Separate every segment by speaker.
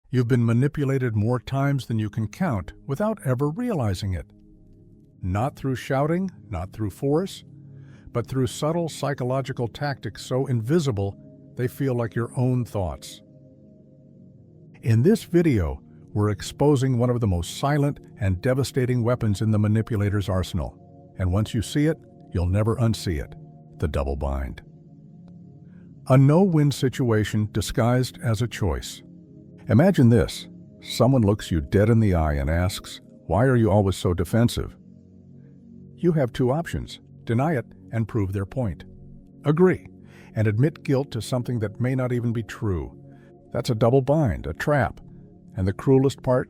Speaker 1: You've been manipulated more times than you can count without ever realizing it. Not through shouting, not through force, but through subtle psychological tactics so invisible they feel like your own thoughts. In this video, we're exposing one of the most silent and devastating weapons in the manipulator's arsenal. And once you see it, you'll never unsee it: the double bind. A no-win situation disguised as a choice. Imagine this: someone looks you dead in the eye and asks, "Why are you always so defensive?" You have two options: deny it and prove their point. Agree and admit guilt to something that may not even be true. That's a double bind, a trap. And the cruelest part?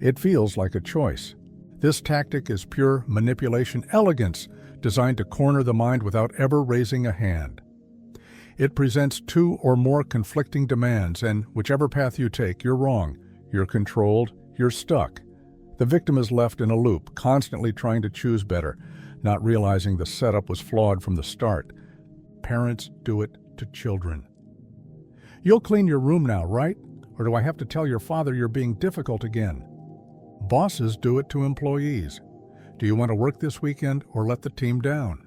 Speaker 1: It feels like a choice. This tactic is pure manipulation elegance, designed to corner the mind without ever raising a hand. It presents two or more conflicting demands, and whichever path you take, you're wrong. You're controlled, you're stuck. The victim is left in a loop, constantly trying to choose better, not realizing the setup was flawed from the start. Parents do it to children. You'll clean your room now, right? Or do I have to tell your father you're being difficult again? Bosses do it to employees. Do you want to work this weekend or let the team down?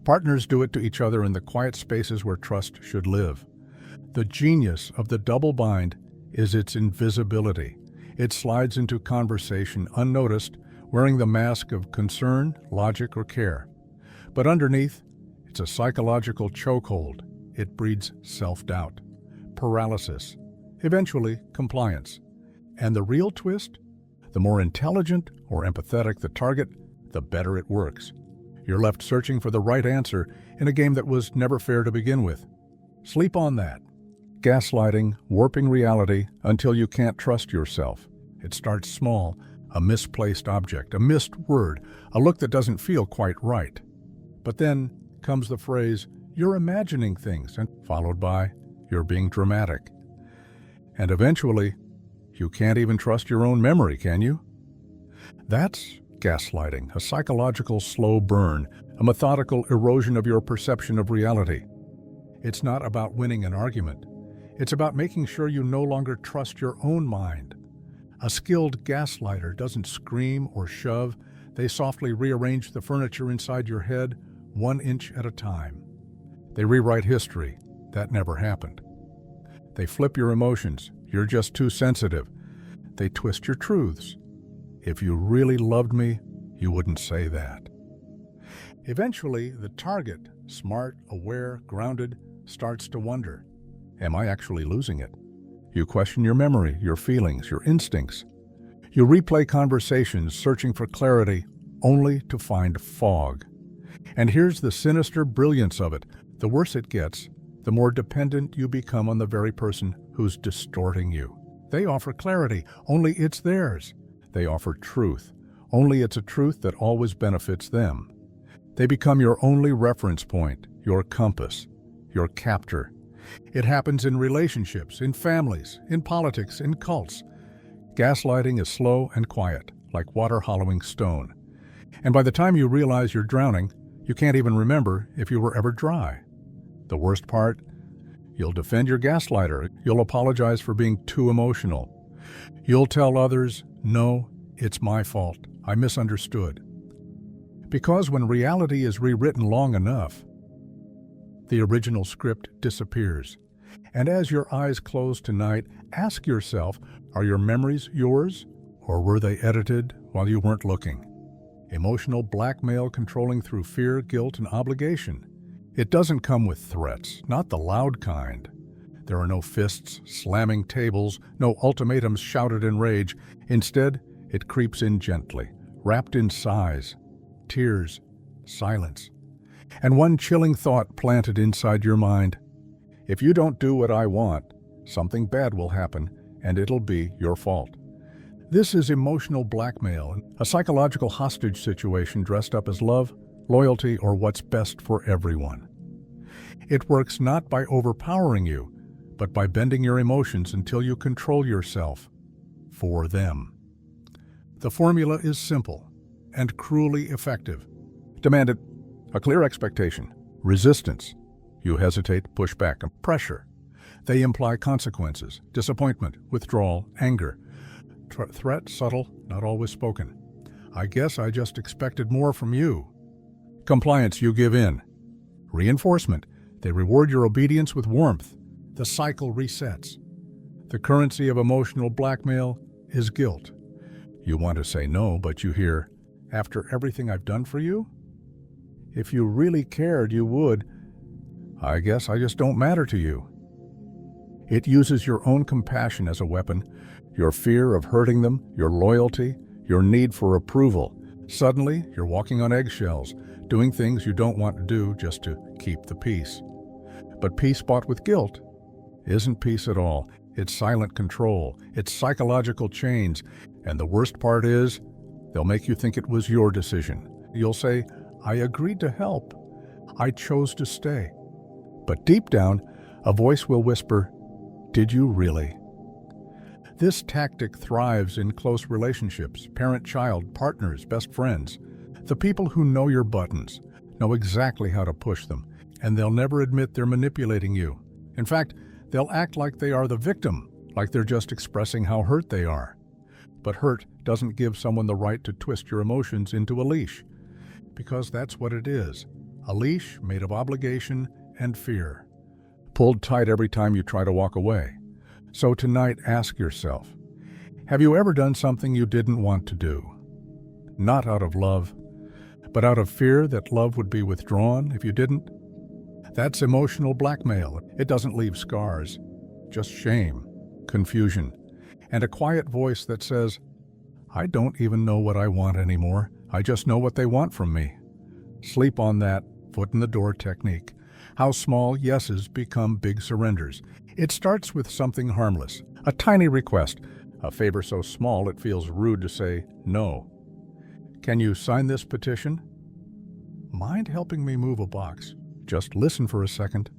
Speaker 1: Partners do it to each other in the quiet spaces where trust should live. The genius of the double bind is its invisibility. It slides into conversation unnoticed, wearing the mask of concern, logic, or care. But underneath, it's a psychological chokehold. It breeds self-doubt, paralysis, eventually compliance. And the real twist? The more intelligent or empathetic the target, the better it works. You're left searching for the right answer in a game that was never fair to begin with. Sleep on that. Gaslighting, warping reality until you can't trust yourself. It starts small: a misplaced object, a missed word, a look that doesn't feel quite right. But then comes the phrase, "You're imagining things," and followed by, "You're being dramatic." And eventually, you can't even trust your own memory, can you? That's gaslighting, a psychological slow burn, a methodical erosion of your perception of reality. It's not about winning an argument. It's about making sure you no longer trust your own mind. A skilled gaslighter doesn't scream or shove. They softly rearrange the furniture inside your head, 1 inch at a time. They rewrite history. That never happened. They flip your emotions. You're just too sensitive. They twist your truths. If you really loved me, you wouldn't say that. Eventually, the target, smart, aware, grounded, starts to wonder, am I actually losing it? You question your memory, your feelings, your instincts. You replay conversations, searching for clarity, only to find fog. And here's the sinister brilliance of it. The worse it gets, the more dependent you become on the very person who's distorting you. They offer clarity, only it's theirs. They offer truth, only it's a truth that always benefits them. They become your only reference point, your compass, your captor. It happens in relationships, in families, in politics, in cults. Gaslighting is slow and quiet, like water hollowing stone. And by the time you realize you're drowning, you can't even remember if you were ever dry. The worst part? You'll defend your gaslighter. You'll apologize for being too emotional. You'll tell others, "No, it's my fault. I misunderstood." Because when reality is rewritten long enough, the original script disappears. And as your eyes close tonight, ask yourself, are your memories yours, or were they edited while you weren't looking? Emotional blackmail controlling through fear, guilt, and obligation. It doesn't come with threats, not the loud kind. There are no fists slamming tables, no ultimatums shouted in rage. Instead, it creeps in gently, wrapped in sighs, tears, silence, and one chilling thought planted inside your mind. If you don't do what I want, something bad will happen, and it'll be your fault. This is emotional blackmail, a psychological hostage situation dressed up as love, loyalty, or what's best for everyone. It works not by overpowering you, but by bending your emotions until you control yourself for them. The formula is simple and cruelly effective. Demand it. A clear expectation. Resistance. You hesitate, push back, and pressure. They imply consequences, disappointment, withdrawal, anger. Threat subtle, not always spoken. I guess I just expected more from you. Compliance, you give in. Reinforcement, they reward your obedience with warmth. The cycle resets. The currency of emotional blackmail is guilt. You want to say no, but you hear, after everything I've done for you? If you really cared, you would. I guess I just don't matter to you. It uses your own compassion as a weapon, your fear of hurting them, your loyalty, your need for approval. Suddenly, you're walking on eggshells, doing things you don't want to do just to keep the peace. But peace bought with guilt isn't peace at all. It's silent control. It's psychological chains. And the worst part is, they'll make you think it was your decision. You'll say, I agreed to help. I chose to stay. But deep down, a voice will whisper, did you really? This tactic thrives in close relationships, parent-child, partners, best friends. The people who know your buttons know exactly how to push them, and they'll never admit they're manipulating you. In fact, they'll act like they are the victim, like they're just expressing how hurt they are. But hurt doesn't give someone the right to twist your emotions into a leash, because that's what it is, a leash made of obligation and fear, pulled tight every time you try to walk away. So tonight, ask yourself, have you ever done something you didn't want to do? Not out of love, but out of fear that love would be withdrawn if you didn't? That's emotional blackmail. It doesn't leave scars, just shame, confusion, and a quiet voice that says, I don't even know what I want anymore. I just know what they want from me. Sleep on that foot in the door technique. How small yeses become big surrenders. It starts with something harmless, a tiny request, a favor so small it feels rude to say no. Can you sign this petition? Mind helping me move a box? Just listen for a second.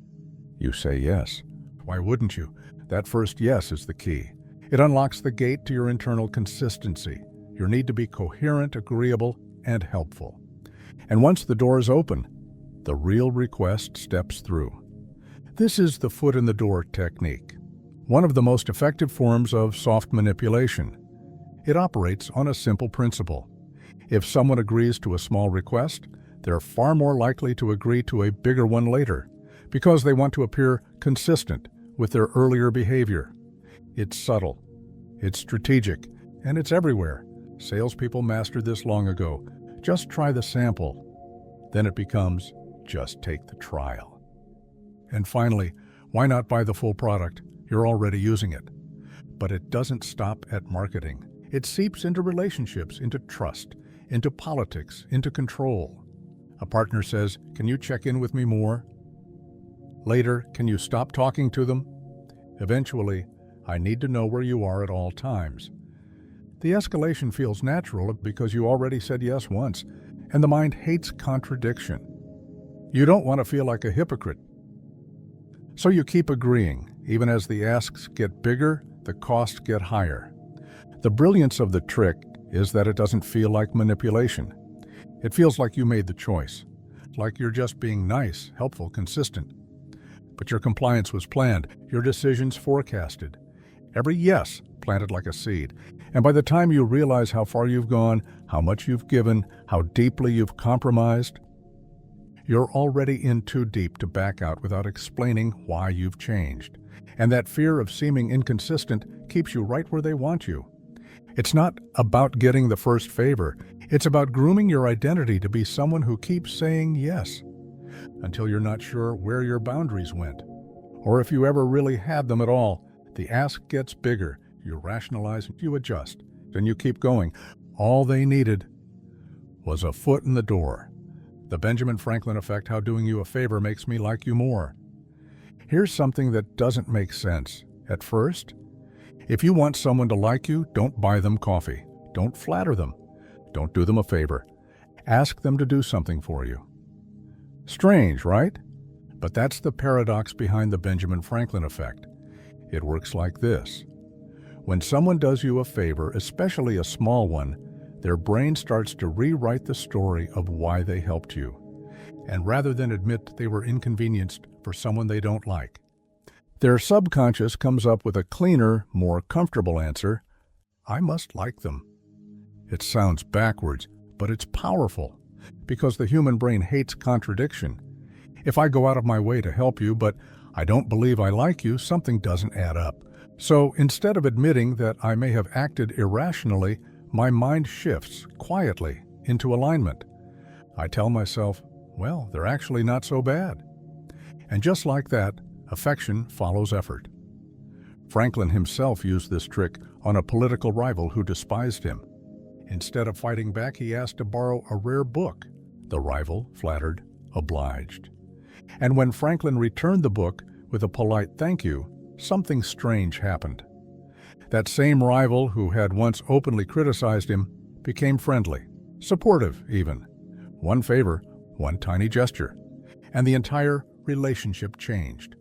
Speaker 1: You say yes. Why wouldn't you? That first yes is the key. It unlocks the gate to your internal consistency, your need to be coherent, agreeable, and helpful. And once the door is open, the real request steps through. This is the foot in the door technique, one of the most effective forms of soft manipulation. It operates on a simple principle. If someone agrees to a small request, they're far more likely to agree to a bigger one later, because they want to appear consistent with their earlier behavior. It's subtle, it's strategic, and it's everywhere. Salespeople mastered this long ago. Just try the sample. Then it becomes, just take the trial. And finally, why not buy the full product? You're already using it. But it doesn't stop at marketing. It seeps into relationships, into trust, into politics, into control. A partner says, can you check in with me more? Later, can you stop talking to them? Eventually, I need to know where you are at all times. The escalation feels natural because you already said yes once, and the mind hates contradiction. You don't want to feel like a hypocrite. So you keep agreeing. Even as the asks get bigger, the costs get higher. The brilliance of the trick is that it doesn't feel like manipulation. It feels like you made the choice, like you're just being nice, helpful, consistent. But your compliance was planned, your decisions forecasted. Every yes planted like a seed. And by the time you realize how far you've gone, how much you've given, how deeply you've compromised, you're already in too deep to back out without explaining why you've changed. And that fear of seeming inconsistent keeps you right where they want you. It's not about getting the first favor. It's about grooming your identity to be someone who keeps saying yes, until you're not sure where your boundaries went, or if you ever really had them at all. The ask gets bigger, you rationalize, you adjust, then you keep going. All they needed was a foot in the door. The Benjamin Franklin effect, how doing you a favor makes me like you more. Here's something that doesn't make sense at first. If you want someone to like you, don't buy them coffee. Don't flatter them. Don't do them a favor. Ask them to do something for you. Strange, right? But that's the paradox behind the Benjamin Franklin effect. It works like this. When someone does you a favor, especially a small one, their brain starts to rewrite the story of why they helped you. And rather than admit they were inconvenienced for someone they don't like, Their subconscious comes up with a cleaner, more comfortable answer: I must like them. It sounds backwards, but it's powerful, because the human brain hates contradiction. If I go out of my way to help you, but I don't believe I like you, something doesn't add up. So instead of admitting that I may have acted irrationally, my mind shifts quietly into alignment. I tell myself, well, they're actually not so bad. And just like that, affection follows effort. Franklin himself used this trick on a political rival who despised him. Instead of fighting back, he asked to borrow a rare book. The rival, flattered, obliged. And when Franklin returned the book with a polite thank you, something strange happened. That same rival who had once openly criticized him became friendly, supportive even. One favor, one tiny gesture, and the entire relationship changed.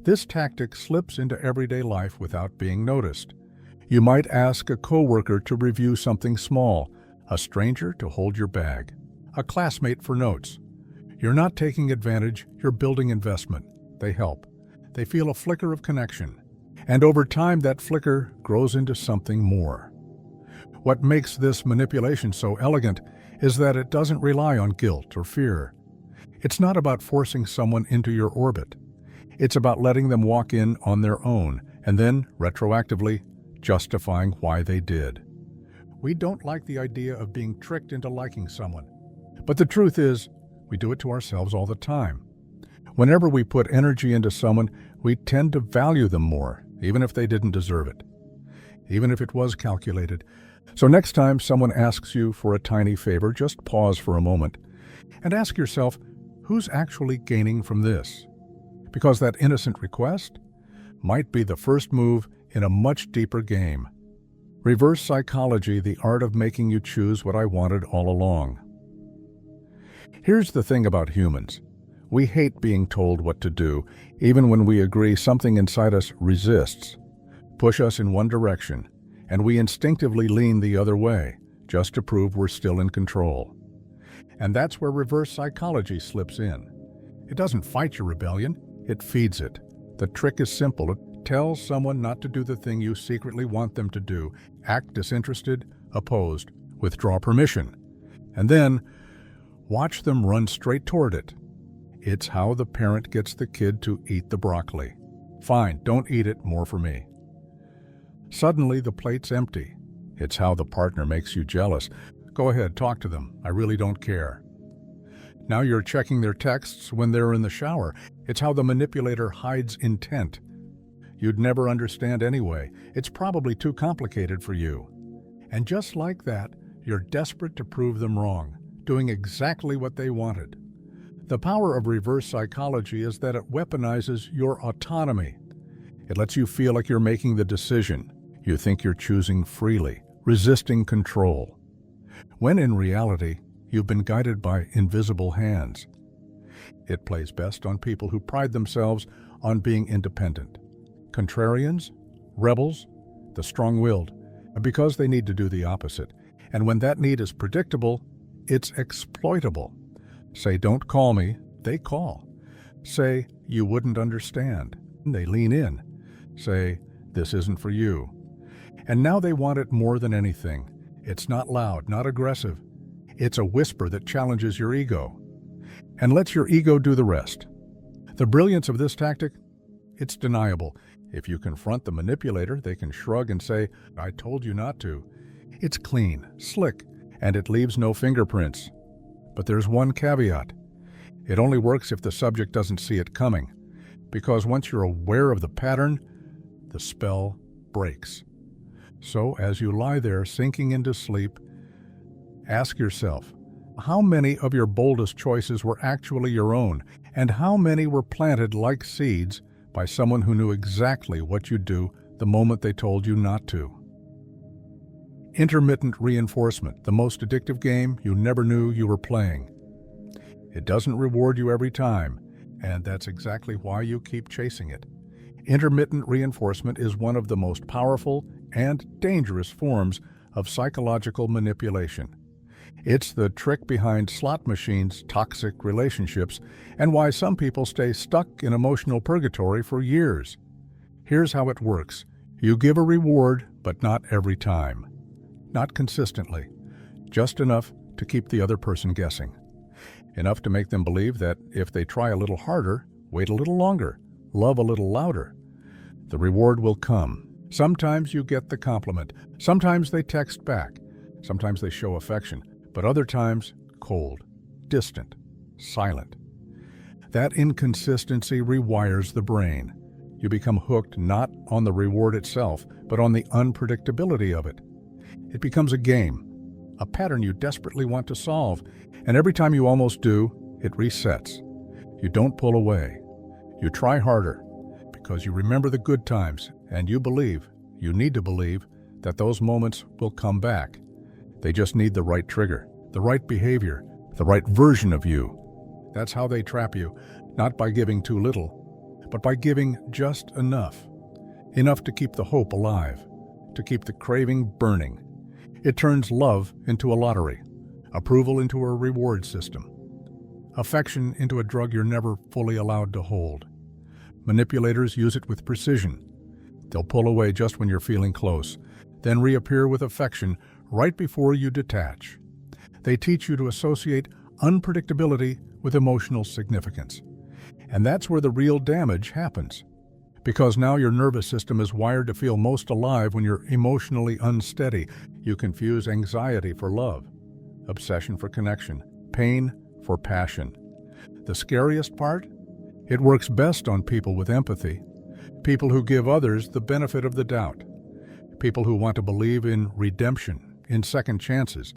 Speaker 1: This tactic slips into everyday life without being noticed. You might ask a coworker to review something small, a stranger to hold your bag, a classmate for notes. You're not taking advantage, you're building investment. They help. They feel a flicker of connection. And over time, that flicker grows into something more. What makes this manipulation so elegant is that it doesn't rely on guilt or fear. It's not about forcing someone into your orbit. It's about letting them walk in on their own and then, retroactively, justifying why they did. We don't like the idea of being tricked into liking someone. But the truth is, we do it to ourselves all the time. Whenever we put energy into someone, we tend to value them more, even if they didn't deserve it, even if it was calculated. So next time someone asks you for a tiny favor, just pause for a moment and ask yourself, who's actually gaining from this? Because that innocent request might be the first move in a much deeper game. Reverse psychology, the art of making you choose what I wanted all along. Here's the thing about humans. We hate being told what to do, even when we agree something inside us resists, push us in one direction, and we instinctively lean the other way, just to prove we're still in control. And that's where reverse psychology slips in. It doesn't fight your rebellion, it feeds it. The trick is simple. It tells someone not to do the thing you secretly want them to do. Act disinterested, opposed, withdraw permission. And then, watch them run straight toward it. It's how the parent gets the kid to eat the broccoli. Fine, don't eat it, more for me. Suddenly the plate's empty. It's how the partner makes you jealous. Go ahead, talk to them. I really don't care. Now you're checking their texts when they're in the shower. It's how the manipulator hides intent. You'd never understand anyway. It's probably too complicated for you. And just like that, you're desperate to prove them wrong, doing exactly what they wanted. The power of reverse psychology is that it weaponizes your autonomy. It lets you feel like you're making the decision. You think you're choosing freely, resisting control, when in reality, you've been guided by invisible hands. It plays best on people who pride themselves on being independent. Contrarians, rebels, the strong-willed, because they need to do the opposite. And when that need is predictable, it's exploitable. Say, don't call me, they call. Say, you wouldn't understand, they lean in. Say, this isn't for you. And now they want it more than anything. It's not loud, not aggressive. It's a whisper that challenges your ego and lets your ego do the rest. The brilliance of this tactic? It's deniable. If you confront the manipulator, they can shrug and say, I told you not to. It's clean, slick, and it leaves no fingerprints. But there's one caveat. It only works if the subject doesn't see it coming, because once you're aware of the pattern, the spell breaks. So as you lie there sinking into sleep, ask yourself, how many of your boldest choices were actually your own, and how many were planted like seeds by someone who knew exactly what you'd do the moment they told you not to? Intermittent reinforcement, the most addictive game you never knew you were playing. It doesn't reward you every time, and that's exactly why you keep chasing it. Intermittent reinforcement is one of the most powerful and dangerous forms of psychological manipulation. It's the trick behind slot machines' toxic relationships and why some people stay stuck in emotional purgatory for years. Here's how it works. You give a reward, but not every time. Not consistently. Just enough to keep the other person guessing. Enough to make them believe that if they try a little harder, wait a little longer, love a little louder, the reward will come. Sometimes you get the compliment. Sometimes they text back. Sometimes they show affection. But other times, cold, distant, silent. That inconsistency rewires the brain. You become hooked not on the reward itself, but on the unpredictability of it. It becomes a game, a pattern you desperately want to solve, and every time you almost do, it resets. You don't pull away. You try harder, because you remember the good times, and you need to believe, that those moments will come back. They just need the right trigger, the right behavior, the right version of you. That's how they trap you, not by giving too little, but by giving just enough. Enough to keep the hope alive, to keep the craving burning. It turns love into a lottery, approval into a reward system, affection into a drug you're never fully allowed to hold. Manipulators use it with precision. They'll pull away just when you're feeling close, then reappear with affection right before you detach. They teach you to associate unpredictability with emotional significance. And that's where the real damage happens. Because now your nervous system is wired to feel most alive when you're emotionally unsteady. You confuse anxiety for love, obsession for connection, pain for passion. The scariest part? It works best on people with empathy, people who give others the benefit of the doubt, people who want to believe in redemption, in second chances,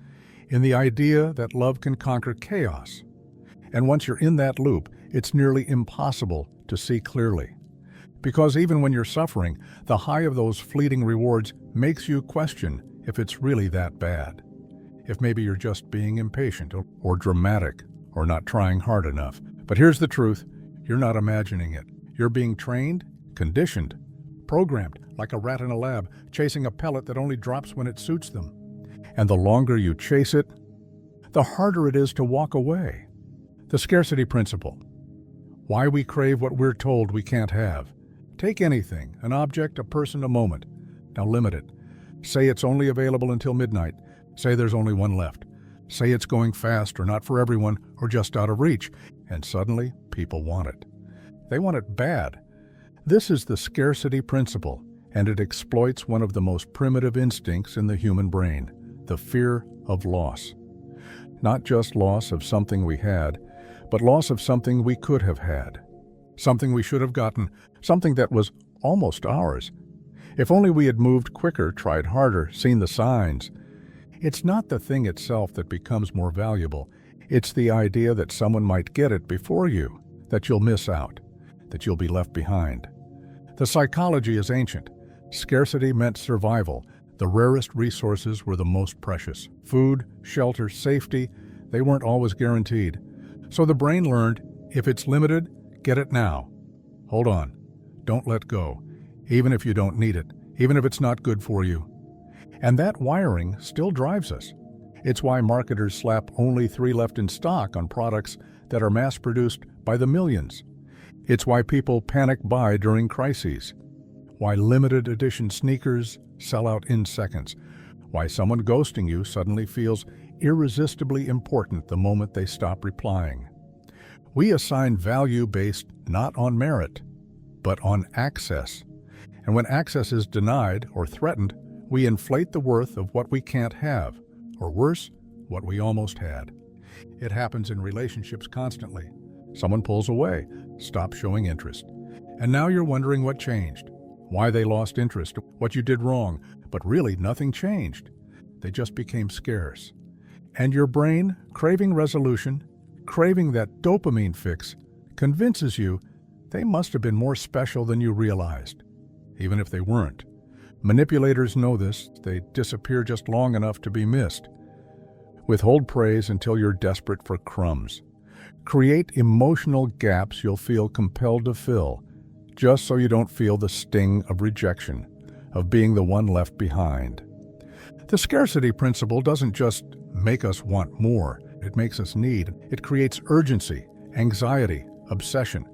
Speaker 1: in the idea that love can conquer chaos. And once you're in that loop, it's nearly impossible to see clearly. Because even when you're suffering, the high of those fleeting rewards makes you question if it's really that bad. If maybe you're just being impatient or dramatic or not trying hard enough. But here's the truth, you're not imagining it. You're being trained, conditioned, programmed like a rat in a lab, chasing a pellet that only drops when it suits them. And the longer you chase it, the harder it is to walk away. The Scarcity Principle. Why we crave what we're told we can't have. Take anything, an object, a person, a moment. Now limit it. Say it's only available until midnight. Say there's only one left. Say it's going fast or not for everyone or just out of reach. And suddenly, people want it. They want it bad. This is the Scarcity Principle, and it exploits one of the most primitive instincts in the human brain, the fear of loss. Not just loss of something we had, but loss of something we could have had. Something we should have gotten, something that was almost ours. If only we had moved quicker, tried harder, seen the signs. It's not the thing itself that becomes more valuable. It's the idea that someone might get it before you, that you'll miss out, that you'll be left behind. The psychology is ancient. Scarcity meant survival. The rarest resources were the most precious. Food, shelter, safety, they weren't always guaranteed. So the brain learned, if it's limited, get it now. Hold on. Don't let go, even if you don't need it, even if it's not good for you. And that wiring still drives us. It's why marketers slap only 3 left in stock on products that are mass-produced by the millions. It's why people panic buy during crises. Why limited edition sneakers sell out in seconds. Why someone ghosting you suddenly feels irresistibly important the moment they stop replying. We assign value based not on merit, but on access. And when access is denied or threatened, we inflate the worth of what we can't have, or worse, what we almost had. It happens in relationships constantly. Someone pulls away, stops showing interest. And now you're wondering what changed, why they lost interest, what you did wrong, but really nothing changed. They just became scarce. And your brain, craving resolution, craving that dopamine fix, convinces you they must have been more special than you realized, even if they weren't. Manipulators know this. They disappear just long enough to be missed. Withhold praise until you're desperate for crumbs. Create emotional gaps you'll feel compelled to fill, just so you don't feel the sting of rejection, of being the one left behind. The Scarcity Principle doesn't just make us want more. It makes us need. It creates urgency, anxiety, obsession.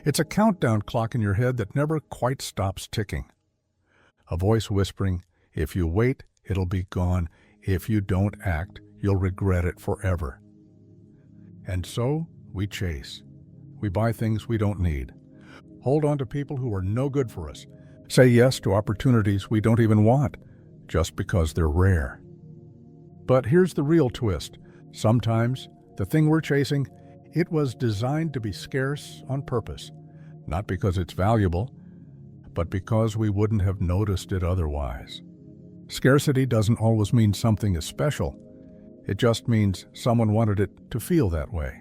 Speaker 1: It's a countdown clock in your head that never quite stops ticking. A voice whispering, if you wait, it'll be gone. If you don't act, you'll regret it forever. And so, we chase. We buy things we don't need. Hold on to people who are no good for us. Say yes to opportunities we don't even want, just because they're rare. But here's the real twist. Sometimes, the thing we're chasing, it was designed to be scarce on purpose. Not because it's valuable, but because we wouldn't have noticed it otherwise. Scarcity doesn't always mean something is special. It just means someone wanted it to feel that way.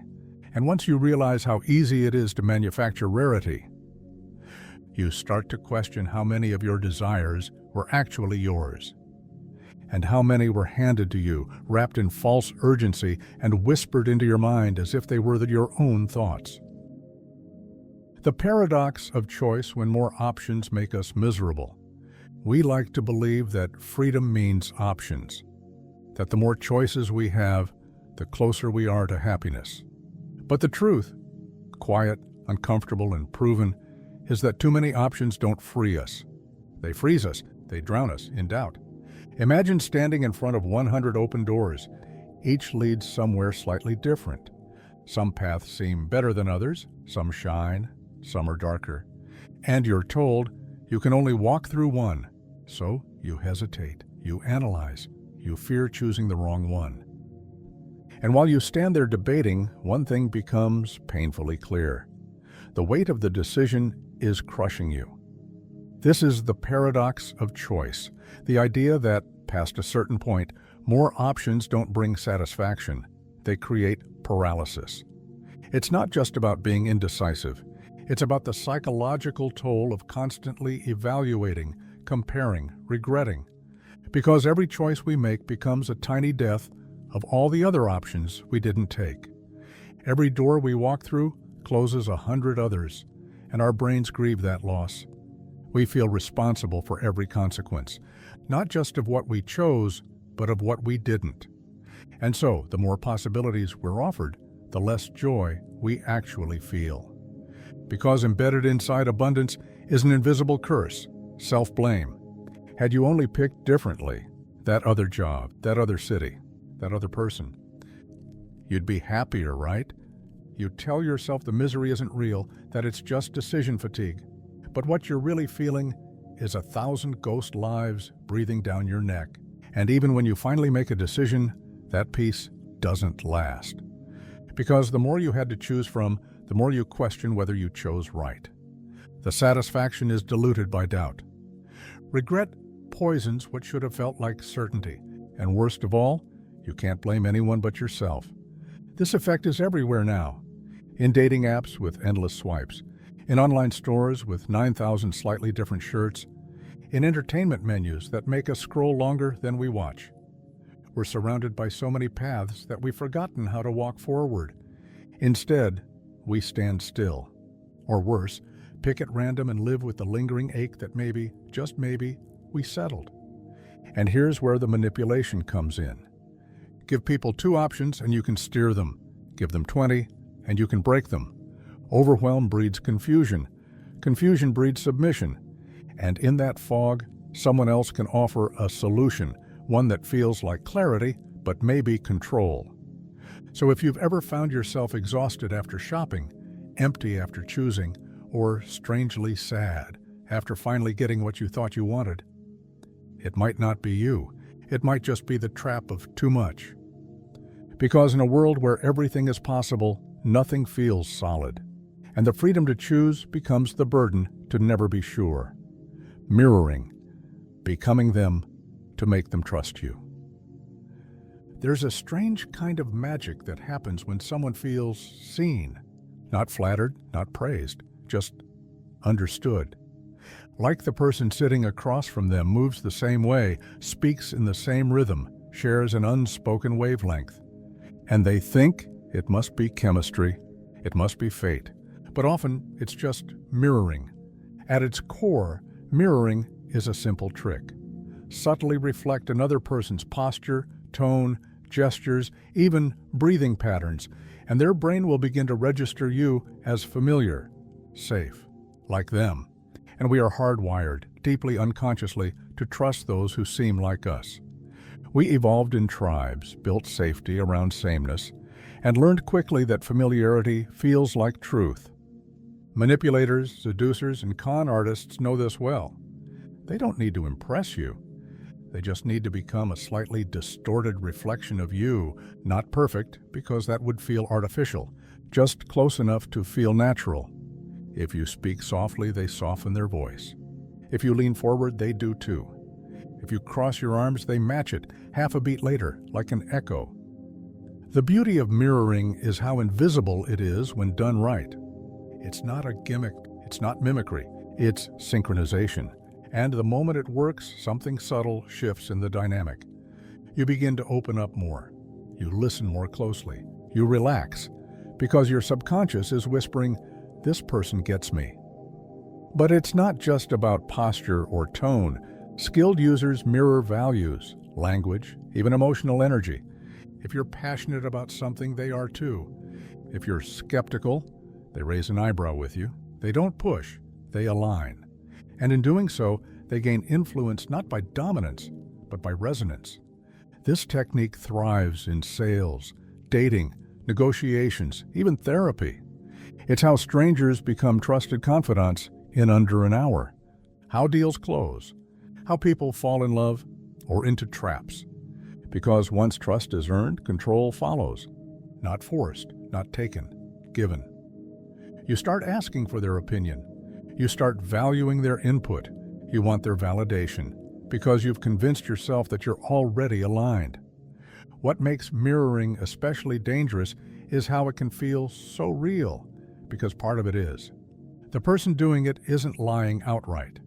Speaker 1: And once you realize how easy it is to manufacture rarity, you start to question how many of your desires were actually yours, and how many were handed to you, wrapped in false urgency and whispered into your mind as if they were your own thoughts. The paradox of choice when more options make us miserable. We like to believe that freedom means options, that the more choices we have, the closer we are to happiness. But the truth, quiet, uncomfortable, and proven, is that too many options don't free us. They freeze us, they drown us in doubt. Imagine standing in front of 100 open doors. Each leads somewhere slightly different. Some paths seem better than others, some shine, some are darker. And you're told you can only walk through one. So you hesitate, you analyze, you fear choosing the wrong one. And while you stand there debating, one thing becomes painfully clear. The weight of the decision is crushing you. This is the paradox of choice, the idea that, past a certain point, more options don't bring satisfaction. They create paralysis. It's not just about being indecisive. It's about the psychological toll of constantly evaluating, comparing, regretting. Because every choice we make becomes a tiny death of all the other options we didn't take. Every door we walk through closes 100 others, and our brains grieve that loss. We feel responsible for every consequence, not just of what we chose, but of what we didn't. And so, the more possibilities we're offered, the less joy we actually feel. Because embedded inside abundance is an invisible curse, self-blame. Had you only picked differently, that other job, that other city, that other person, you'd be happier, right? You tell yourself the misery isn't real, that it's just decision fatigue. But what you're really feeling is 1,000 ghost lives breathing down your neck. And even when you finally make a decision, that peace doesn't last. Because the more you had to choose from, the more you question whether you chose right. The satisfaction is diluted by doubt. Regret poisons what should have felt like certainty. And worst of all, you can't blame anyone but yourself. This effect is everywhere now. In dating apps with endless swipes, in online stores with 9,000 slightly different shirts, in entertainment menus that make us scroll longer than we watch. We're surrounded by so many paths that we've forgotten how to walk forward. Instead, we stand still. Or worse, pick at random and live with the lingering ache that maybe, just maybe, we settled. And here's where the manipulation comes in. Give people 2 options and you can steer them. Give them 20 and you can break them. Overwhelm breeds confusion. Confusion breeds submission. And in that fog, someone else can offer a solution, one that feels like clarity, but maybe control. So if you've ever found yourself exhausted after shopping, empty after choosing, or strangely sad after finally getting what you thought you wanted, it might not be you. It might just be the trap of too much. Because in a world where everything is possible, nothing feels solid. And the freedom to choose becomes the burden to never be sure. Mirroring, becoming them to make them trust you. There's a strange kind of magic that happens when someone feels seen, not flattered, not praised, just understood. Like the person sitting across from them moves the same way, speaks in the same rhythm, shares an unspoken wavelength. And they think it must be chemistry, it must be fate. But often it's just mirroring. At its core, mirroring is a simple trick. Subtly reflect another person's posture, tone, gestures, even breathing patterns, and their brain will begin to register you as familiar, safe, like them. And we are hardwired, deeply unconsciously, to trust those who seem like us. We evolved in tribes, built safety around sameness, and learned quickly that familiarity feels like truth. Manipulators, seducers, and con artists know this well. They don't need to impress you. They just need to become a slightly distorted reflection of you, not perfect, because that would feel artificial, just close enough to feel natural. If you speak softly, they soften their voice. If you lean forward, they do too. If you cross your arms, they match it, half a beat later, like an echo. The beauty of mirroring is how invisible it is when done right. It's not a gimmick, it's not mimicry, it's synchronization. And the moment it works, something subtle shifts in the dynamic. You begin to open up more. You listen more closely. You relax, because your subconscious is whispering, "This person gets me." But it's not just about posture or tone. Skilled users mirror values, language, even emotional energy. If you're passionate about something, they are too. If you're skeptical, they raise an eyebrow with you. They don't push, they align. And in doing so, they gain influence not by dominance, but by resonance. This technique thrives in sales, dating, negotiations, even therapy. It's how strangers become trusted confidants in under an hour. How deals close. How people fall in love or into traps. Because once trust is earned, control follows. Not forced, not taken, given. You start asking for their opinion. You start valuing their input. You want their validation, because you've convinced yourself that you're already aligned. What makes mirroring especially dangerous is how it can feel so real, because part of it is. The person doing it isn't lying outright.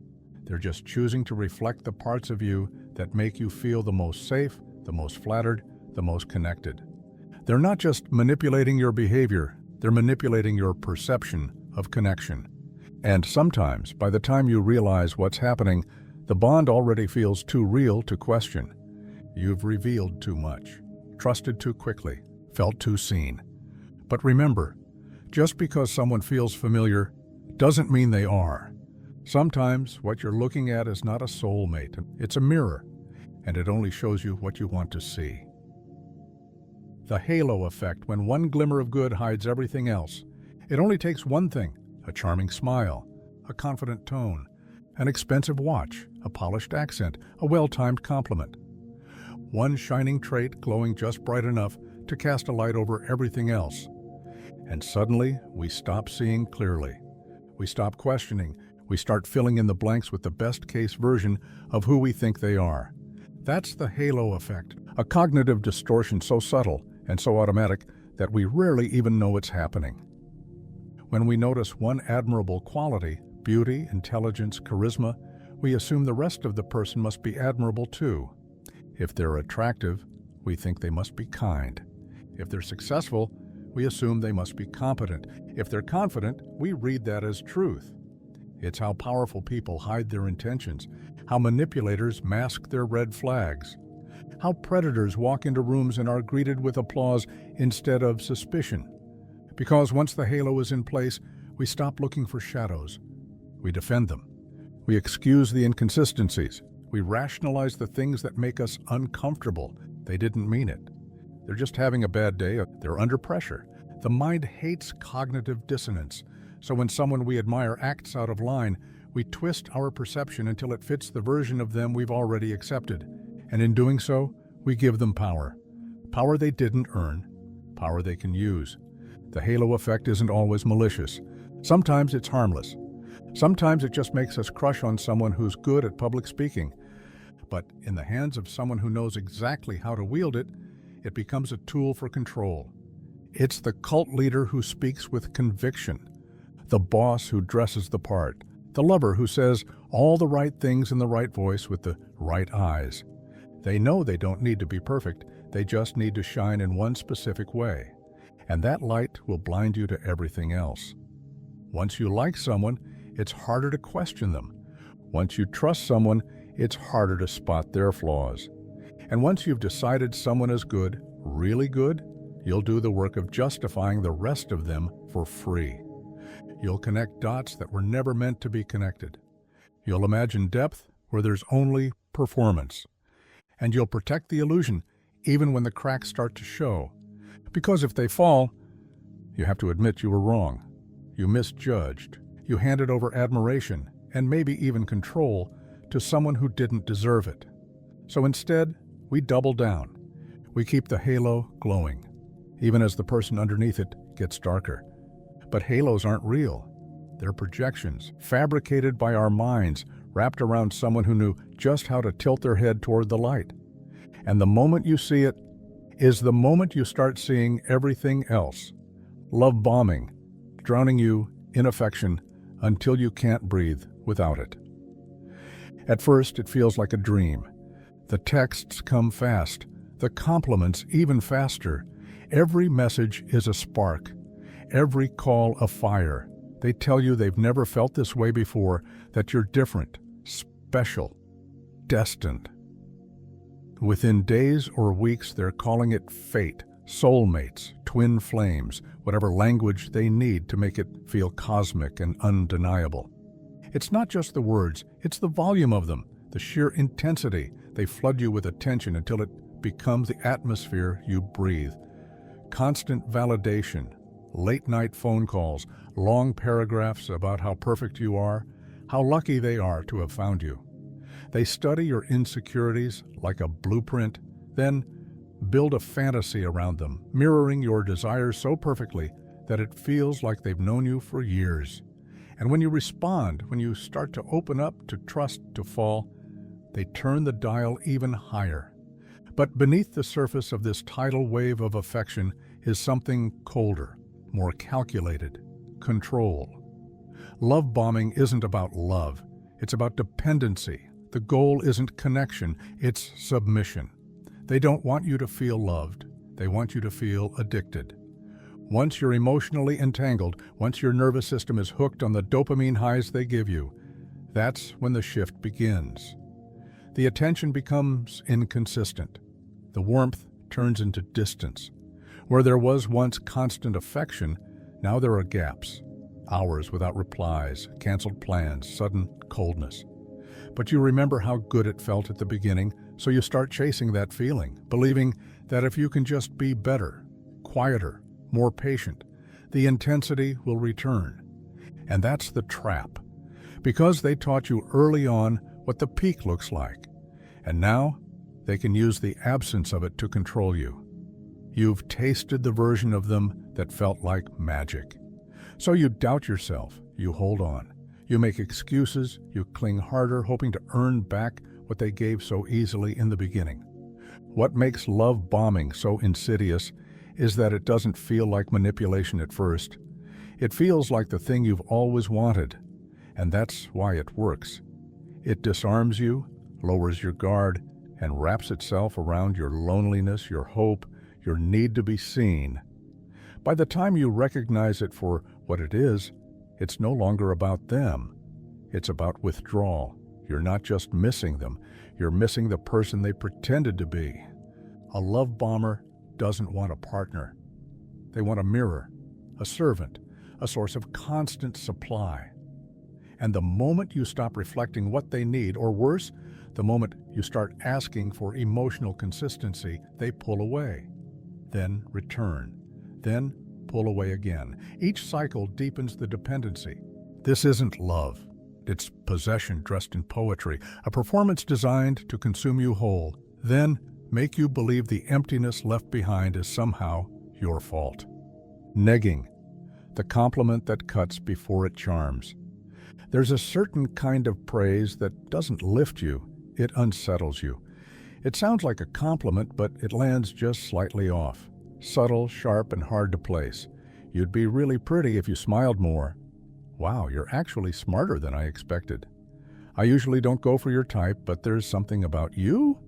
Speaker 1: They're just choosing to reflect the parts of you that make you feel the most safe, the most flattered, the most connected. They're not just manipulating your behavior, they're manipulating your perception of connection. And sometimes, by the time you realize what's happening, the bond already feels too real to question. You've revealed too much, trusted too quickly, felt too seen. But remember, just because someone feels familiar doesn't mean they are. Sometimes what you're looking at is not a soulmate, it's a mirror, and it only shows you what you want to see. The halo effect, when one glimmer of good hides everything else. It only takes one thing: a charming smile, a confident tone, an expensive watch, a polished accent, a well-timed compliment. One shining trait glowing just bright enough to cast a light over everything else. And suddenly, we stop seeing clearly. We stop questioning. We start filling in the blanks with the best-case version of who we think they are. That's the halo effect, a cognitive distortion so subtle and so automatic that we rarely even know it's happening. When we notice one admirable quality, beauty, intelligence, charisma, we assume the rest of the person must be admirable too. If they're attractive, we think they must be kind. If they're successful, we assume they must be competent. If they're confident, we read that as truth. It's how powerful people hide their intentions, how manipulators mask their red flags, how predators walk into rooms and are greeted with applause instead of suspicion. Because once the halo is in place, we stop looking for shadows. We defend them. We excuse the inconsistencies. We rationalize the things that make us uncomfortable. They didn't mean it. They're just having a bad day. They're under pressure. The mind hates cognitive dissonance. So when someone we admire acts out of line, we twist our perception until it fits the version of them we've already accepted. And in doing so, we give them power. Power they didn't earn. Power they can use. The halo effect isn't always malicious. Sometimes it's harmless. Sometimes it just makes us crush on someone who's good at public speaking. But in the hands of someone who knows exactly how to wield it, it becomes a tool for control. It's the cult leader who speaks with conviction, the boss who dresses the part, the lover who says all the right things in the right voice with the right eyes. They know they don't need to be perfect, they just need to shine in one specific way. And that light will blind you to everything else. Once you like someone, it's harder to question them. Once you trust someone, it's harder to spot their flaws. And once you've decided someone is good, really good, you'll do the work of justifying the rest of them for free. You'll connect dots that were never meant to be connected. You'll imagine depth where there's only performance. And you'll protect the illusion even when the cracks start to show. Because if they fall, you have to admit you were wrong. You misjudged. You handed over admiration, and maybe even control, to someone who didn't deserve it. So instead, we double down. We keep the halo glowing, even as the person underneath it gets darker. But halos aren't real. They're projections, fabricated by our minds, wrapped around someone who knew just how to tilt their head toward the light. And the moment you see it is the moment you start seeing everything else. Love bombing, drowning you in affection until you can't breathe without it. At first, it feels like a dream. The texts come fast, the compliments even faster. Every message is a spark, every call a fire. They tell you they've never felt this way before, that you're different, special, destined. Within days or weeks, they're calling it fate, soulmates, twin flames, whatever language they need to make it feel cosmic and undeniable. It's not just the words, it's the volume of them, the sheer intensity. They flood you with attention until it becomes the atmosphere you breathe. Constant validation, late-night phone calls, long paragraphs about how perfect you are, how lucky they are to have found you. They study your insecurities like a blueprint, then build a fantasy around them, mirroring your desires so perfectly that it feels like they've known you for years. And when you respond, when you start to open up, to trust, to fall, they turn the dial even higher. But beneath the surface of this tidal wave of affection is something colder, more calculated, control. Love bombing isn't about love, it's about dependency. The goal isn't connection, it's submission. They don't want you to feel loved, they want you to feel addicted. Once you're emotionally entangled, once your nervous system is hooked on the dopamine highs they give you, that's when the shift begins. The attention becomes inconsistent. The warmth turns into distance. Where there was once constant affection, now there are gaps. Hours without replies, canceled plans, sudden coldness. But you remember how good it felt at the beginning, so you start chasing that feeling, believing that if you can just be better, quieter, more patient, the intensity will return. And that's the trap. Because they taught you early on what the peak looks like. And now, they can use the absence of it to control you. You've tasted the version of them that felt like magic. So you doubt yourself, you hold on. You make excuses, you cling harder, hoping to earn back what they gave so easily in the beginning. What makes love bombing so insidious is that it doesn't feel like manipulation at first. It feels like the thing you've always wanted, and that's why it works. It disarms you, lowers your guard, and wraps itself around your loneliness, your hope, your need to be seen. By the time you recognize it for what it is, it's no longer about them. It's about withdrawal. You're not just missing them, you're missing the person they pretended to be. A love bomber doesn't want a partner. They want a mirror, a servant, a source of constant supply. And the moment you stop reflecting what they need, or worse, the moment you start asking for emotional consistency, they pull away, then return, then pull away again. Each cycle deepens the dependency. This isn't love. It's possession dressed in poetry, a performance designed to consume you whole, then make you believe the emptiness left behind is somehow your fault. Negging, the compliment that cuts before it charms. There's a certain kind of praise that doesn't lift you, it unsettles you. It sounds like a compliment, but it lands just slightly off. Subtle, sharp, and hard to place. You'd be really pretty if you smiled more. Wow, you're actually smarter than I expected. I usually don't go for your type, but there's something about you?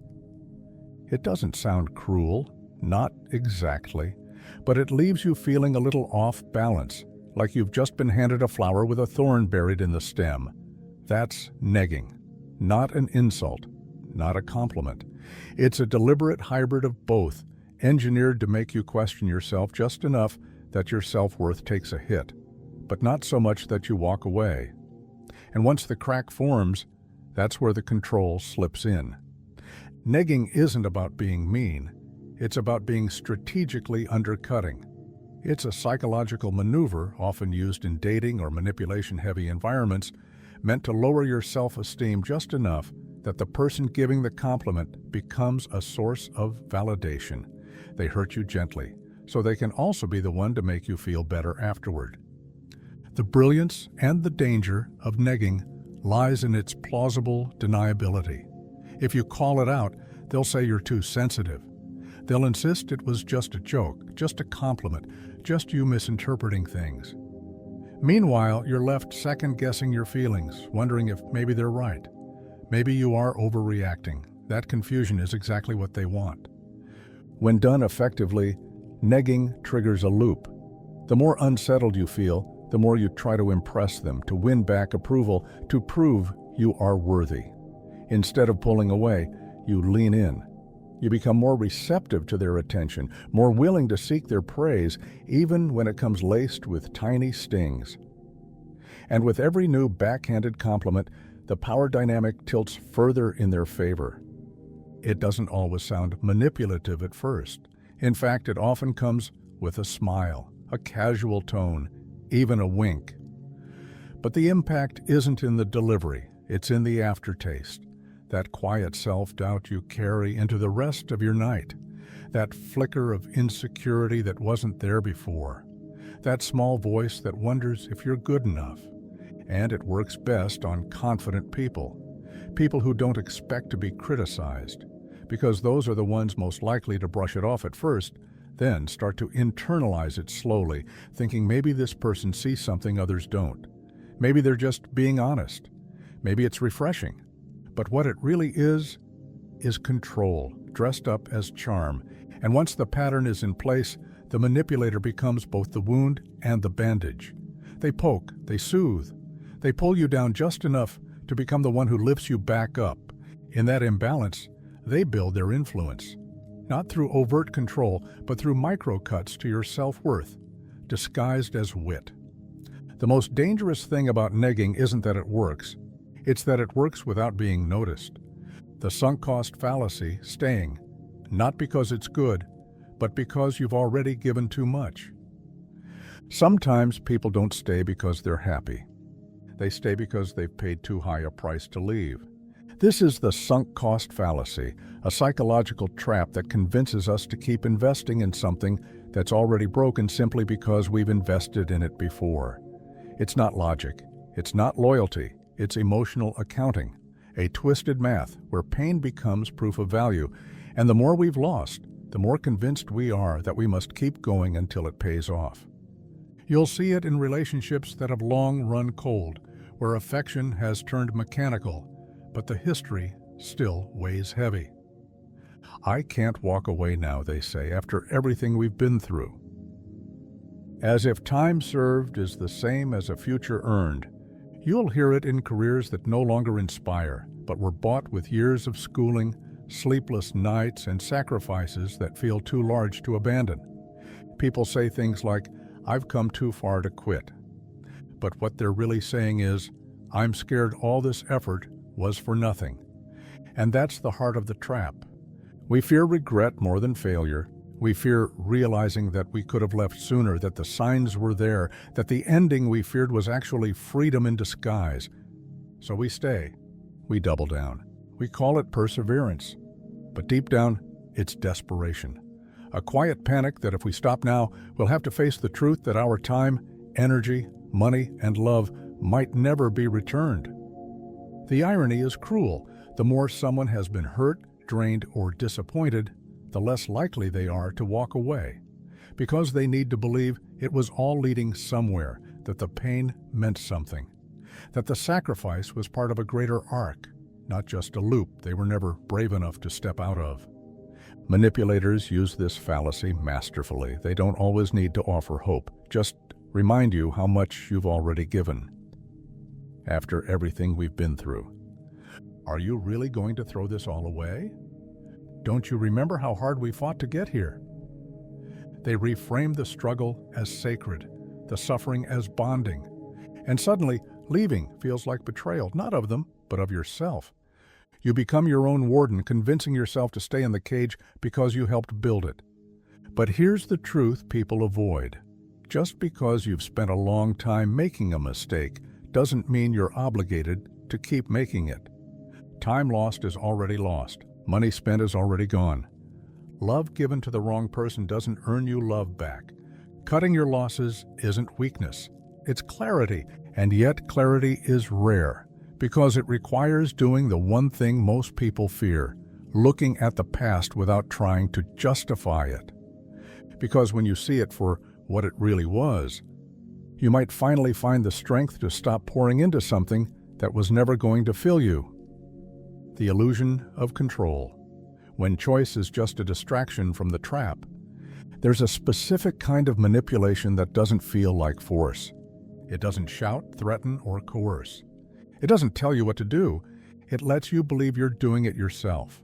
Speaker 1: It doesn't sound cruel, not exactly, but it leaves you feeling a little off balance, like you've just been handed a flower with a thorn buried in the stem. That's negging, not an insult, not a compliment. It's a deliberate hybrid of both, engineered to make you question yourself just enough that your self-worth takes a hit. but not so much that you walk away. And once the crack forms, that's where the control slips in. Negging isn't about being mean. It's about being strategically undercutting. It's a psychological maneuver often used in dating or manipulation-heavy environments, meant to lower your self-esteem just enough that the person giving the compliment becomes a source of validation. They hurt you gently, so they can also be the one to make you feel better afterward. The brilliance and the danger of negging lies in its plausible deniability. If you call it out, they'll say you're too sensitive. They'll insist it was just a joke, just a compliment, just you misinterpreting things. Meanwhile, you're left second-guessing your feelings, wondering if maybe they're right. Maybe you are overreacting. That confusion is exactly what they want. When done effectively, negging triggers a loop. The more unsettled you feel, the more you try to impress them, to win back approval, to prove you are worthy. Instead of pulling away, you lean in. You become more receptive to their attention, more willing to seek their praise, even when it comes laced with tiny stings. And with every new backhanded compliment, the power dynamic tilts further in their favor. It doesn't always sound manipulative at first. In fact, it often comes with a smile, a casual tone, even a wink. But the impact isn't in the delivery, it's in the aftertaste. That quiet self-doubt you carry into the rest of your night. That flicker of insecurity that wasn't there before. That small voice that wonders if you're good enough. And it works best on confident people. People who don't expect to be criticized. Because those are the ones most likely to brush it off at first, then start to internalize it slowly, thinking maybe this person sees something others don't. Maybe they're just being honest. Maybe it's refreshing. But what it really is control, dressed up as charm. And once the pattern is in place, the manipulator becomes both the wound and the bandage. They poke, they soothe, they pull you down just enough to become the one who lifts you back up. In that imbalance, they build their influence. Not through overt control, but through micro-cuts to your self-worth, disguised as wit. The most dangerous thing about negging isn't that it works. It's that it works without being noticed. The sunk cost fallacy, staying, not because it's good, but because you've already given too much. Sometimes people don't stay because they're happy. They stay because they've paid too high a price to leave. This is the sunk cost fallacy, a psychological trap that convinces us to keep investing in something that's already broken simply because we've invested in it before. It's not logic. It's not loyalty. It's emotional accounting, a twisted math where pain becomes proof of value, and the more we've lost, the more convinced we are that we must keep going until it pays off. You'll see it in relationships that have long run cold, where affection has turned mechanical, but the history still weighs heavy. I can't walk away now, they say, after everything we've been through. As if time served is the same as a future earned. You'll hear it in careers that no longer inspire, but were bought with years of schooling, sleepless nights, and sacrifices that feel too large to abandon. People say things like, "I've come too far to quit." But what they're really saying is, "I'm scared all this effort was for nothing." And that's the heart of the trap. We fear regret more than failure. We fear realizing that we could have left sooner, that the signs were there, that the ending we feared was actually freedom in disguise. So we stay. We double down. We call it perseverance. But deep down, it's desperation. A quiet panic that if we stop now, we'll have to face the truth that our time, energy, money, and love might never be returned. The irony is cruel. The more someone has been hurt, drained, or disappointed, the less likely they are to walk away, because they need to believe it was all leading somewhere, that the pain meant something, that the sacrifice was part of a greater arc, not just a loop they were never brave enough to step out of. Manipulators use this fallacy masterfully. They don't always need to offer hope, just remind you how much you've already given. After everything we've been through, are you really going to throw this all away? Don't you remember how hard we fought to get here? They reframe the struggle as sacred, the suffering as bonding. And suddenly, leaving feels like betrayal, not of them, but of yourself. You become your own warden, convincing yourself to stay in the cage because you helped build it. But here's the truth people avoid. Just because you've spent a long time making a mistake doesn't mean you're obligated to keep making it. Time lost is already lost. Money spent is already gone. Love given to the wrong person doesn't earn you love back. Cutting your losses isn't weakness. It's clarity, and yet clarity is rare because it requires doing the one thing most people fear, looking at the past without trying to justify it. Because when you see it for what it really was, you might finally find the strength to stop pouring into something that was never going to fill you. The illusion of control. When choice is just a distraction from the trap, there's a specific kind of manipulation that doesn't feel like force. It doesn't shout, threaten, or coerce. It doesn't tell you what to do. It lets you believe you're doing it yourself.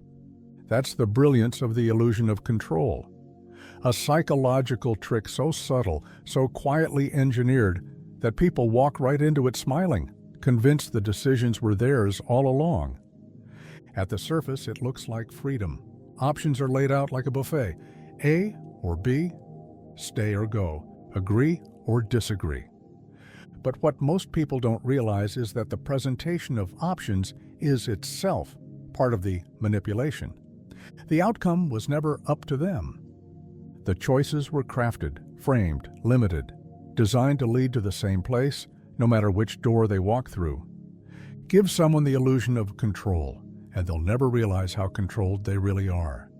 Speaker 1: That's the brilliance of the illusion of control. A psychological trick so subtle, so quietly engineered, that people walk right into it smiling, convinced the decisions were theirs all along. At the surface, it looks like freedom. Options are laid out like a buffet. A or B, stay or go, agree or disagree. But what most people don't realize is that the presentation of options is itself part of the manipulation. The outcome was never up to them. The choices were crafted, framed, limited, designed to lead to the same place, no matter which door they walk through. Give someone the illusion of control, and they'll never realize how controlled they really are.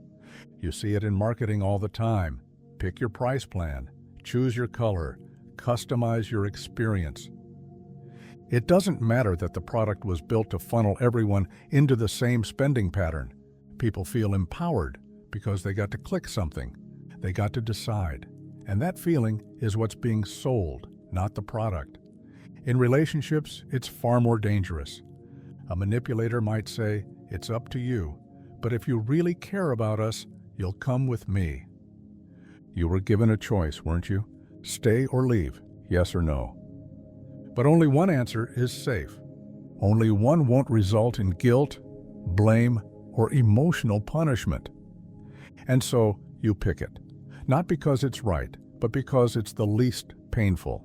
Speaker 1: You see it in marketing all the time. Pick your price plan, choose your color, customize your experience. It doesn't matter that the product was built to funnel everyone into the same spending pattern. People feel empowered because they got to click something. They got to decide. And that feeling is what's being sold, not the product. In relationships, it's far more dangerous. A manipulator might say, "It's up to you, but if you really care about us, you'll come with me." You were given a choice, weren't you? Stay or leave, yes or no. But only one answer is safe. Only one won't result in guilt, blame, or emotional punishment. And so you pick it. Not because it's right, but because it's the least painful.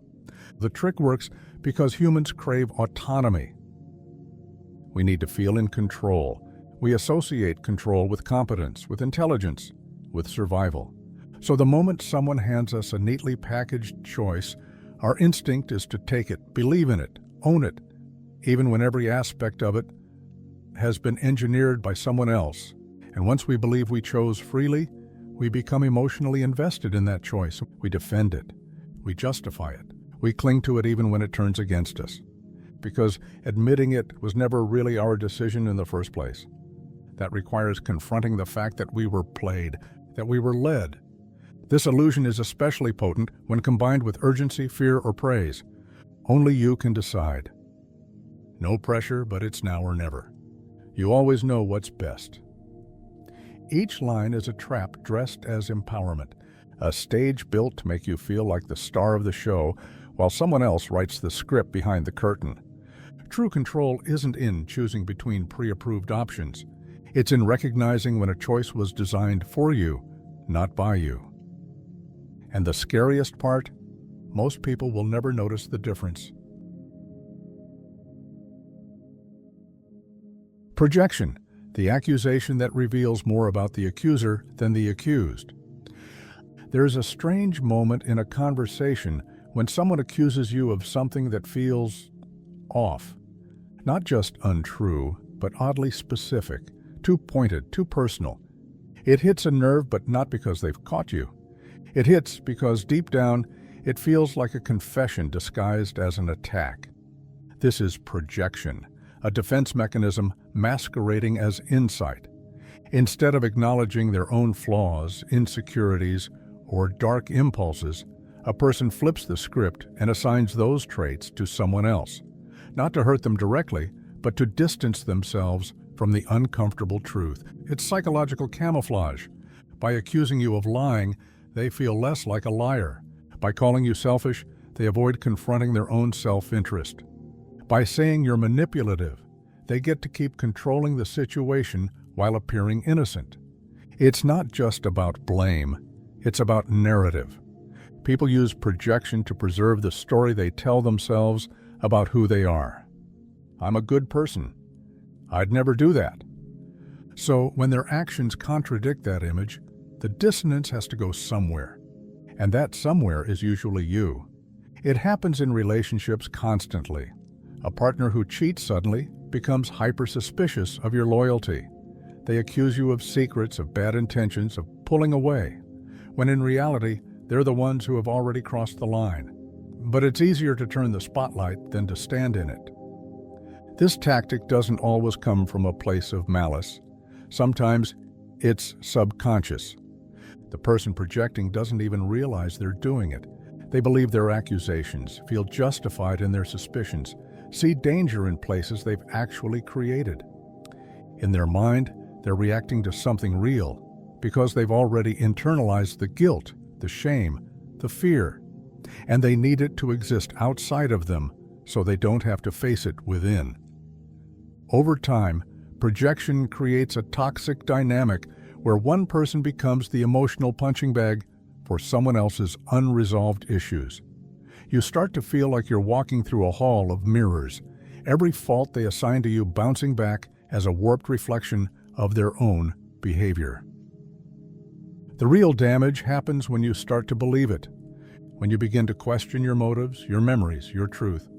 Speaker 1: The trick works because humans crave autonomy. We need to feel in control. We associate control with competence, with intelligence, with survival. So the moment someone hands us a neatly packaged choice, our instinct is to take it, believe in it, own it, even when every aspect of it has been engineered by someone else. And once we believe we chose freely, we become emotionally invested in that choice. We defend it. We justify it. We cling to it even when it turns against us. Because admitting it was never really our decision in the first place. That requires confronting the fact that we were played, that we were led. This illusion is especially potent when combined with urgency, fear, or praise. Only you can decide. No pressure, but it's now or never. You always know what's best. Each line is a trap dressed as empowerment, a stage built to make you feel like the star of the show, while someone else writes the script behind the curtain. True control isn't in choosing between pre-approved options. It's in recognizing when a choice was designed for you, not by you. And the scariest part, most people will never notice the difference. Projection, the accusation that reveals more about the accuser than the accused. There's a strange moment in a conversation when someone accuses you of something that feels off. Not just untrue, but oddly specific, too pointed, too personal. It hits a nerve, but not because they've caught you. It hits because deep down, it feels like a confession disguised as an attack. This is projection, a defense mechanism masquerading as insight. Instead of acknowledging their own flaws, insecurities, or dark impulses, a person flips the script and assigns those traits to someone else, not to hurt them directly, but to distance themselves from the uncomfortable truth. It's psychological camouflage. By accusing you of lying, they feel less like a liar. By calling you selfish, They avoid confronting their own self-interest. By saying you're manipulative, they get to keep controlling the situation while appearing innocent. It's not just about blame, it's about narrative. People use projection to preserve the story they tell themselves about who they are. I'm a good person. I'd never do that. So when their actions contradict that image, the dissonance has to go somewhere. And that somewhere is usually you. It happens in relationships constantly. A partner who cheats suddenly becomes hyper-suspicious of your loyalty. They accuse you of secrets, of bad intentions, of pulling away, when in reality, they're the ones who have already crossed the line. But it's easier to turn the spotlight than to stand in it. This tactic doesn't always come from a place of malice. Sometimes it's subconscious. The person projecting doesn't even realize they're doing it. They believe their accusations, feel justified in their suspicions, see danger in places they've actually created. In their mind, they're reacting to something real because they've already internalized the guilt, the shame, the fear, and they need it to exist outside of them so they don't have to face it within. Over time, projection creates a toxic dynamic where one person becomes the emotional punching bag for someone else's unresolved issues. You start to feel like you're walking through a hall of mirrors, every fault they assign to you bouncing back as a warped reflection of their own behavior. The real damage happens when you start to believe it, when you begin to question your motives, your memories, your truth.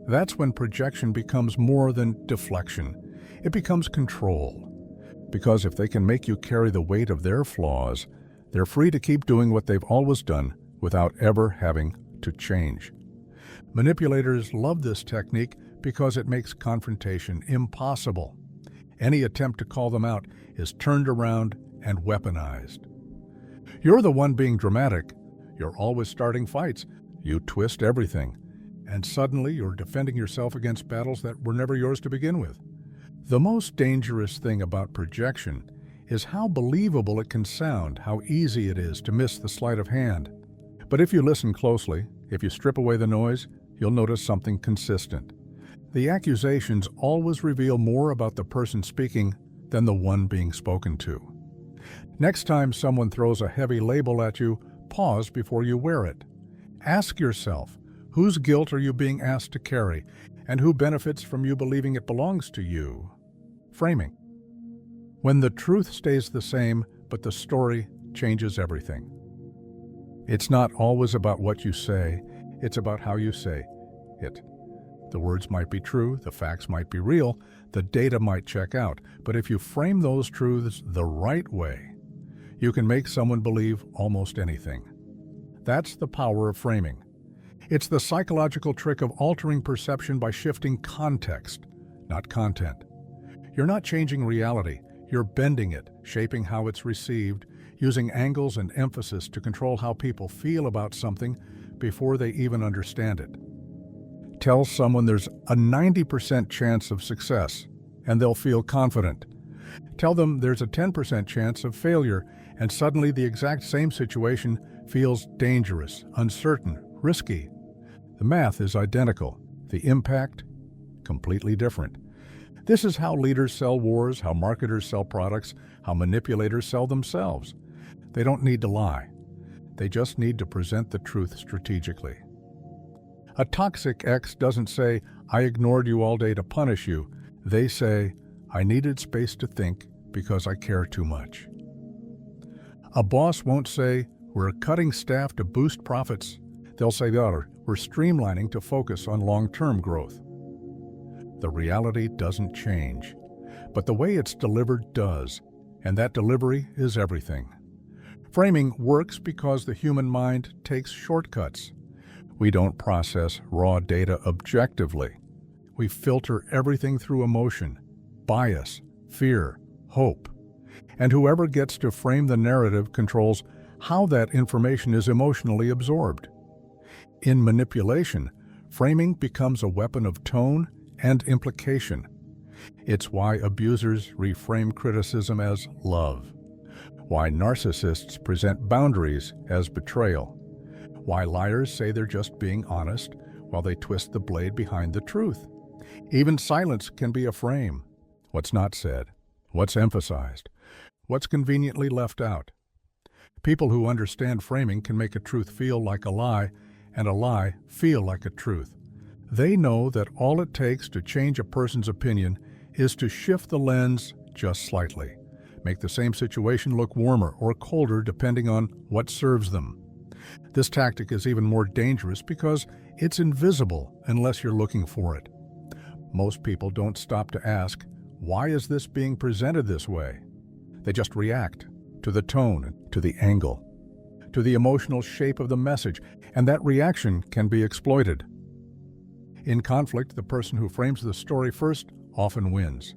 Speaker 1: That's when projection becomes more than deflection. It becomes control. Because if they can make you carry the weight of their flaws, they're free to keep doing what they've always done without ever having to change. Manipulators love this technique because it makes confrontation impossible. Any attempt to call them out is turned around and weaponized. You're the one being dramatic. You're always starting fights. You twist everything. And suddenly you're defending yourself against battles that were never yours to begin with. The most dangerous thing about projection is how believable it can sound, how easy it is to miss the sleight of hand. But if you listen closely, if you strip away the noise, you'll notice something consistent. The accusations always reveal more about the person speaking than the one being spoken to. Next time someone throws a heavy label at you, pause before you wear it. Ask yourself, whose guilt are you being asked to carry, and who benefits from you believing it belongs to you? Framing. When the truth stays the same, but the story changes everything. It's not always about what you say, it's about how you say it. The words might be true, the facts might be real, the data might check out, but if you frame those truths the right way, you can make someone believe almost anything. That's the power of framing. It's the psychological trick of altering perception by shifting context, not content. You're not changing reality, you're bending it, shaping how it's received, using angles and emphasis to control how people feel about something before they even understand it. Tell someone there's a 90% chance of success, and they'll feel confident. Tell them there's a 10% chance of failure, and suddenly the exact same situation feels dangerous, uncertain, risky. The math is identical, the impact completely different. This is how leaders sell wars, how marketers sell products, how manipulators sell themselves. They don't need to lie. They just need to present the truth strategically. A toxic ex doesn't say, "I ignored you all day to punish you." They say, "I needed space to think because I care too much." A boss won't say, "We're cutting staff to boost profits." They'll say the other, "We're streamlining to focus on long-term growth." The reality doesn't change, but the way it's delivered does, and that delivery is everything. Framing works because the human mind takes shortcuts. We don't process raw data objectively. We filter everything through emotion, bias, fear, hope. And whoever gets to frame the narrative controls how that information is emotionally absorbed. In manipulation, framing becomes a weapon of tone and implication. It's why abusers reframe criticism as love, why narcissists present boundaries as betrayal, Why liars say they're just being honest while they twist the blade behind the truth. Even silence can be a frame. What's not said, what's emphasized, what's conveniently left out. People who understand framing can make a truth feel like a lie and a lie feel like a truth. They know that all it takes to change a person's opinion is to shift the lens just slightly, make the same situation look warmer or colder depending on what serves them. This tactic is even more dangerous because it's invisible unless you're looking for it. Most people don't stop to ask, why is this being presented this way? They just react to the tone, to the angle, to the emotional shape of the message, and that reaction can be exploited. In conflict, the person who frames the story first often wins.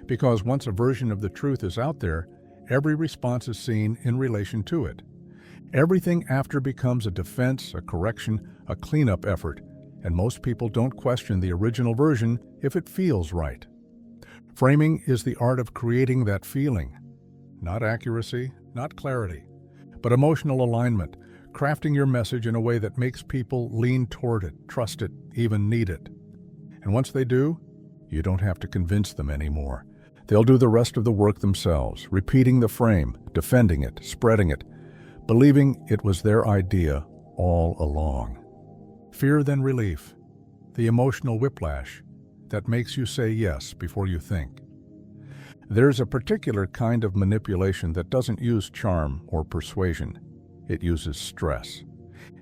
Speaker 1: Because once a version of the truth is out there, every response is seen in relation to it. Everything after becomes a defense, a correction, a cleanup effort, and most people don't question the original version if it feels right. Framing is the art of creating that feeling. Not accuracy, not clarity, but emotional alignment, crafting your message in a way that makes people lean toward it, trust it, even need it. And once they do, you don't have to convince them anymore. They'll do the rest of the work themselves, repeating the frame, defending it, spreading it, believing it was their idea all along. Fear then relief, the emotional whiplash that makes you say yes before you think. There's a particular kind of manipulation that doesn't use charm or persuasion. It uses stress.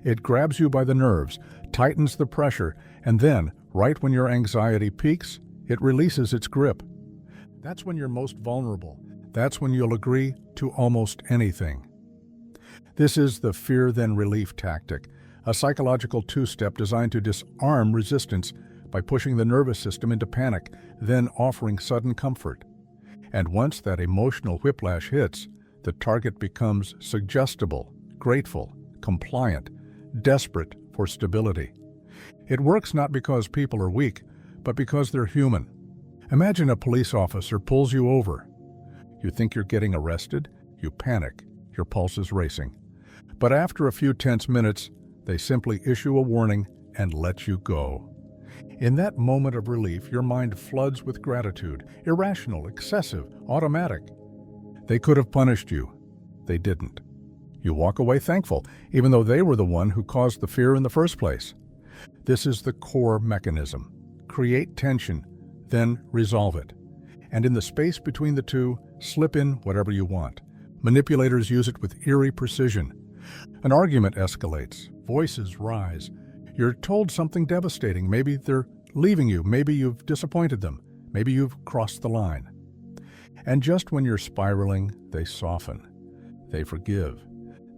Speaker 1: It grabs you by the nerves, tightens the pressure, and then, right when your anxiety peaks, it releases its grip. That's when you're most vulnerable. That's when you'll agree to almost anything. This is the fear then relief tactic, a psychological two-step designed to disarm resistance by pushing the nervous system into panic, then offering sudden comfort. And once that emotional whiplash hits, the target becomes suggestible, grateful, compliant, desperate for stability. It works not because people are weak, but because they're human. Imagine a police officer pulls you over. You think you're getting arrested, you panic, your pulse is racing. But after a few tense minutes, they simply issue a warning and let you go. In that moment of relief, your mind floods with gratitude, irrational, excessive, automatic. They could have punished you. They didn't. You walk away thankful, even though they were the one who caused the fear in the first place. This is the core mechanism. Create tension, then resolve it. And in the space between the two, slip in whatever you want. Manipulators use it with eerie precision. An argument escalates, voices rise. You're told something devastating. Maybe they're leaving you. Maybe you've disappointed them. Maybe you've crossed the line. And just when you're spiraling, they soften. They forgive.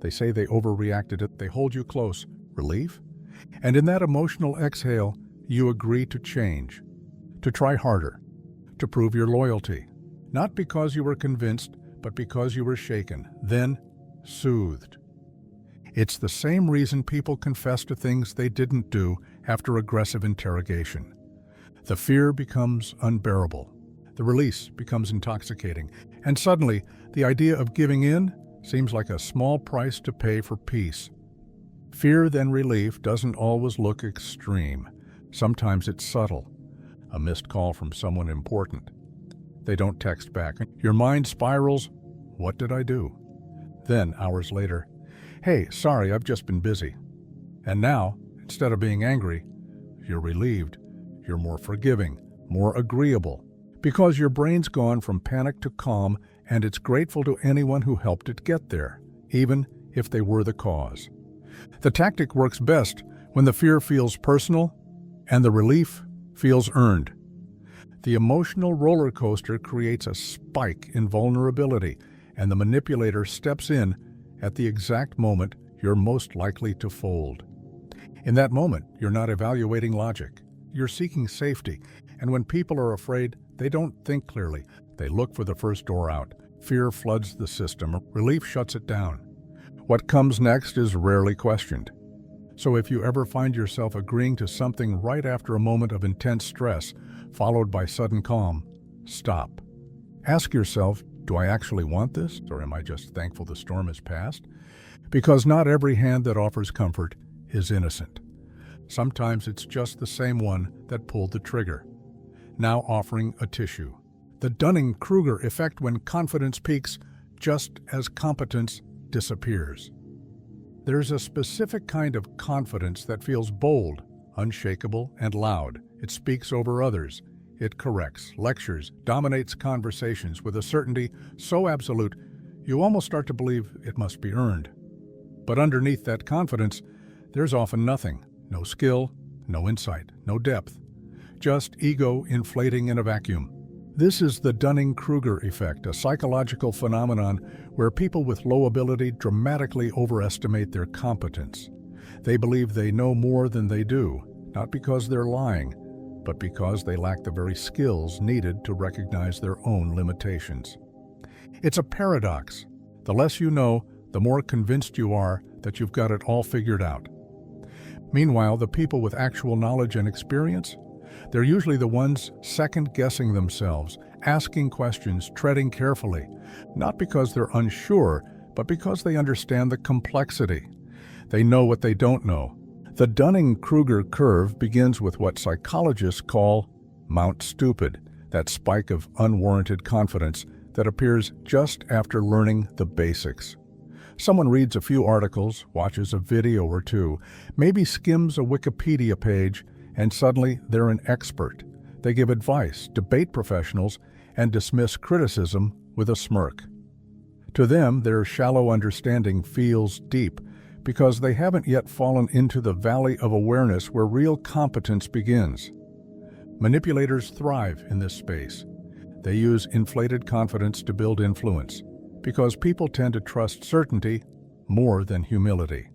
Speaker 1: They say they overreacted. They hold you close. Relief? And in that emotional exhale, you agree to change, to try harder, to prove your loyalty. Not because you were convinced, but because you were shaken, then soothed. It's the same reason people confess to things they didn't do after aggressive interrogation. The fear becomes unbearable. The release becomes intoxicating. And suddenly, the idea of giving in seems like a small price to pay for peace. Fear then relief doesn't always look extreme. Sometimes it's subtle. A missed call from someone important. They don't text back. Your mind spirals, what did I do? Then, hours later, hey, sorry, I've just been busy. And now, instead of being angry, you're relieved. You're more forgiving, more agreeable, because your brain's gone from panic to calm, and it's grateful to anyone who helped it get there, even if they were the cause. The tactic works best when the fear feels personal and the relief feels earned. The emotional roller coaster creates a spike in vulnerability, and the manipulator steps in at the exact moment you're most likely to fold. In that moment, you're not evaluating logic. You're seeking safety, and when people are afraid, they don't think clearly. They look for the first door out. Fear floods the system. Relief shuts it down. What comes next is rarely questioned. So if you ever find yourself agreeing to something right after a moment of intense stress, followed by sudden calm, stop. Ask yourself, Do I actually want this, or am I just thankful the storm has passed? Because not every hand that offers comfort is innocent. Sometimes it's just the same one that pulled the trigger, now offering a tissue. The Dunning-Kruger Effect when confidence peaks just as competence disappears. There's a specific kind of confidence that feels bold, unshakable, and loud. It speaks over others. It corrects, lectures, dominates conversations with a certainty so absolute you almost start to believe it must be earned. But underneath that confidence, there's often nothing. No skill, no insight, no depth. Just ego inflating in a vacuum. This is the Dunning-Kruger Effect, a psychological phenomenon where people with low ability dramatically overestimate their competence. They believe they know more than they do, not because they're lying, but because they lack the very skills needed to recognize their own limitations. It's a paradox. The less you know, the more convinced you are that you've got it all figured out. Meanwhile, the people with actual knowledge and experience, they're usually the ones second-guessing themselves, asking questions, treading carefully, not because they're unsure, but because they understand the complexity. They know what they don't know. The Dunning-Kruger curve begins with what psychologists call Mount Stupid, that spike of unwarranted confidence that appears just after learning the basics. Someone reads a few articles, watches a video or two, maybe skims a Wikipedia page, and suddenly they're an expert. They give advice, debate professionals, and dismiss criticism with a smirk. To them, their shallow understanding feels deep because they haven't yet fallen into the valley of awareness where real competence begins. Manipulators thrive in this space. They use inflated confidence to build influence because people tend to trust certainty more than humility.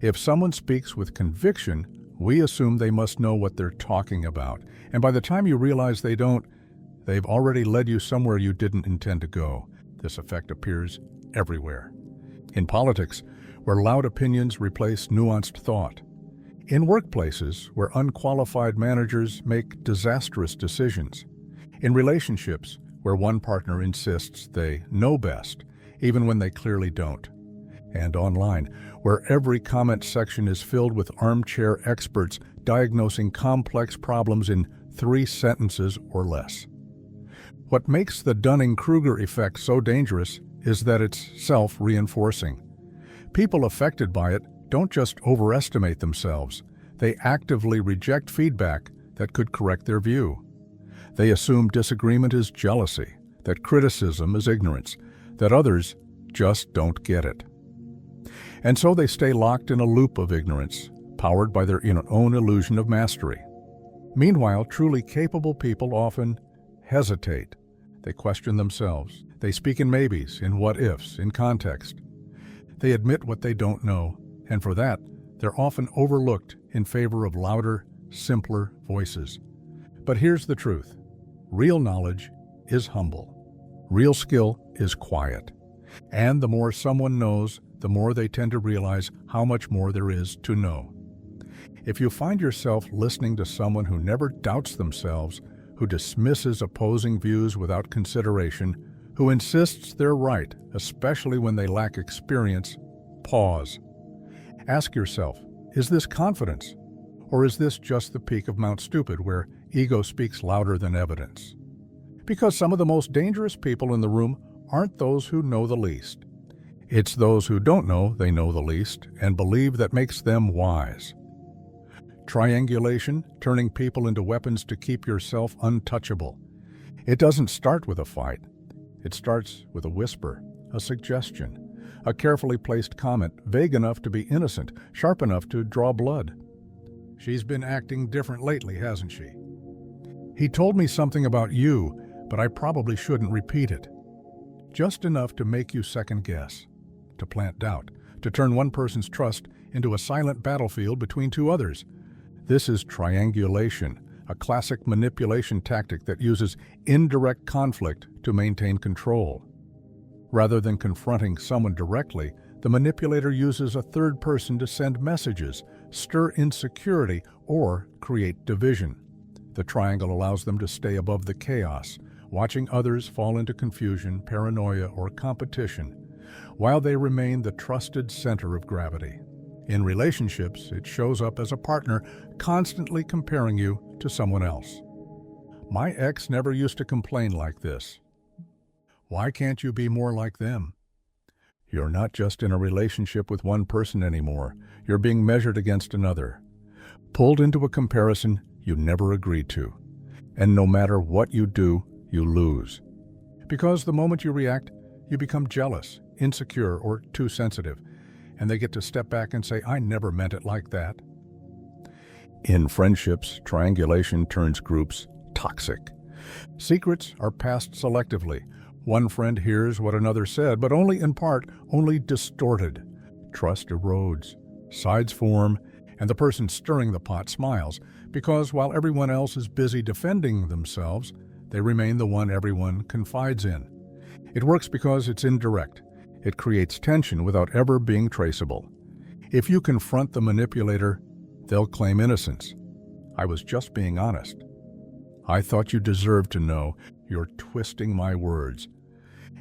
Speaker 1: If someone speaks with conviction, we assume they must know what they're talking about, and by the time you realize they don't, they've already led you somewhere you didn't intend to go. This effect appears everywhere. In politics, where loud opinions replace nuanced thought. In workplaces, where unqualified managers make disastrous decisions. In relationships, where one partner insists they know best, even when they clearly don't. And online, where every comment section is filled with armchair experts diagnosing complex problems in 3 sentences or less. What makes the Dunning-Kruger effect so dangerous is that it's self-reinforcing. People affected by it don't just overestimate themselves, they actively reject feedback that could correct their view. They assume disagreement is jealousy, that criticism is ignorance, that others just don't get it. And so they stay locked in a loop of ignorance, powered by their own illusion of mastery. Meanwhile, truly capable people often hesitate. They question themselves. They speak in maybes, in what-ifs, in context. They admit what they don't know, and for that, they're often overlooked in favor of louder, simpler voices. But here's the truth. Real knowledge is humble. Real skill is quiet. And the more someone knows, the more they tend to realize how much more there is to know. If you find yourself listening to someone who never doubts themselves, who dismisses opposing views without consideration, who insists they're right, especially when they lack experience, pause. Ask yourself, is this confidence? Or is this just the peak of Mount Stupid, where ego speaks louder than evidence? Because some of the most dangerous people in the room aren't those who know the least. It's those who don't know they know the least and believe that makes them wise. Triangulation, turning people into weapons to keep yourself untouchable. It doesn't start with a fight. It starts with a whisper, a suggestion, a carefully placed comment, vague enough to be innocent, sharp enough to draw blood. She's been acting different lately, hasn't she? He told me something about you, but I probably shouldn't repeat it. Just enough to make you second guess, to plant doubt, to turn one person's trust into a silent battlefield between 2 others. This is triangulation, a classic manipulation tactic that uses indirect conflict to maintain control. Rather than confronting someone directly, the manipulator uses a third person to send messages, stir insecurity, or create division. The triangle allows them to stay above the chaos, watching others fall into confusion, paranoia, or competition, while they remain the trusted center of gravity. In relationships, it shows up as a partner constantly comparing you to someone else. My ex never used to complain like this. Why can't you be more like them? You're not just in a relationship with one person anymore. You're being measured against another, pulled into a comparison you never agreed to. And no matter what you do, you lose. Because the moment you react, you become jealous, insecure, or too sensitive, and they get to step back and say, "I never meant it like that." In friendships, triangulation turns groups toxic. Secrets are passed selectively. One friend hears what another said, but only in part, only distorted. Trust erodes, sides form, and the person stirring the pot smiles, because while everyone else is busy defending themselves, they remain the one everyone confides in. It works because it's indirect. It creates tension without ever being traceable. If you confront the manipulator, they'll claim innocence. "I was just being honest. I thought you deserved to know. You're twisting my words."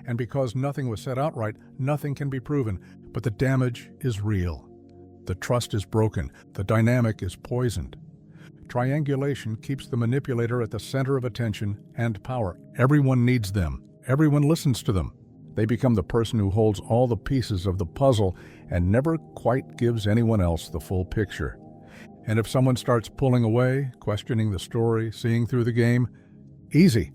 Speaker 1: And because nothing was said outright, nothing can be proven, but the damage is real. The trust is broken. The dynamic is poisoned. Triangulation keeps the manipulator at the center of attention and power. Everyone needs them. Everyone listens to them. They become the person who holds all the pieces of the puzzle and never quite gives anyone else the full picture. And if someone starts pulling away, questioning the story, seeing through the game, easy.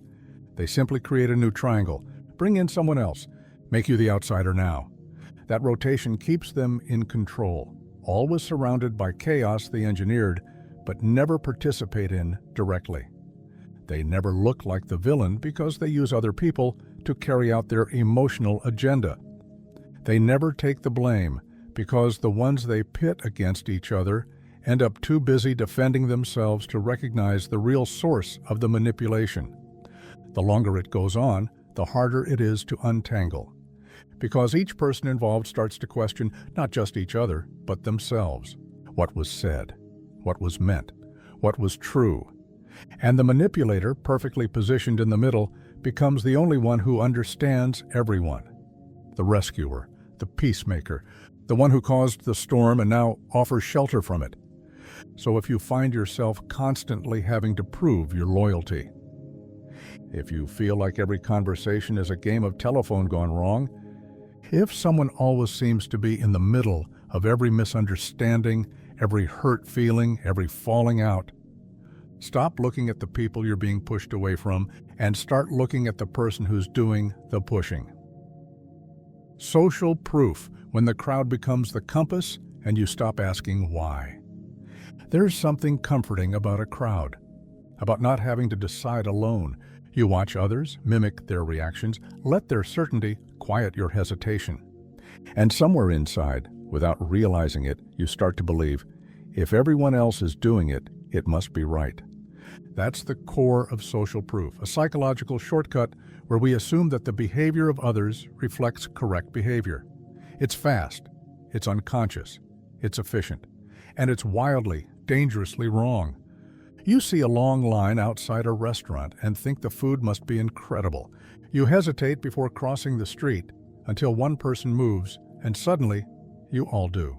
Speaker 1: They simply create a new triangle. Bring in someone else. Make you the outsider now. That rotation keeps them in control, always surrounded by chaos they engineered, but never participate in directly. They never look like the villain because they use other people to carry out their emotional agenda. They never take the blame because the ones they pit against each other end up too busy defending themselves to recognize the real source of the manipulation. The longer it goes on, the harder it is to untangle, because each person involved starts to question not just each other, but themselves. What was said? What was meant? What was true? And the manipulator, perfectly positioned in the middle, becomes the only one who understands everyone. The rescuer, the peacemaker, the one who caused the storm and now offers shelter from it. So if you find yourself constantly having to prove your loyalty, if you feel like every conversation is a game of telephone gone wrong, if someone always seems to be in the middle of every misunderstanding, every hurt feeling, every falling out, stop looking at the people you're being pushed away from and start looking at the person who's doing the pushing. Social proof, when the crowd becomes the compass and you stop asking why. There's something comforting about a crowd, about not having to decide alone. You watch others, mimic their reactions, let their certainty quiet your hesitation. And somewhere inside, without realizing it, you start to believe, if everyone else is doing it, it must be right. That's the core of social proof, a psychological shortcut where we assume that the behavior of others reflects correct behavior. It's fast, it's unconscious, it's efficient, and it's wildly, dangerously wrong. You see a long line outside a restaurant and think the food must be incredible. You hesitate before crossing the street until one person moves, and suddenly, you all do.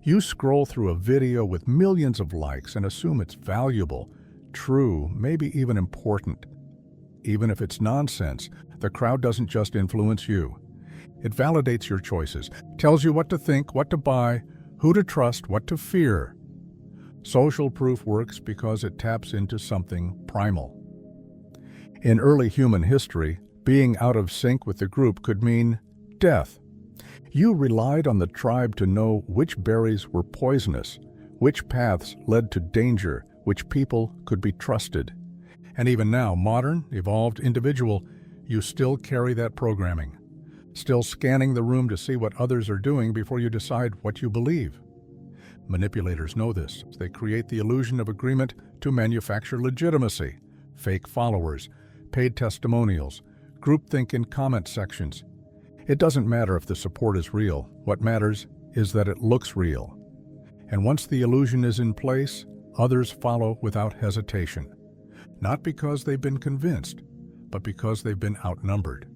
Speaker 1: You scroll through a video with millions of likes and assume it's valuable, true, maybe even important. Even if it's nonsense, the crowd doesn't just influence you. It validates your choices, tells you what to think, what to buy, who to trust, what to fear. Social proof works because it taps into something primal. In early human history, being out of sync with the group could mean death. You relied on the tribe to know which berries were poisonous, which paths led to danger, which people could be trusted. And even now, modern, evolved individual, you still carry that programming, still scanning the room to see what others are doing before you decide what you believe. Manipulators know this. They create the illusion of agreement to manufacture legitimacy, fake followers, paid testimonials, groupthink in comment sections. It doesn't matter if the support is real. What matters is that it looks real. And once the illusion is in place, others follow without hesitation. Not because they've been convinced, but because they've been outnumbered.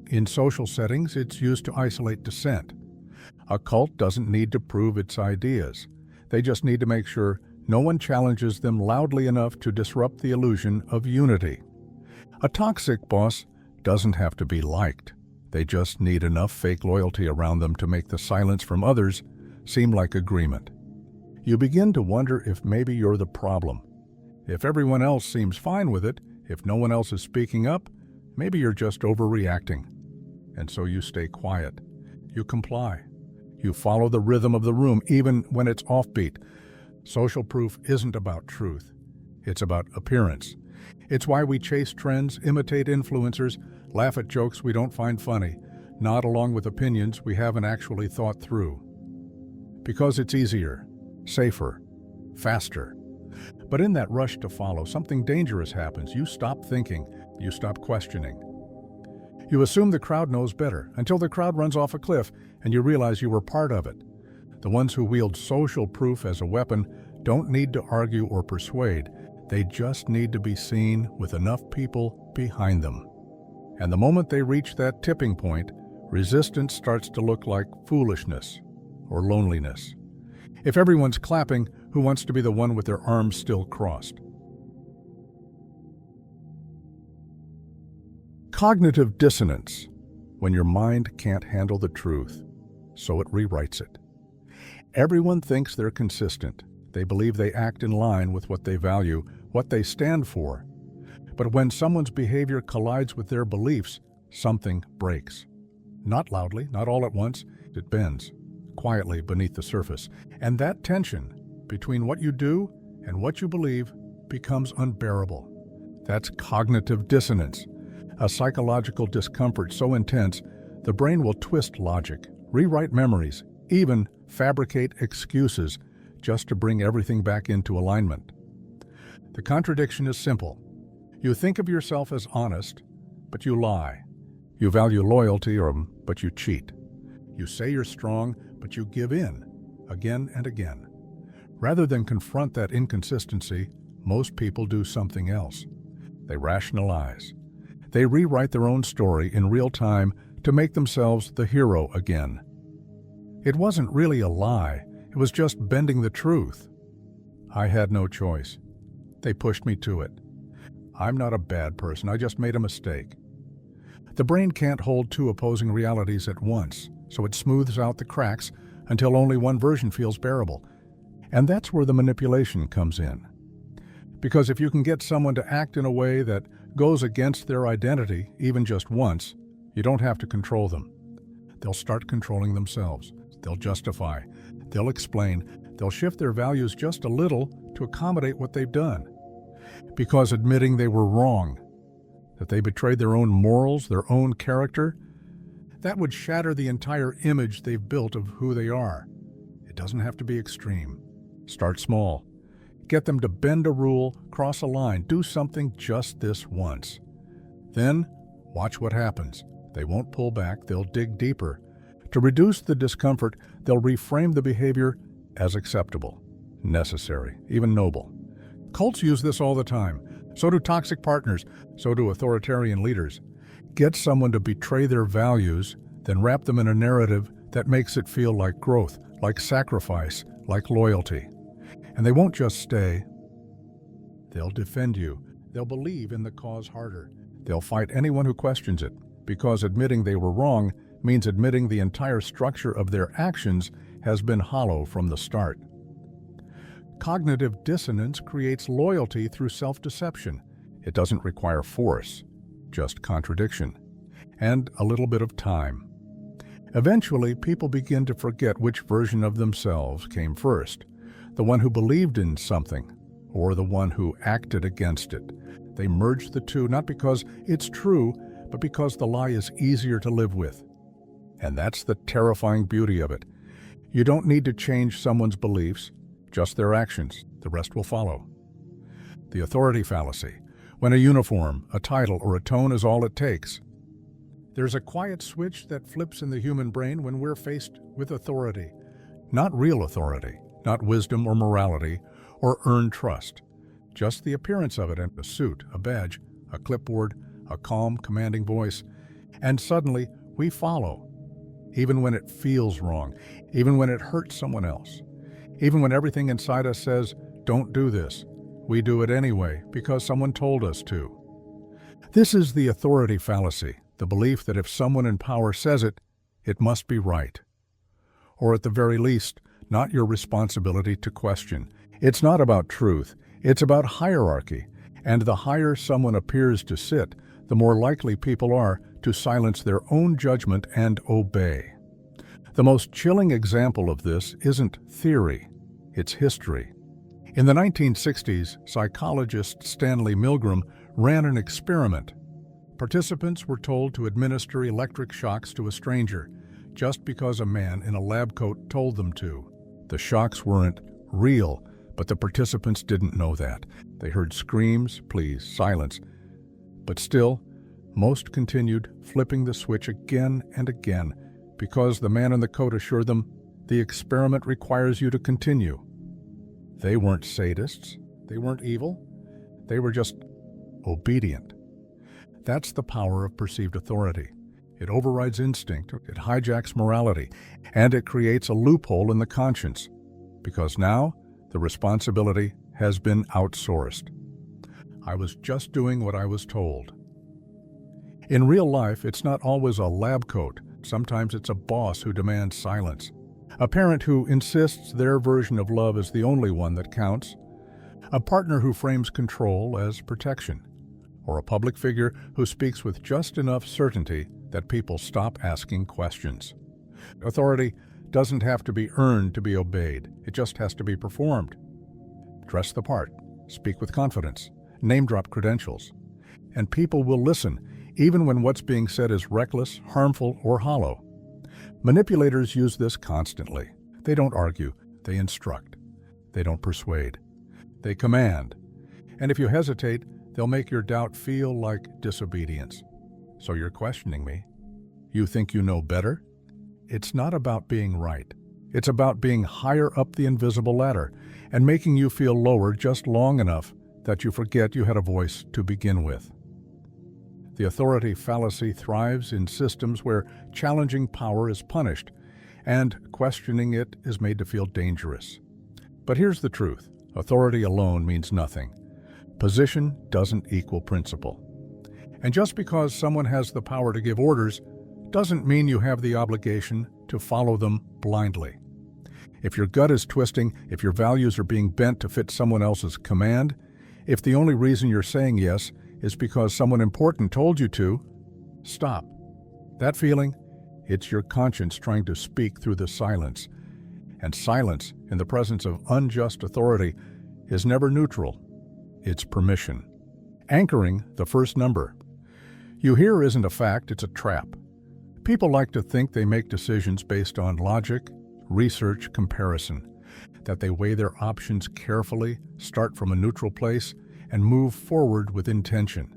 Speaker 1: In social settings, it's used to isolate dissent. A cult doesn't need to prove its ideas. They just need to make sure no one challenges them loudly enough to disrupt the illusion of unity. A toxic boss doesn't have to be liked. They just need enough fake loyalty around them to make the silence from others seem like agreement. You begin to wonder if maybe you're the problem. If everyone else seems fine with it, if no one else is speaking up, maybe you're just overreacting. And so you stay quiet. You comply. You follow the rhythm of the room, even when it's offbeat. Social proof isn't about truth. It's about appearance. It's why we chase trends, imitate influencers, laugh at jokes we don't find funny, nod along with opinions we haven't actually thought through. Because it's easier, safer, faster. But in that rush to follow, something dangerous happens. You stop thinking. You stop questioning. You assume the crowd knows better until the crowd runs off a cliff and you realize you were part of it. The ones who wield social proof as a weapon don't need to argue or persuade. They just need to be seen with enough people behind them. And the moment they reach that tipping point, resistance starts to look like foolishness or loneliness. If everyone's clapping, who wants to be the one with their arms still crossed? Cognitive dissonance, when your mind can't handle the truth, so it rewrites it. Everyone thinks they're consistent. They believe they act in line with what they value, what they stand for. But when someone's behavior collides with their beliefs, something breaks. Not loudly, not all at once, it bends, quietly beneath the surface. And that tension between what you do and what you believe becomes unbearable. That's cognitive dissonance, a psychological discomfort so intense the brain will twist logic, rewrite memories, even fabricate excuses just to bring everything back into alignment. The contradiction is simple. You think of yourself as honest, but you lie. You value loyalty, but you cheat. You say you're strong, but you give in, again and again. Rather than confront that inconsistency, most people do something else. They rationalize. They rewrite their own story in real time to make themselves the hero again. It wasn't really a lie. It was just bending the truth. I had no choice. They pushed me to it. I'm not a bad person. I just made a mistake. The brain can't hold two opposing realities at once, so it smooths out the cracks until only one version feels bearable. And that's where the manipulation comes in. Because if you can get someone to act in a way that goes against their identity, even just once, you don't have to control them. They'll start controlling themselves. They'll justify. They'll explain. They'll shift their values just a little to accommodate what they've done. Because admitting they were wrong, that they betrayed their own morals, their own character, that would shatter the entire image they've built of who they are. It doesn't have to be extreme. Start small. Get them to bend a rule, cross a line, do something just this once. Then, watch what happens. They won't pull back, they'll dig deeper. To reduce the discomfort, they'll reframe the behavior as acceptable, necessary, even noble. Cults use this all the time. So do toxic partners, so do authoritarian leaders. Get someone to betray their values, then wrap them in a narrative that makes it feel like growth, like sacrifice, like loyalty. And they won't just stay. They'll defend you. They'll believe in the cause harder. They'll fight anyone who questions it, because admitting they were wrong means admitting the entire structure of their actions has been hollow from the start. Cognitive dissonance creates loyalty through self-deception. It doesn't require force, just contradiction, and a little bit of time. Eventually, people begin to forget which version of themselves came first, the one who believed in something, or the one who acted against it. They merge the two, not because it's true, but because the lie is easier to live with. And that's the terrifying beauty of it. You don't need to change someone's beliefs, just their actions. The rest will follow. The authority fallacy, when a uniform, a title, or a tone is all it takes. There's a quiet switch that flips in the human brain when we're faced with authority. Not real authority, not wisdom or morality, or earned trust. Just the appearance of it in a suit, a badge, a clipboard, a calm, commanding voice, and suddenly we follow, even when it feels wrong, even when it hurts someone else, even when everything inside us says, "Don't do this." We do it anyway because someone told us to. This is the authority fallacy, the belief that if someone in power says it, it must be right. Or at the very least, not your responsibility to question. It's not about truth, it's about hierarchy, and the higher someone appears to sit, the more likely people are to silence their own judgment and obey. The most chilling example of this isn't theory, it's history. In the 1960s, psychologist Stanley Milgram ran an experiment. Participants were told to administer electric shocks to a stranger just because a man in a lab coat told them to. The shocks weren't real, but the participants didn't know that. They heard screams, pleas, silence. But still, most continued flipping the switch again and again because the man in the coat assured them, "The experiment requires you to continue." They weren't sadists. They weren't evil. They were just obedient. That's the power of perceived authority. It overrides instinct, it hijacks morality, and it creates a loophole in the conscience, because now the responsibility has been outsourced. I was just doing what I was told. In real life, it's not always a lab coat. Sometimes it's a boss who demands silence, a parent who insists their version of love is the only one that counts, a partner who frames control as protection, or a public figure who speaks with just enough certainty that people stop asking questions. Authority doesn't have to be earned to be obeyed. It just has to be performed. Dress the part, speak with confidence, name-drop credentials, and people will listen, even when what's being said is reckless, harmful, or hollow. Manipulators use this constantly. They don't argue, they instruct. They don't persuade. They command. And if you hesitate, they'll make your doubt feel like disobedience. So you're questioning me? You think you know better? It's not about being right. It's about being higher up the invisible ladder and making you feel lower just long enough that you forget you had a voice to begin with. The authority fallacy thrives in systems where challenging power is punished and questioning it is made to feel dangerous. But here's the truth. Authority alone means nothing. Position doesn't equal principle. And just because someone has the power to give orders doesn't mean you have the obligation to follow them blindly. If your gut is twisting, if your values are being bent to fit someone else's command, if the only reason you're saying yes is because someone important told you to, stop. That feeling, it's your conscience trying to speak through the silence. And silence, in the presence of unjust authority, is never neutral. It's permission. Anchoring the first number. You hear isn't a fact, it's a trap. People like to think they make decisions based on logic, research, comparison, that they weigh their options carefully, start from a neutral place, and move forward with intention.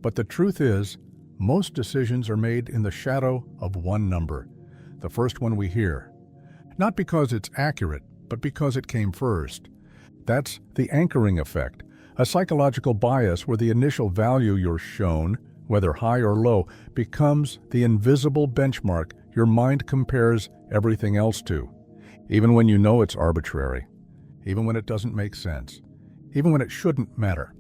Speaker 1: But the truth is, most decisions are made in the shadow of one number, the first one we hear. Not because it's accurate, but because it came first. That's the anchoring effect, a psychological bias where the initial value you're shown, whether high or low, becomes the invisible benchmark your mind compares everything else to, even when you know it's arbitrary, even when it doesn't make sense, even when it shouldn't matter.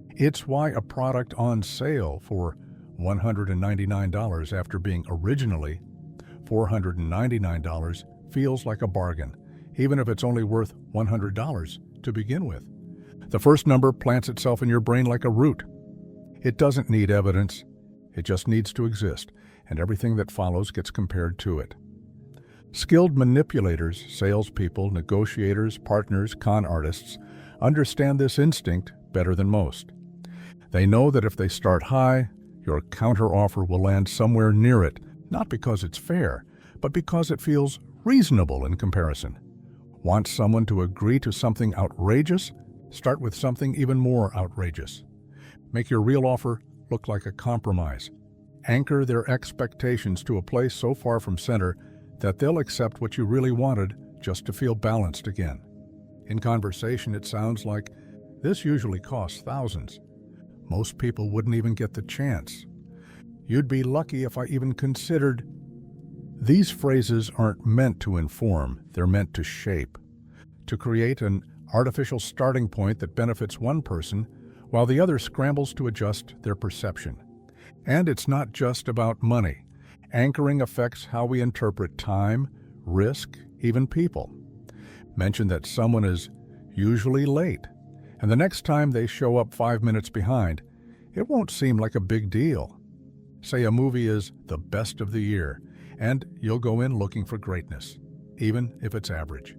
Speaker 1: It's why a product on sale for $199 after being originally $499 feels like a bargain, even if it's only worth $100 to begin with. The first number plants itself in your brain like a root. It doesn't need evidence, it just needs to exist, and everything that follows gets compared to it. Skilled manipulators, salespeople, negotiators, partners, con artists understand this instinct better than most. They know that if they start high, your counteroffer will land somewhere near it, not because it's fair, but because it feels reasonable in comparison. Want someone to agree to something outrageous? Start with something even more outrageous. Make your real offer look like a compromise. Anchor their expectations to a place so far from center that they'll accept what you really wanted just to feel balanced again. In conversation, it sounds like, "This usually costs thousands." Most people wouldn't even get the chance. You'd be lucky if I even considered. These phrases aren't meant to inform, they're meant to shape, to create an artificial starting point that benefits one person while the other scrambles to adjust their perception. And it's not just about money. Anchoring affects how we interpret time, risk, even people. Mention that someone is usually late, and the next time they show up 5 minutes behind, it won't seem like a big deal. Say a movie is the best of the year, and you'll go in looking for greatness, even if it's average.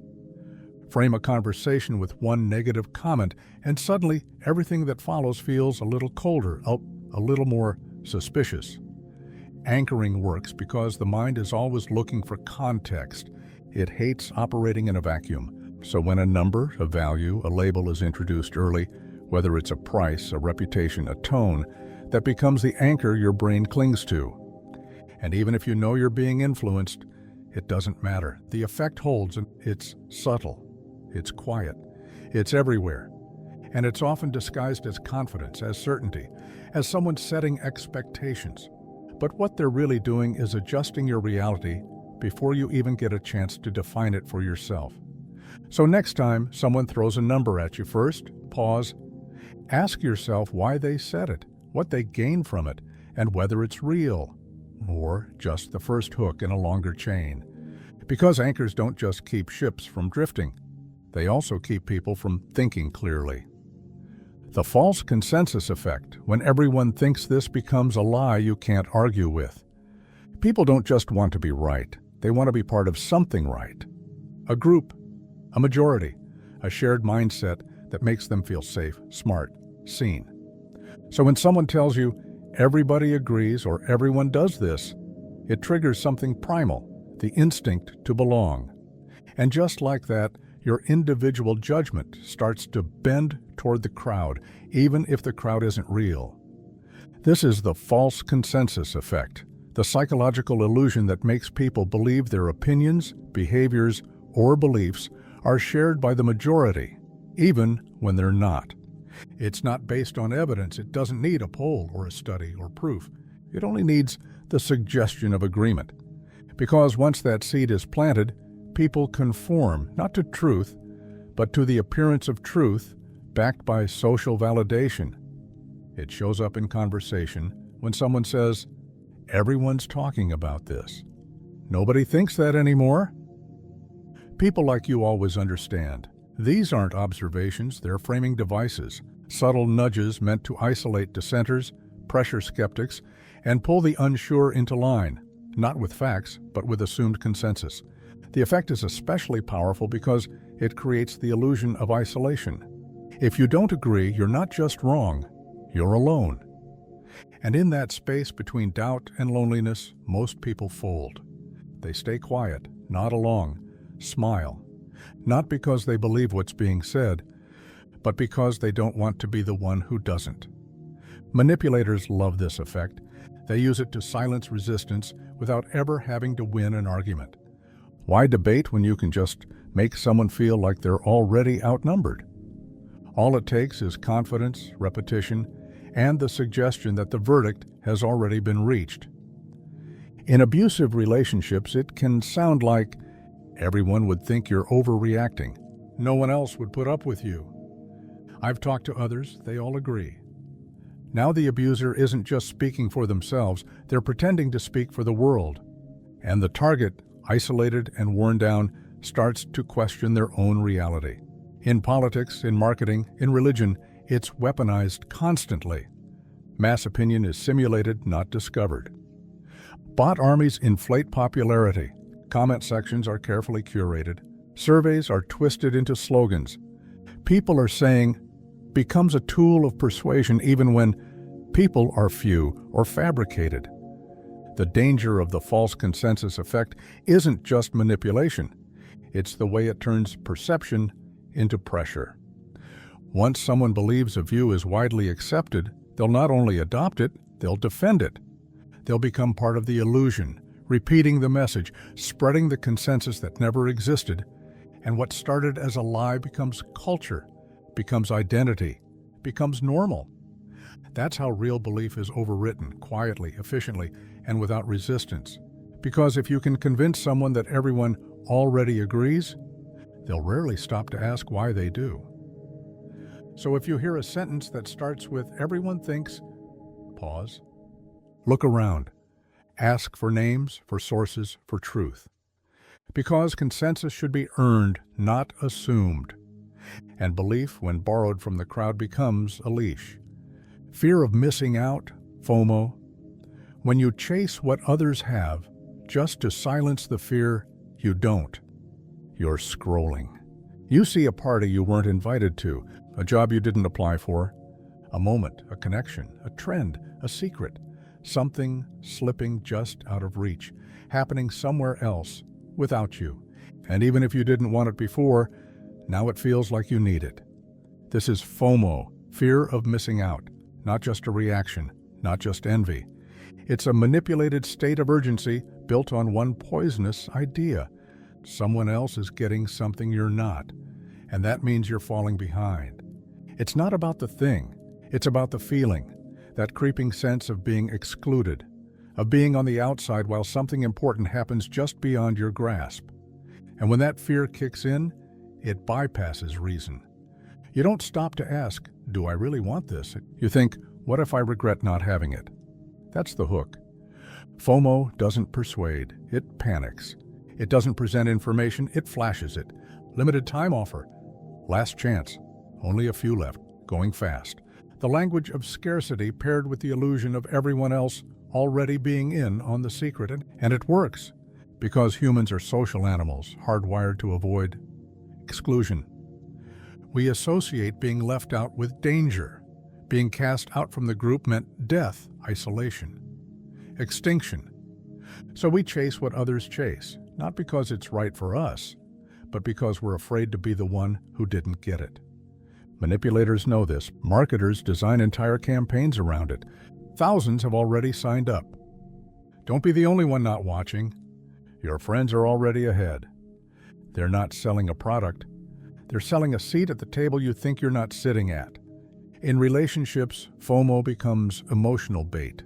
Speaker 1: Frame a conversation with one negative comment, and suddenly everything that follows feels a little colder, a little more suspicious. Anchoring works because the mind is always looking for context. It hates operating in a vacuum. So when a number, a value, a label is introduced early, whether it's a price, a reputation, a tone, that becomes the anchor your brain clings to. And even if you know you're being influenced, it doesn't matter. The effect holds, and it's subtle, it's quiet, it's everywhere. And it's often disguised as confidence, as certainty, as someone setting expectations. But what they're really doing is adjusting your reality before you even get a chance to define it for yourself. So next time someone throws a number at you, first, pause. Ask yourself why they said it, what they gain from it, and whether it's real, or just the first hook in a longer chain. Because anchors don't just keep ships from drifting, they also keep people from thinking clearly. The false consensus effect, when everyone thinks this becomes a lie you can't argue with. People don't just want to be right, they want to be part of something right. A group, a majority, a shared mindset that makes them feel safe, smart, seen. So when someone tells you, everybody agrees or everyone does this, it triggers something primal, the instinct to belong. And just like that, your individual judgment starts to bend toward the crowd, even if the crowd isn't real. This is the false consensus effect, the psychological illusion that makes people believe their opinions, behaviors, or beliefs are shared by the majority, even when they're not. It's not based on evidence. It doesn't need a poll or a study or proof. It only needs the suggestion of agreement. Because once that seed is planted, people conform, not to truth, but to the appearance of truth backed by social validation. It shows up in conversation when someone says, everyone's talking about this. Nobody thinks that anymore. People like you always understand. These aren't observations, they're framing devices, subtle nudges meant to isolate dissenters, pressure skeptics, and pull the unsure into line, not with facts, but with assumed consensus. The effect is especially powerful because it creates the illusion of isolation. If you don't agree, you're not just wrong, you're alone. And in that space between doubt and loneliness, most people fold. They stay quiet, nod along, smile, not because they believe what's being said, but because they don't want to be the one who doesn't. Manipulators love this effect. They use it to silence resistance without ever having to win an argument. Why debate when you can just make someone feel like they're already outnumbered? All it takes is confidence, repetition, and the suggestion that the verdict has already been reached. In abusive relationships, it can sound like everyone would think you're overreacting. No one else would put up with you. I've talked to others, they all agree. Now the abuser isn't just speaking for themselves, they're pretending to speak for the world. And the target, isolated and worn down, starts to question their own reality. In politics, in marketing, in religion, it's weaponized constantly. Mass opinion is simulated, not discovered. Bot armies inflate popularity. Comment sections are carefully curated. Surveys are twisted into slogans. People are saying becomes a tool of persuasion even when people are few or fabricated. The danger of the false consensus effect isn't just manipulation. It's the way it turns perception into pressure. Once someone believes a view is widely accepted, they'll not only adopt it, they'll defend it. They'll become part of the illusion, repeating the message, spreading the consensus that never existed, and what started as a lie becomes culture, becomes identity, becomes normal. That's how real belief is overwritten, quietly, efficiently, and without resistance. Because if you can convince someone that everyone already agrees, they'll rarely stop to ask why they do. So if you hear a sentence that starts with "everyone thinks," pause. Look around. Ask for names, for sources, for truth. Because consensus should be earned, not assumed. And belief, when borrowed from the crowd, becomes a leash. Fear of missing out, FOMO. When you chase what others have, just to silence the fear you don't, you're scrolling. You see a party you weren't invited to, a job you didn't apply for, a moment, a connection, a trend, a secret, something slipping just out of reach, happening somewhere else without you. And even if you didn't want it before, now it feels like you need it. This is FOMO, fear of missing out, not just a reaction, not just envy. It's a manipulated state of urgency built on one poisonous idea. Someone else is getting something you're not, and that means you're falling behind. It's not about the thing, it's about the feeling, that creeping sense of being excluded, of being on the outside while something important happens just beyond your grasp. And when that fear kicks in, it bypasses reason. You don't stop to ask, "Do I really want this?" You think, "What if I regret not having it?" That's the hook. FOMO doesn't persuade, it panics. It doesn't present information, it flashes it. Limited time offer. Last chance. Only a few left. Going fast. The language of scarcity paired with the illusion of everyone else already being in on the secret. And it works, because humans are social animals, hardwired to avoid exclusion. We associate being left out with danger. Being cast out from the group meant death, isolation, extinction. So we chase what others chase, not because it's right for us, but because we're afraid to be the one who didn't get it. Manipulators know this. Marketers design entire campaigns around it. Thousands have already signed up. Don't be the only one not watching. Your friends are already ahead. They're not selling a product. They're selling a seat at the table you think you're not sitting at. In relationships, FOMO becomes emotional bait.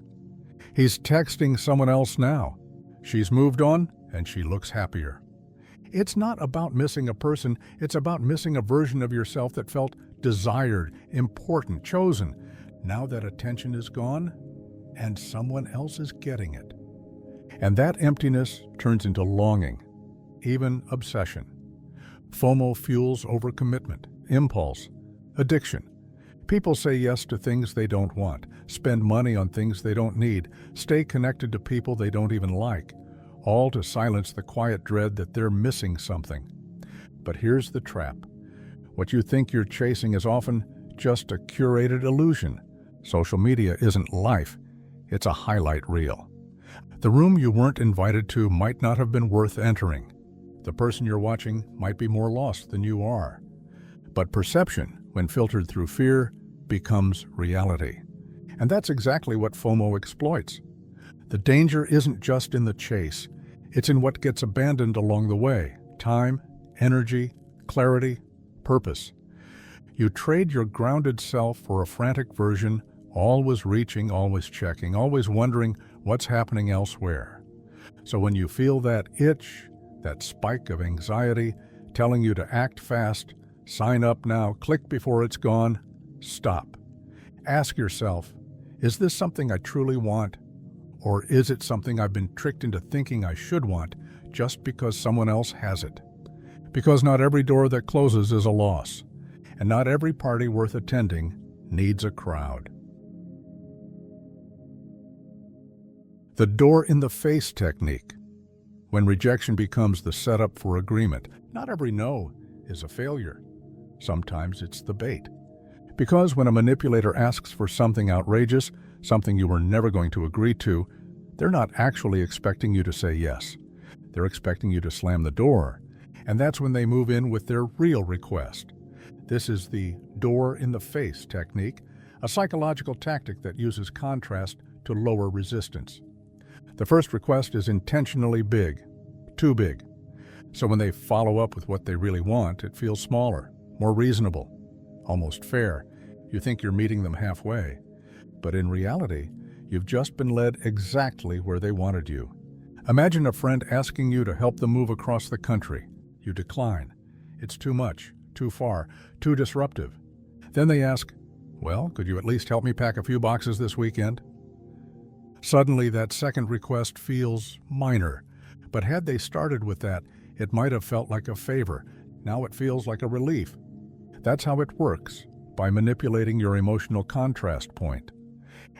Speaker 1: He's texting someone else now. She's moved on, and she looks happier. It's not about missing a person, it's about missing a version of yourself that felt desired, important, chosen. Now that attention is gone, and someone else is getting it. And that emptiness turns into longing, even obsession. FOMO fuels overcommitment, impulse, addiction. People say yes to things they don't want, spend money on things they don't need, stay connected to people they don't even like, all to silence the quiet dread that they're missing something. But here's the trap. What you think you're chasing is often just a curated illusion. Social media isn't life, it's a highlight reel. The room you weren't invited to might not have been worth entering. The person you're watching might be more lost than you are. But perception, when filtered through fear, becomes reality. And that's exactly what FOMO exploits. The danger isn't just in the chase, it's in what gets abandoned along the way. Time, energy, clarity, purpose. You trade your grounded self for a frantic version, always reaching, always checking, always wondering what's happening elsewhere. So when you feel that itch, that spike of anxiety telling you to act fast, sign up now, click before it's gone, stop. Ask yourself, is this something I truly want? Or is it something I've been tricked into thinking I should want just because someone else has it? Because not every door that closes is a loss, and not every party worth attending needs a crowd. The door-in-the-face technique. When rejection becomes the setup for agreement, not every no is a failure. Sometimes it's the bait. Because when a manipulator asks for something outrageous, something you were never going to agree to, they're not actually expecting you to say yes. They're expecting you to slam the door, and that's when they move in with their real request. This is the door-in-the-face technique, a psychological tactic that uses contrast to lower resistance. The first request is intentionally big, too big. So when they follow up with what they really want, it feels smaller, more reasonable, almost fair. You think you're meeting them halfway. but in reality, you've just been led exactly where they wanted you. Imagine a friend asking you to help them move across the country. You decline. It's too much, too far, too disruptive. Then they ask, "Well, could you at least help me pack a few boxes this weekend?" Suddenly, that second request feels minor, but had they started with that, it might have felt like a favor. Now it feels like a relief. That's how it works, by manipulating your emotional contrast point.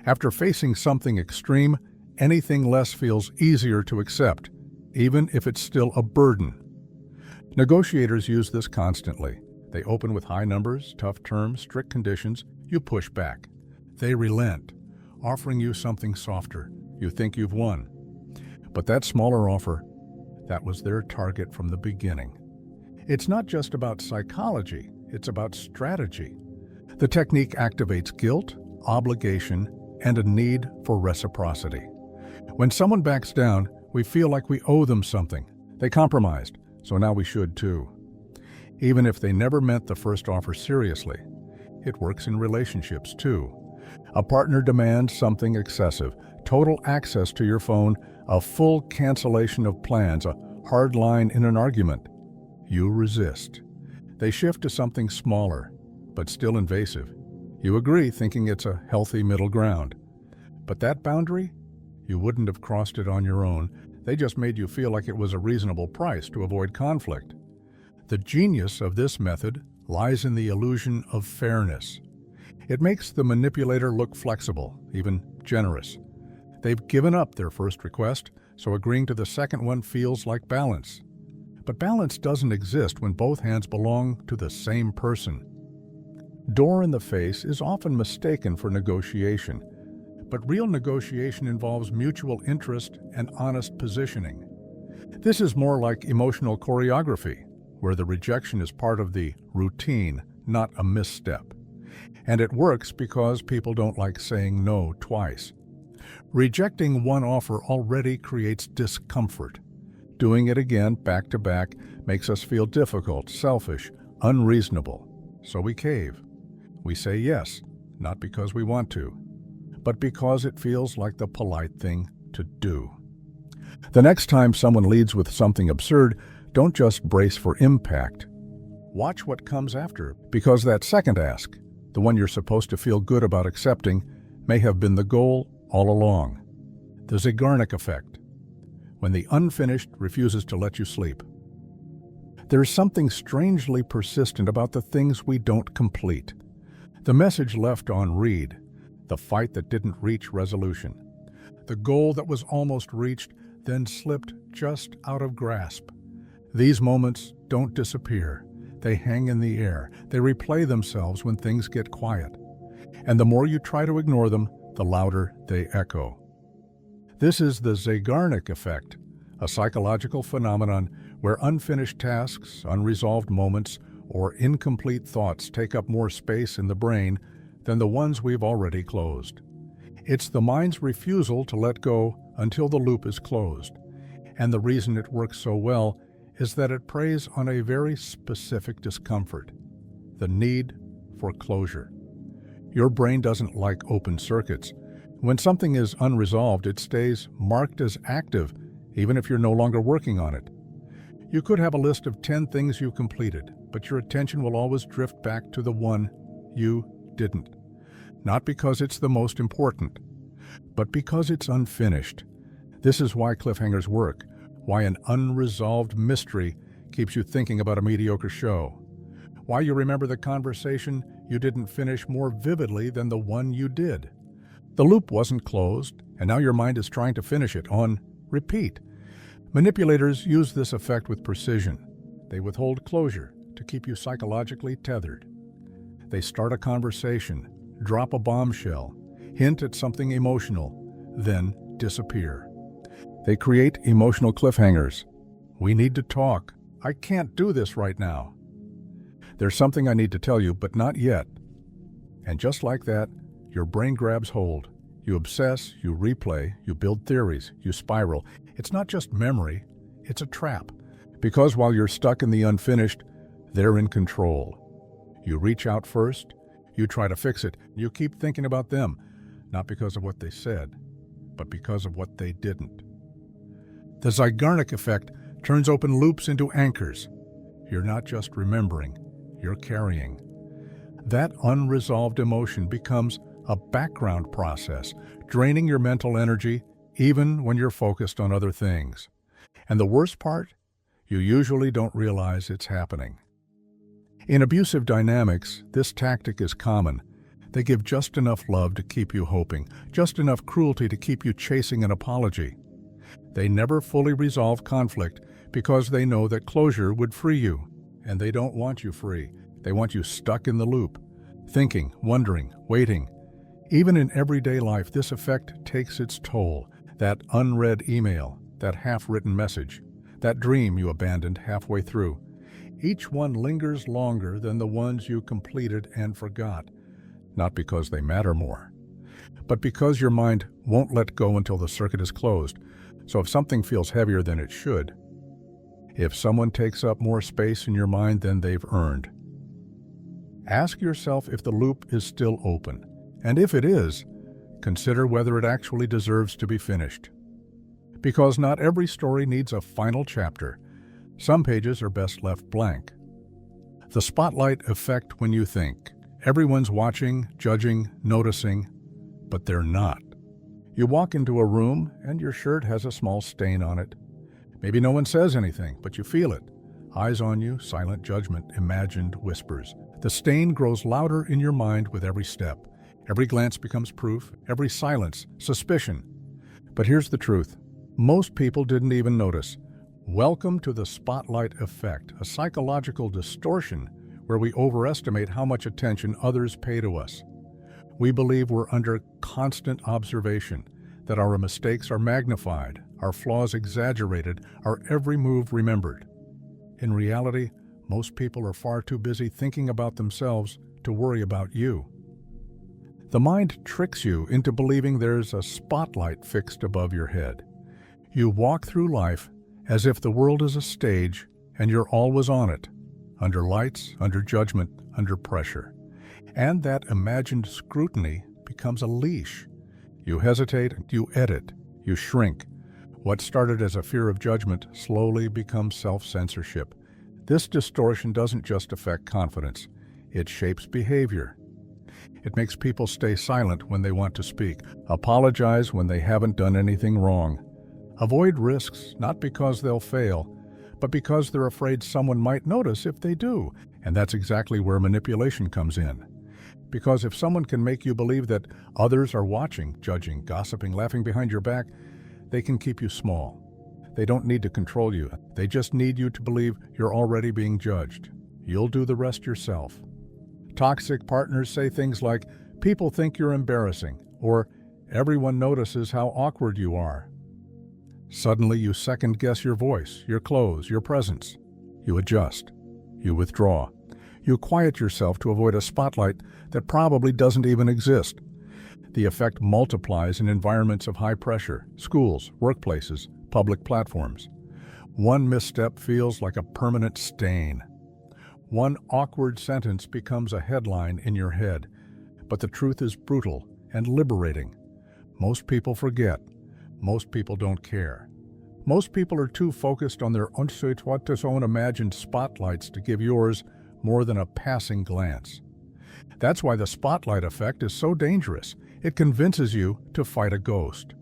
Speaker 1: After facing something extreme, anything less feels easier to accept, even if it's still a burden. Negotiators use this constantly. They open with high numbers, tough terms, strict conditions. You push back. They relent, offering you something softer. You think you've won. But that smaller offer, that was their target from the beginning. It's not just about psychology, it's about strategy. The technique activates guilt, obligation, and a need for reciprocity. When someone backs down, we feel like we owe them something. They compromised, so now we should too. Even if they never meant the first offer seriously. It works in relationships too. A partner demands something excessive, total access to your phone, a full cancellation of plans, a hard line in an argument. You resist. They shift to something smaller, but still invasive. You agree, thinking it's a healthy middle ground. But that boundary, you wouldn't have crossed it on your own. They just made you feel like it was a reasonable price to avoid conflict. The genius of this method lies in the illusion of fairness. It makes the manipulator look flexible, even generous. They've given up their first request, so agreeing to the second one feels like balance. But balance doesn't exist when both hands belong to the same person. Door in the face is often mistaken for negotiation, but real negotiation involves mutual interest and honest positioning. This is more like emotional choreography, where the rejection is part of the routine, not a misstep. And it works because people don't like saying no twice. Rejecting one offer already creates discomfort. Doing it again, back to back, makes us feel difficult, selfish, unreasonable. So we cave. We say yes, not because we want to, but because it feels like the polite thing to do. The next time someone leads with something absurd, don't just brace for impact. Watch what comes after, because that second ask, the one you're supposed to feel good about accepting, may have been the goal all along. The Zeigarnik Effect, when the unfinished refuses to let you sleep. There's something strangely persistent about the things we don't complete. The message left on read, the fight that didn't reach resolution, the goal that was almost reached, then slipped just out of grasp. These moments don't disappear. They hang in the air. They replay themselves when things get quiet. And the more you try to ignore them, the louder they echo. This is the Zeigarnik Effect, a psychological phenomenon where unfinished tasks, unresolved moments, or incomplete thoughts take up more space in the brain than the ones we've already closed. It's the mind's refusal to let go until the loop is closed. And the reason it works so well is that it preys on a very specific discomfort, the need for closure. Your brain doesn't like open circuits. When something is unresolved, it stays marked as active, even if you're no longer working on it. You could have a list of 10 things you completed, but your attention will always drift back to the one you didn't. Not because it's the most important, but because it's unfinished. This is why cliffhangers work, why an unresolved mystery keeps you thinking about a mediocre show, why you remember the conversation you didn't finish more vividly than the one you did. The loop wasn't closed, and now your mind is trying to finish it on repeat. Manipulators use this effect with precision. They withhold closure to keep you psychologically tethered. They start a conversation, drop a bombshell, hint at something emotional, then disappear. They create emotional cliffhangers. We need to talk. I can't do this right now. There's something I need to tell you, but not yet. And just like that, your brain grabs hold. You obsess, you replay, you build theories, you spiral. It's not just memory, it's a trap. Because while you're stuck in the unfinished, they're in control. You reach out first, you try to fix it, you keep thinking about them. not because of what they said, but because of what they didn't. The Zeigarnik Effect turns open loops into anchors. You're not just remembering, you're carrying. That unresolved emotion becomes a background process, draining your mental energy even when you're focused on other things. And the worst part? You usually don't realize it's happening. In abusive dynamics, this tactic is common. They give just enough love to keep you hoping, just enough cruelty to keep you chasing an apology. They never fully resolve conflict because they know that closure would free you. And they don't want you free. They want you stuck in the loop, thinking, wondering, waiting. Even in everyday life, this effect takes its toll. That unread email, that half-written message, that dream you abandoned halfway through. Each one lingers longer than the ones you completed and forgot. Not because they matter more, but because your mind won't let go until the circuit is closed. So if something feels heavier than it should, if someone takes up more space in your mind than they've earned, ask yourself if the loop is still open. And if it is, consider whether it actually deserves to be finished. Because not every story needs a final chapter. Some pages are best left blank. The spotlight effect when you think. Everyone's watching, judging, noticing, but they're not. You walk into a room and your shirt has a small stain on it. Maybe no one says anything, but you feel it. Eyes on you, silent judgment, imagined whispers. The stain grows louder in your mind with every step. Every glance becomes proof, every silence, suspicion. But here's the truth. Most people didn't even notice. Welcome to the spotlight effect, a psychological distortion where we overestimate how much attention others pay to us. We believe we're under constant observation, that our mistakes are magnified, our flaws exaggerated, our every move remembered. In reality, most people are far too busy thinking about themselves to worry about you. The mind tricks you into believing there's a spotlight fixed above your head. You walk through life as if the world is a stage and you're always on it, under lights, under judgment, under pressure. And that imagined scrutiny becomes a leash. You hesitate, you edit, you shrink. What started as a fear of judgment slowly becomes self-censorship. This distortion doesn't just affect confidence, it shapes behavior. It makes people stay silent when they want to speak, apologize when they haven't done anything wrong. Avoid risks not because they'll fail, but because they're afraid someone might notice if they do. And that's exactly where manipulation comes in. Because if someone can make you believe that others are watching, judging, gossiping, laughing behind your back, they can keep you small. They don't need to control you. They just need you to believe you're already being judged. You'll do the rest yourself. Toxic partners say things like, "People think you're embarrassing," or "Everyone notices how awkward you are." Suddenly you second-guess your voice, your clothes, your presence. You adjust. You withdraw. You quiet yourself to avoid a spotlight that probably doesn't even exist. The effect multiplies in environments of high pressure, schools, workplaces, public platforms. One misstep feels like a permanent stain. One awkward sentence becomes a headline in your head. But the truth is brutal and liberating. Most people forget. Most people don't care. Most people are too focused on their own imagined spotlights to give yours more than a passing glance. That's why the spotlight effect is so dangerous. It convinces you to fight a ghost,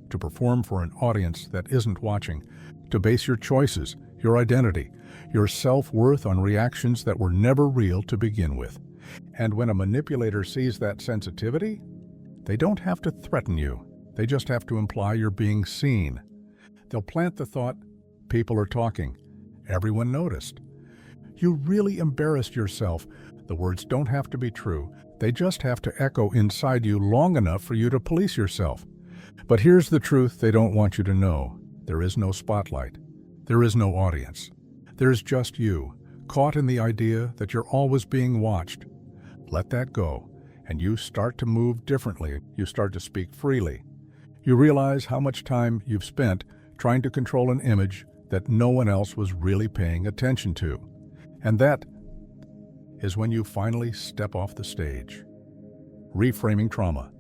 Speaker 1: to perform for an audience that isn't watching, to base your choices, your identity, your self-worth on reactions that were never real to begin with. And when a manipulator sees that sensitivity, they don't have to threaten you. They just have to imply you're being seen. They'll plant the thought, "People are talking. Everyone noticed. You really embarrassed yourself." The words don't have to be true. They just have to echo inside you long enough for you to police yourself. But here's the truth they don't want you to know. There is no spotlight. There is no audience. There's just you, caught in the idea that you're always being watched. Let that go, and you start to move differently. You start to speak freely. You realize how much time you've spent trying to control an image that no one else was really paying attention to. And that is when you finally step off the stage. Reframing Trauma,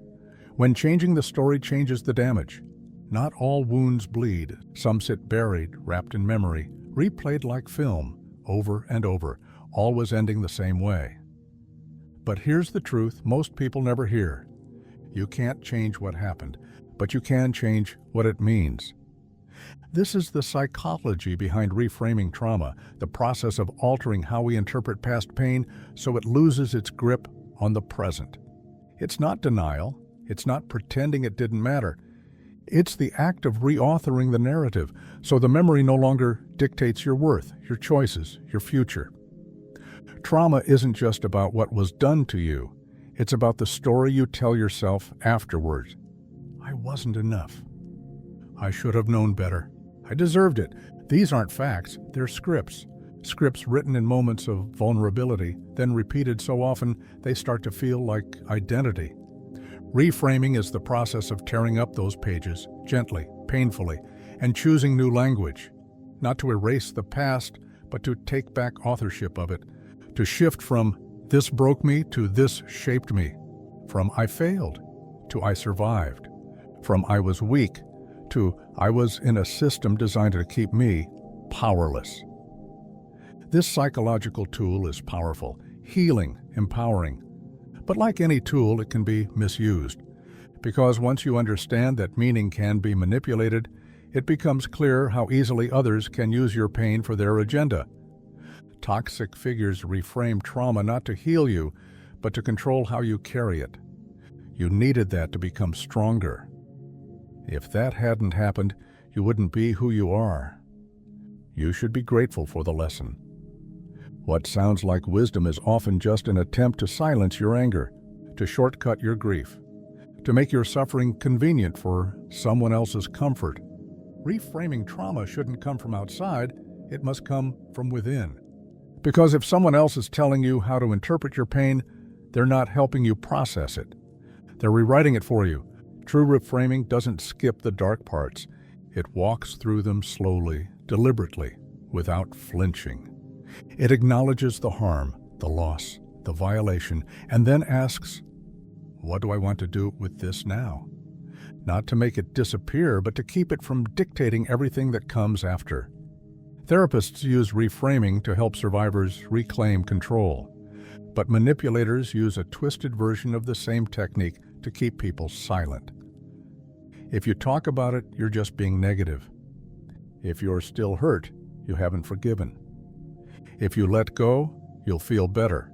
Speaker 1: when changing the story changes the damage. Not all wounds bleed. Some sit buried, wrapped in memory, replayed like film, over and over, always ending the same way. But here's the truth most people never hear. You can't change what happened, but you can change what it means. This is the psychology behind reframing trauma, the process of altering how we interpret past pain so it loses its grip on the present. It's not denial. It's not pretending it didn't matter. It's the act of reauthoring the narrative, so the memory no longer dictates your worth, your choices, your future. Trauma isn't just about what was done to you. It's about the story you tell yourself afterwards. I wasn't enough. I should have known better. I deserved it. These aren't facts, they're scripts. Scripts written in moments of vulnerability, then repeated so often they start to feel like identity. Reframing is the process of tearing up those pages, gently, painfully, and choosing new language. Not to erase the past, but to take back authorship of it. To shift from "this broke me" to "this shaped me." From "I failed" to "I survived." From "I was weak" to "I was in a system designed to keep me powerless." This psychological tool is powerful, healing, empowering. But like any tool, it can be misused. Because once you understand that meaning can be manipulated, it becomes clear how easily others can use your pain for their agenda. Toxic figures reframe trauma not to heal you, but to control how you carry it. You needed that to become stronger. If that hadn't happened, you wouldn't be who you are. You should be grateful for the lesson. What sounds like wisdom is often just an attempt to silence your anger, to shortcut your grief, to make your suffering convenient for someone else's comfort. Reframing trauma shouldn't come from outside, it must come from within. Because if someone else is telling you how to interpret your pain, they're not helping you process it. They're rewriting it for you. True reframing doesn't skip the dark parts. It walks through them slowly, deliberately, without flinching. It acknowledges the harm, the loss, the violation, and then asks, what do I want to do with this now? Not to make it disappear, but to keep it from dictating everything that comes after. Therapists use reframing to help survivors reclaim control, but manipulators use a twisted version of the same technique to keep people silent. If you talk about it, you're just being negative. If you're still hurt, you haven't forgiven. If you let go, you'll feel better.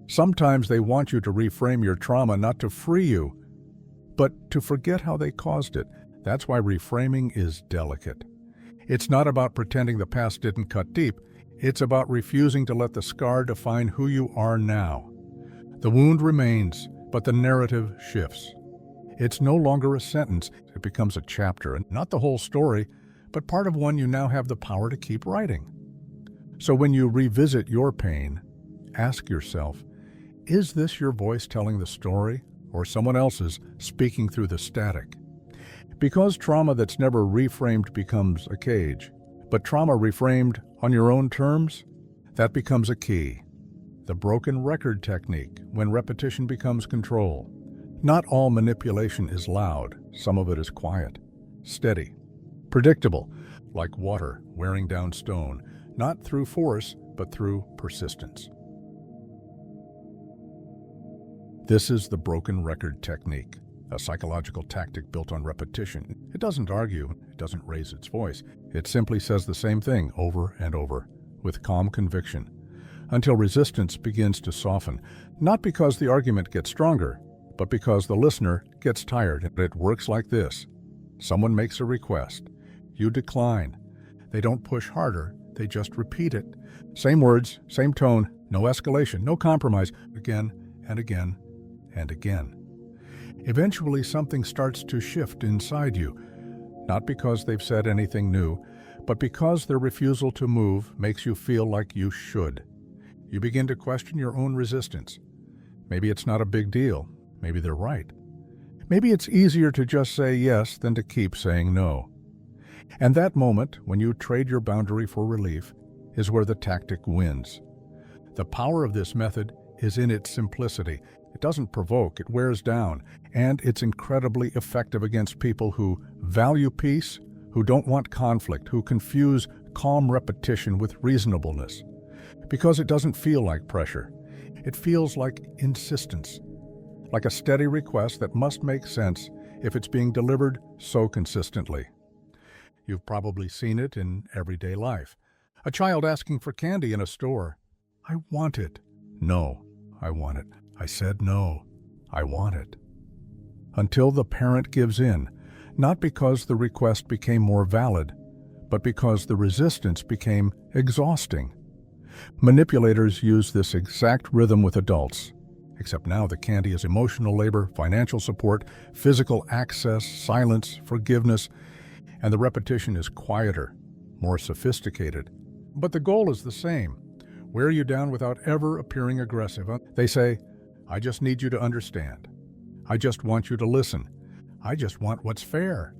Speaker 1: Sometimes they want you to reframe your trauma not to free you, but to forget how they caused it. That's why reframing is delicate. It's not about pretending the past didn't cut deep. It's about refusing to let the scar define who you are now. The wound remains, but the narrative shifts. It's no longer a sentence. It becomes a chapter, and not the whole story, but part of one you now have the power to keep writing. So when you revisit your pain, ask yourself, is this your voice telling the story, or someone else's speaking through the static? Because trauma that's never reframed becomes a cage, but trauma reframed on your own terms, that becomes a key. The broken record technique, when repetition becomes control. Not all manipulation is loud, some of it is quiet, steady, predictable, like water wearing down stone, not through force, but through persistence. This is the broken record technique, a psychological tactic built on repetition. It doesn't argue, it doesn't raise its voice. It simply says the same thing over and over, with calm conviction, until resistance begins to soften, not because the argument gets stronger, but because the listener gets tired. It works like this. Someone makes a request. You decline. They don't push harder, they just repeat it. Same words, same tone, no escalation, no compromise, again and again and again. Eventually, something starts to shift inside you, not because they've said anything new, but because their refusal to move makes you feel like you should. You begin to question your own resistance. Maybe it's not a big deal. Maybe they're right. Maybe it's easier to just say yes than to keep saying no. And that moment, when you trade your boundary for relief, is where the tactic wins. The power of this method is in its simplicity. It doesn't provoke, it wears down, and it's incredibly effective against people who value peace, who don't want conflict, who confuse calm repetition with reasonableness. Because it doesn't feel like pressure. It feels like insistence, like a steady request that must make sense if it's being delivered so consistently. You've probably seen it in everyday life. A child asking for candy in a store. I want it. No, I want it. I said no, I want it. Until the parent gives in, not because the request became more valid, but because the resistance became exhausting. Manipulators use this exact rhythm with adults, except now the candy is emotional labor, financial support, physical access, silence, forgiveness, and the repetition is quieter, more sophisticated. But the goal is the same. Wear you down without ever appearing aggressive. They say, I just need you to understand. I just want you to listen. I just want what's fair.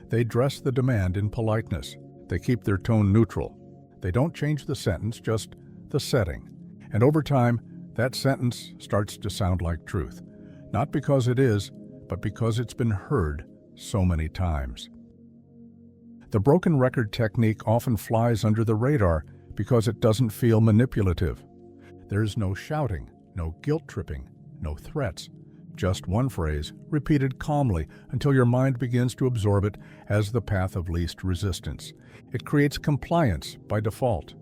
Speaker 1: They dress the demand in politeness. They keep their tone neutral. They don't change the sentence, just the setting. And over time, that sentence starts to sound like truth. Not because it is, but because it's been heard so many times. The broken record technique often flies under the radar because it doesn't feel manipulative. There's no shouting, no guilt-tripping, no threats. Just one phrase, repeated calmly until your mind begins to absorb it as the path of least resistance. It creates compliance by default.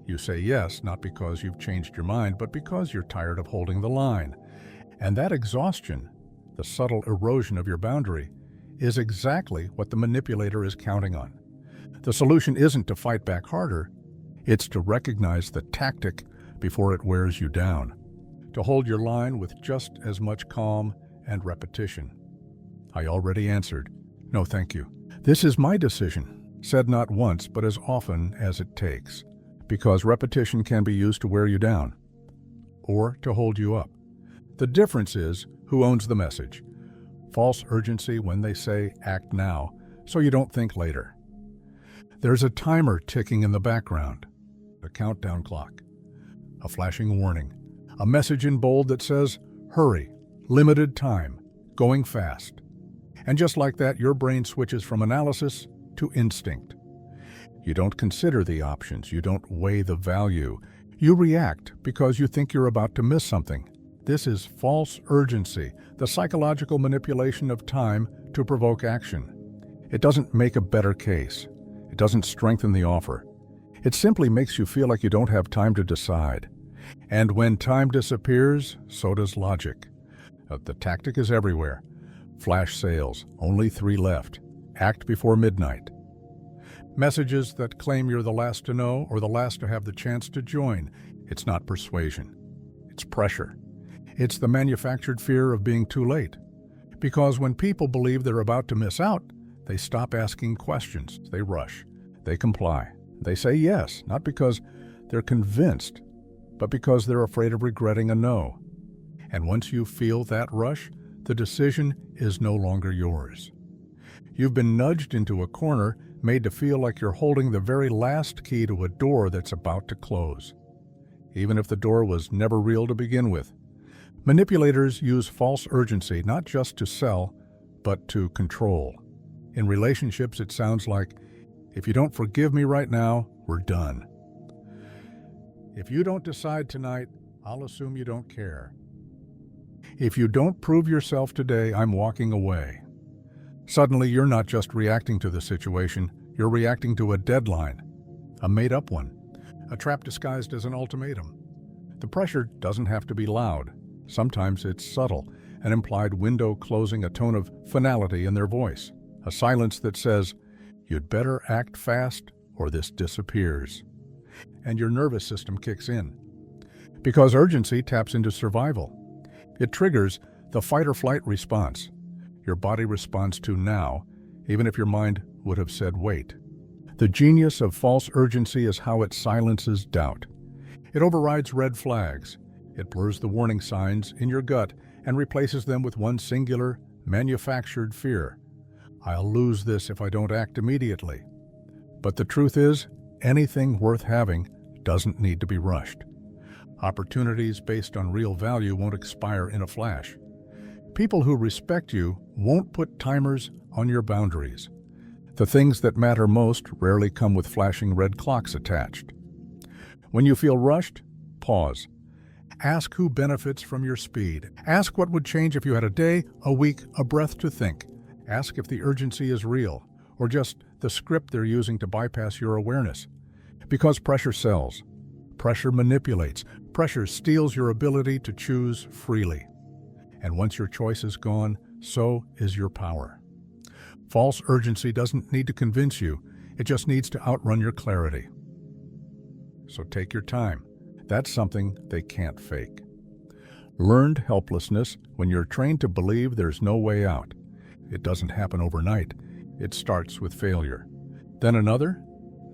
Speaker 1: You say yes, not because you've changed your mind, but because you're tired of holding the line. And that exhaustion, the subtle erosion of your boundary, is exactly what the manipulator is counting on. The solution isn't to fight back harder, it's to recognize the tactic before it wears you down. To hold your line with just as much calm and repetition. I already answered, no thank you. This is my decision, said not once but as often as it takes, because repetition can be used to wear you down, or to hold you up. The difference is who owns the message. False urgency when they say act now, so you don't think later. There's a timer ticking in the background, a countdown clock, a flashing warning. A message in bold that says, hurry, limited time, going fast. And just like that, your brain switches from analysis to instinct. You don't consider the options, you don't weigh the value. You react because you think you're about to miss something. This is false urgency, the psychological manipulation of time to provoke action. It doesn't make a better case. It doesn't strengthen the offer. It simply makes you feel like you don't have time to decide. And when time disappears, so does logic. The tactic is everywhere. Flash sales, only 3 left. Act before midnight. Messages that claim you're the last to know or the last to have the chance to join. It's not persuasion. It's pressure. It's the manufactured fear of being too late. Because when people believe they're about to miss out, they stop asking questions. They rush. They comply. They say yes, not because they're convinced, but because they're afraid of regretting a no. And once you feel that rush, the decision is no longer yours. You've been nudged into a corner, made to feel like you're holding the very last key to a door that's about to close, even if the door was never real to begin with. Manipulators use false urgency not just to sell, but to control. In relationships, it sounds like, if you don't forgive me right now, we're done. If you don't decide tonight, I'll assume you don't care. If you don't prove yourself today, I'm walking away. Suddenly, you're not just reacting to the situation, you're reacting to a deadline, a made-up one, a trap disguised as an ultimatum. The pressure doesn't have to be loud. Sometimes it's subtle, an implied window closing, a tone of finality in their voice, a silence that says, you'd better act fast or this disappears. And your nervous system kicks in. Because urgency taps into survival. It triggers the fight-or-flight response. Your body responds to now, even if your mind would have said wait. The genius of false urgency is how it silences doubt. It overrides red flags. It blurs the warning signs in your gut and replaces them with one singular, manufactured fear. I'll lose this if I don't act immediately. But the truth is, anything worth having doesn't need to be rushed. Opportunities based on real value won't expire in a flash. People who respect you won't put timers on your boundaries. The things that matter most rarely come with flashing red clocks attached. When you feel rushed, pause. Ask who benefits from your speed. Ask what would change if you had a day, a week, a breath to think. Ask if the urgency is real, or just the script they're using to bypass your awareness. Because pressure sells. Pressure manipulates. Pressure steals your ability to choose freely. And once your choice is gone, so is your power. False urgency doesn't need to convince you. It just needs to outrun your clarity. So take your time. That's something they can't fake. Learned helplessness when you're trained to believe there's no way out. It doesn't happen overnight. It starts with failure. Then another,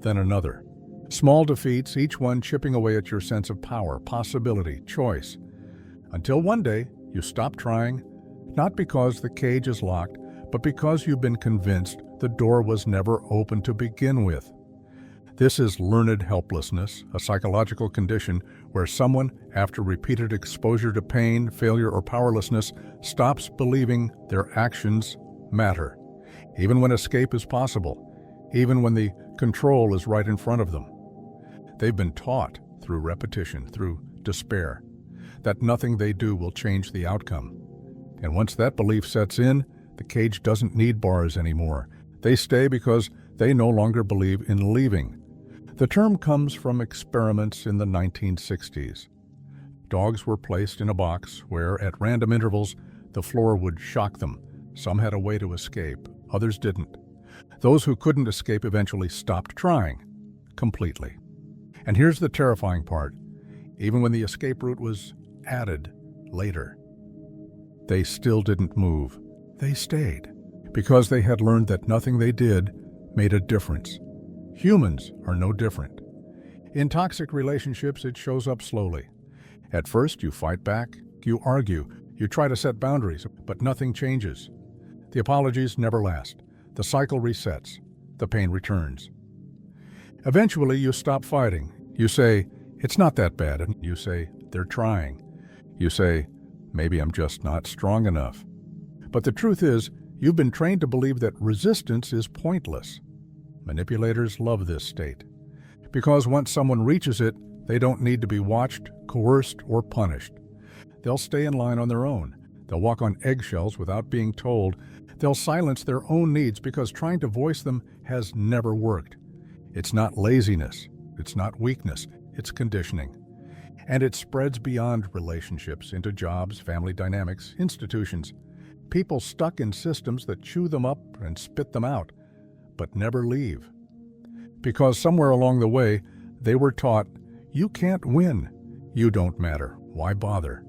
Speaker 1: then another. Small defeats, each one chipping away at your sense of power, possibility, choice. Until one day, you stop trying, not because the cage is locked, but because you've been convinced the door was never open to begin with. This is learned helplessness, a psychological condition where someone, after repeated exposure to pain, failure, or powerlessness, stops believing their actions matter, even when escape is possible, even when the control is right in front of them. They've been taught, through repetition, through despair, that nothing they do will change the outcome. And once that belief sets in, the cage doesn't need bars anymore. They stay because they no longer believe in leaving. The term comes from experiments in the 1960s. Dogs were placed in a box where, at random intervals, the floor would shock them. Some had a way to escape, others didn't. Those who couldn't escape eventually stopped trying, completely. And here's the terrifying part. Even when the escape route was added later, they still didn't move. They stayed, because they had learned that nothing they did made a difference. Humans are no different. In toxic relationships, it shows up slowly. At first, you fight back, you argue, you try to set boundaries, but nothing changes. The apologies never last. The cycle resets. The pain returns. Eventually, you stop fighting. You say, "It's not that bad," and you say, "They're trying." You say, "Maybe I'm just not strong enough." But the truth is, you've been trained to believe that resistance is pointless. Manipulators love this state, because once someone reaches it, they don't need to be watched, coerced, or punished. They'll stay in line on their own. They'll walk on eggshells without being told. They'll silence their own needs because trying to voice them has never worked. It's not laziness. It's not weakness. It's conditioning. And it spreads beyond relationships into jobs, family dynamics, institutions. People stuck in systems that chew them up and spit them out, but never leave. Because somewhere along the way, they were taught, you can't win. You don't matter. Why bother?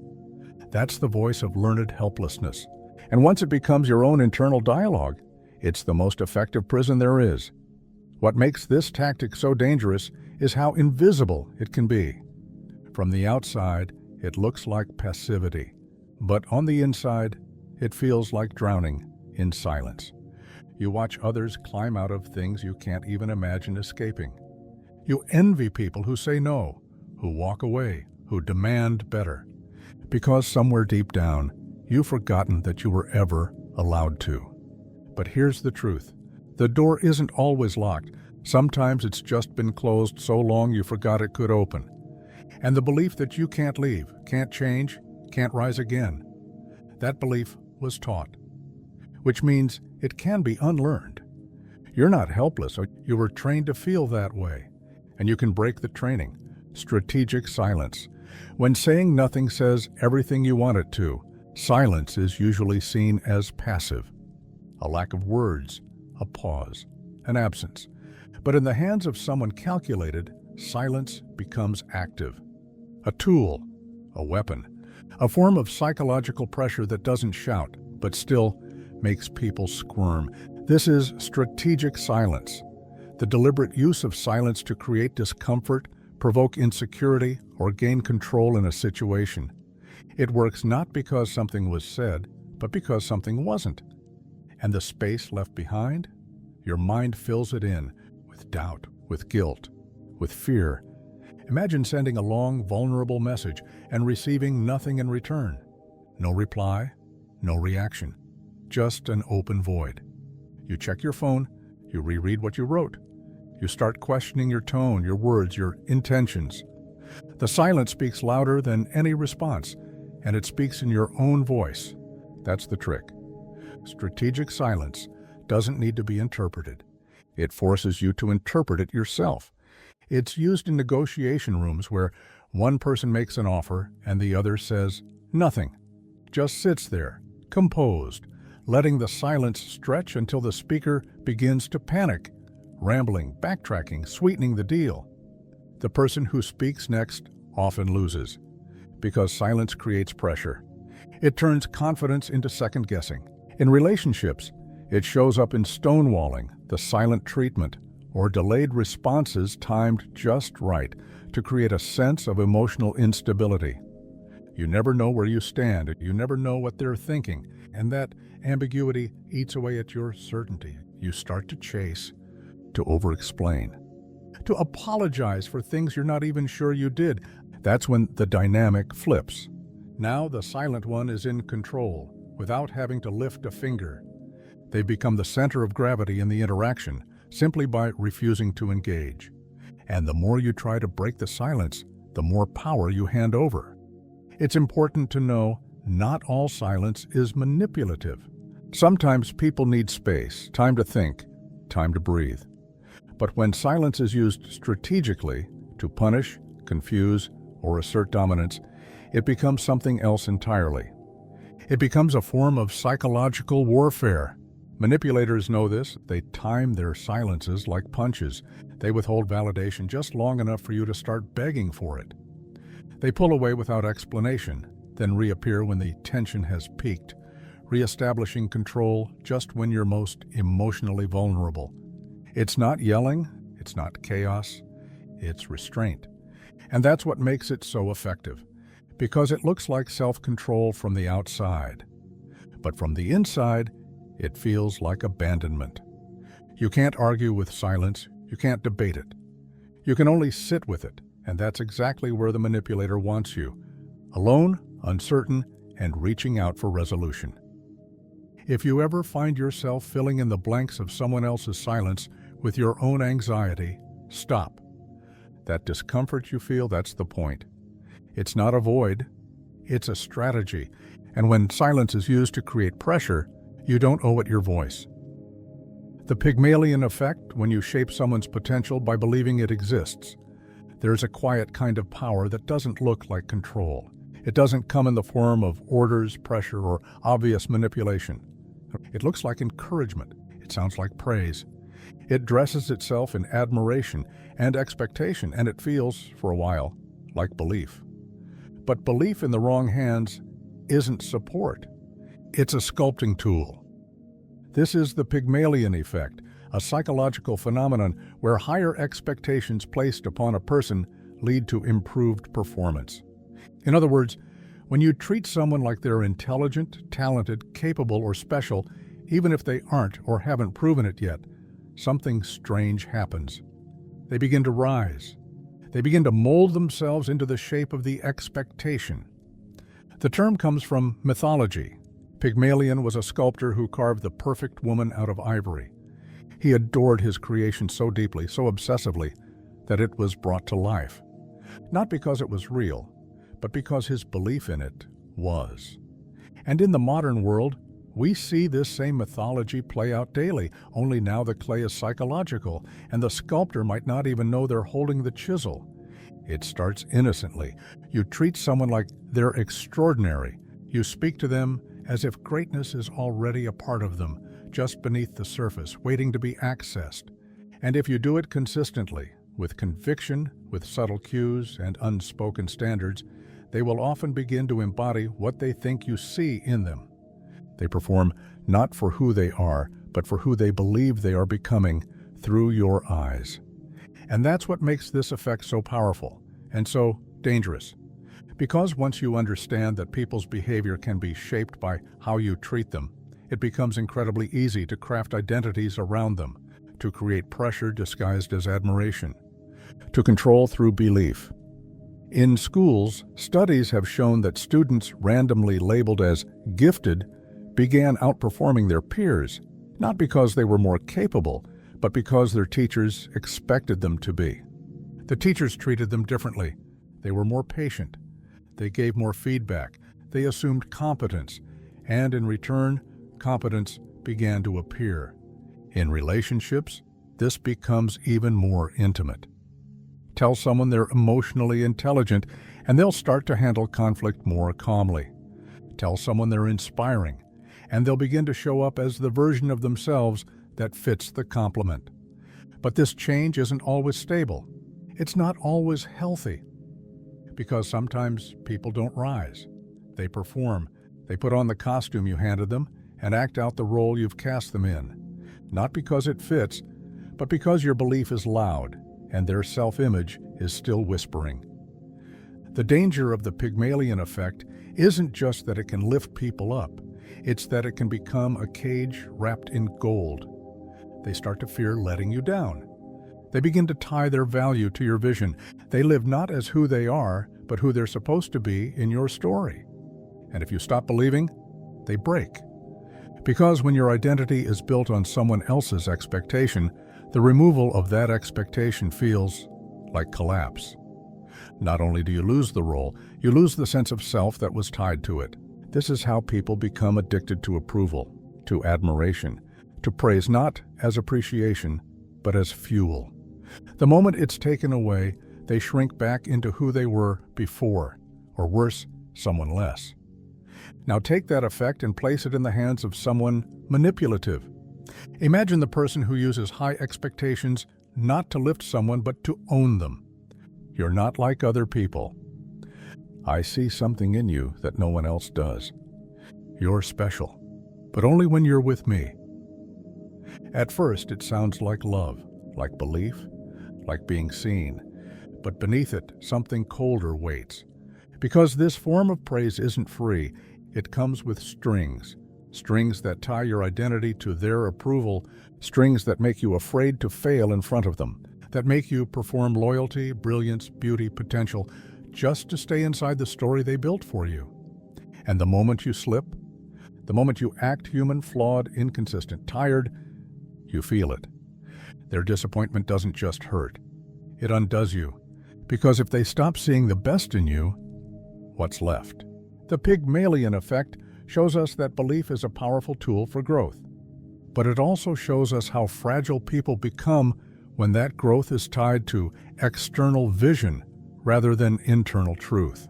Speaker 1: That's the voice of learned helplessness. And once it becomes your own internal dialogue, it's the most effective prison there is. What makes this tactic so dangerous is how invisible it can be. From the outside, it looks like passivity, but on the inside, it feels like drowning in silence. You watch others climb out of things you can't even imagine escaping. You envy people who say no, who walk away, who demand better. Because somewhere deep down, you've forgotten that you were ever allowed to. But here's the truth. The door isn't always locked. Sometimes it's just been closed so long you forgot it could open. And the belief that you can't leave, can't change, can't rise again, that belief was taught, which means it can be unlearned. You're not helpless. You were trained to feel that way, and you can break the training. Strategic silence. When saying nothing says everything you want it to, silence is usually seen as passive. A lack of words, a pause, an absence. But in the hands of someone calculated, silence becomes active. A tool, a weapon, a form of psychological pressure that doesn't shout, but still makes people squirm. This is strategic silence, the deliberate use of silence to create discomfort, provoke insecurity, or gain control in a situation. It works not because something was said, but because something wasn't. And the space left behind? Your mind fills it in with doubt, with guilt, with fear. Imagine sending a long, vulnerable message and receiving nothing in return. No reply, no reaction, just an open void. You check your phone, you reread what you wrote. You start questioning your tone, your words, your intentions. The silence speaks louder than any response, and it speaks in your own voice. That's the trick. Strategic silence doesn't need to be interpreted. It forces you to interpret it yourself. It's used in negotiation rooms where one person makes an offer and the other says nothing, just sits there, composed, letting the silence stretch until the speaker begins to panic, rambling, backtracking, sweetening the deal. The person who speaks next often loses, because silence creates pressure. It turns confidence into second-guessing. In relationships, it shows up in stonewalling, the silent treatment, or delayed responses timed just right to create a sense of emotional instability. You never know where you stand, you never know what they're thinking, and that ambiguity eats away at your certainty. You start to chase, to over-explain, to apologize for things you're not even sure you did. That's when the dynamic flips. Now the silent one is in control, without having to lift a finger. They become the center of gravity in the interaction, simply by refusing to engage. And the more you try to break the silence, the more power you hand over. It's important to know not all silence is manipulative. Sometimes people need space, time to think, time to breathe. But when silence is used strategically to punish, confuse, or assert dominance, it becomes something else entirely. It becomes a form of psychological warfare. Manipulators know this. They time their silences like punches. They withhold validation just long enough for you to start begging for it. They pull away without explanation, then reappear when the tension has peaked, reestablishing control just when you're most emotionally vulnerable. It's not yelling, it's not chaos, it's restraint. And that's what makes it so effective, because it looks like self-control from the outside. But from the inside, it feels like abandonment. You can't argue with silence, you can't debate it. You can only sit with it, and that's exactly where the manipulator wants you, alone, uncertain, and reaching out for resolution. If you ever find yourself filling in the blanks of someone else's silence with your own anxiety, stop. That discomfort you feel, that's the point. It's not a void, it's a strategy, and when silence is used to create pressure, you don't owe it your voice. The Pygmalion Effect, when you shape someone's potential by believing it exists. There's a quiet kind of power that doesn't look like control. It doesn't come in the form of orders, pressure, or obvious manipulation. It looks like encouragement. It sounds like praise. It dresses itself in admiration and expectation, and it feels, for a while, like belief. But belief in the wrong hands isn't support. It's a sculpting tool. This is the Pygmalion Effect, a psychological phenomenon where higher expectations placed upon a person lead to improved performance. In other words, when you treat someone like they're intelligent, talented, capable, or special, even if they aren't or haven't proven it yet, something strange happens. They begin to rise. They begin to mold themselves into the shape of the expectation. The term comes from mythology. Pygmalion was a sculptor who carved the perfect woman out of ivory. He adored his creation so deeply, so obsessively, that it was brought to life. Not because it was real, but because his belief in it was. And in the modern world, we see this same mythology play out daily, only now the clay is psychological, and the sculptor might not even know they're holding the chisel. It starts innocently. You treat someone like they're extraordinary. You speak to them as if greatness is already a part of them, just beneath the surface, waiting to be accessed. And if you do it consistently, with conviction, with subtle cues and unspoken standards, they will often begin to embody what they think you see in them. They perform not for who they are, but for who they believe they are becoming through your eyes. And that's what makes this effect so powerful and so dangerous. Because once you understand that people's behavior can be shaped by how you treat them, it becomes incredibly easy to craft identities around them, to create pressure disguised as admiration, to control through belief, In schools, studies have shown that students randomly labeled as gifted began outperforming their peers, not because they were more capable, but because their teachers expected them to be. The teachers treated them differently. They were more patient. They gave more feedback. They assumed competence, and in return, competence began to appear. In relationships, this becomes even more intimate. Tell someone they're emotionally intelligent, and they'll start to handle conflict more calmly. Tell someone they're inspiring, and they'll begin to show up as the version of themselves that fits the compliment. But this change isn't always stable. It's not always healthy, because sometimes people don't rise. They perform. They put on the costume you handed them and act out the role you've cast them in, not because it fits, but because your belief is loud and their self-image is still whispering. The danger of the Pygmalion Effect isn't just that it can lift people up, it's that it can become a cage wrapped in gold. They start to fear letting you down. They begin to tie their value to your vision. They live not as who they are, but who they're supposed to be in your story. And if you stop believing, they break. Because when your identity is built on someone else's expectation, the removal of that expectation feels like collapse. Not only do you lose the role, you lose the sense of self that was tied to it. This is how people become addicted to approval, to admiration, to praise not as appreciation, but as fuel. The moment it's taken away, they shrink back into who they were before, or worse, someone less. Now take that effect and place it in the hands of someone manipulative. Imagine the person who uses high expectations not to lift someone but to own them. You're not like other people. I see something in you that no one else does. You're special, but only when you're with me. At first, it sounds like love, like belief, like being seen. But beneath it, something colder waits. Because this form of praise isn't free, it comes with strings. Strings that tie your identity to their approval, strings that make you afraid to fail in front of them, that make you perform loyalty, brilliance, beauty, potential, just to stay inside the story they built for you. And the moment you slip, the moment you act human, flawed, inconsistent, tired, you feel it. Their disappointment doesn't just hurt. It undoes you. Because if they stop seeing the best in you, what's left? The Pygmalion Effect shows us that belief is a powerful tool for growth. But it also shows us how fragile people become when that growth is tied to external vision rather than internal truth.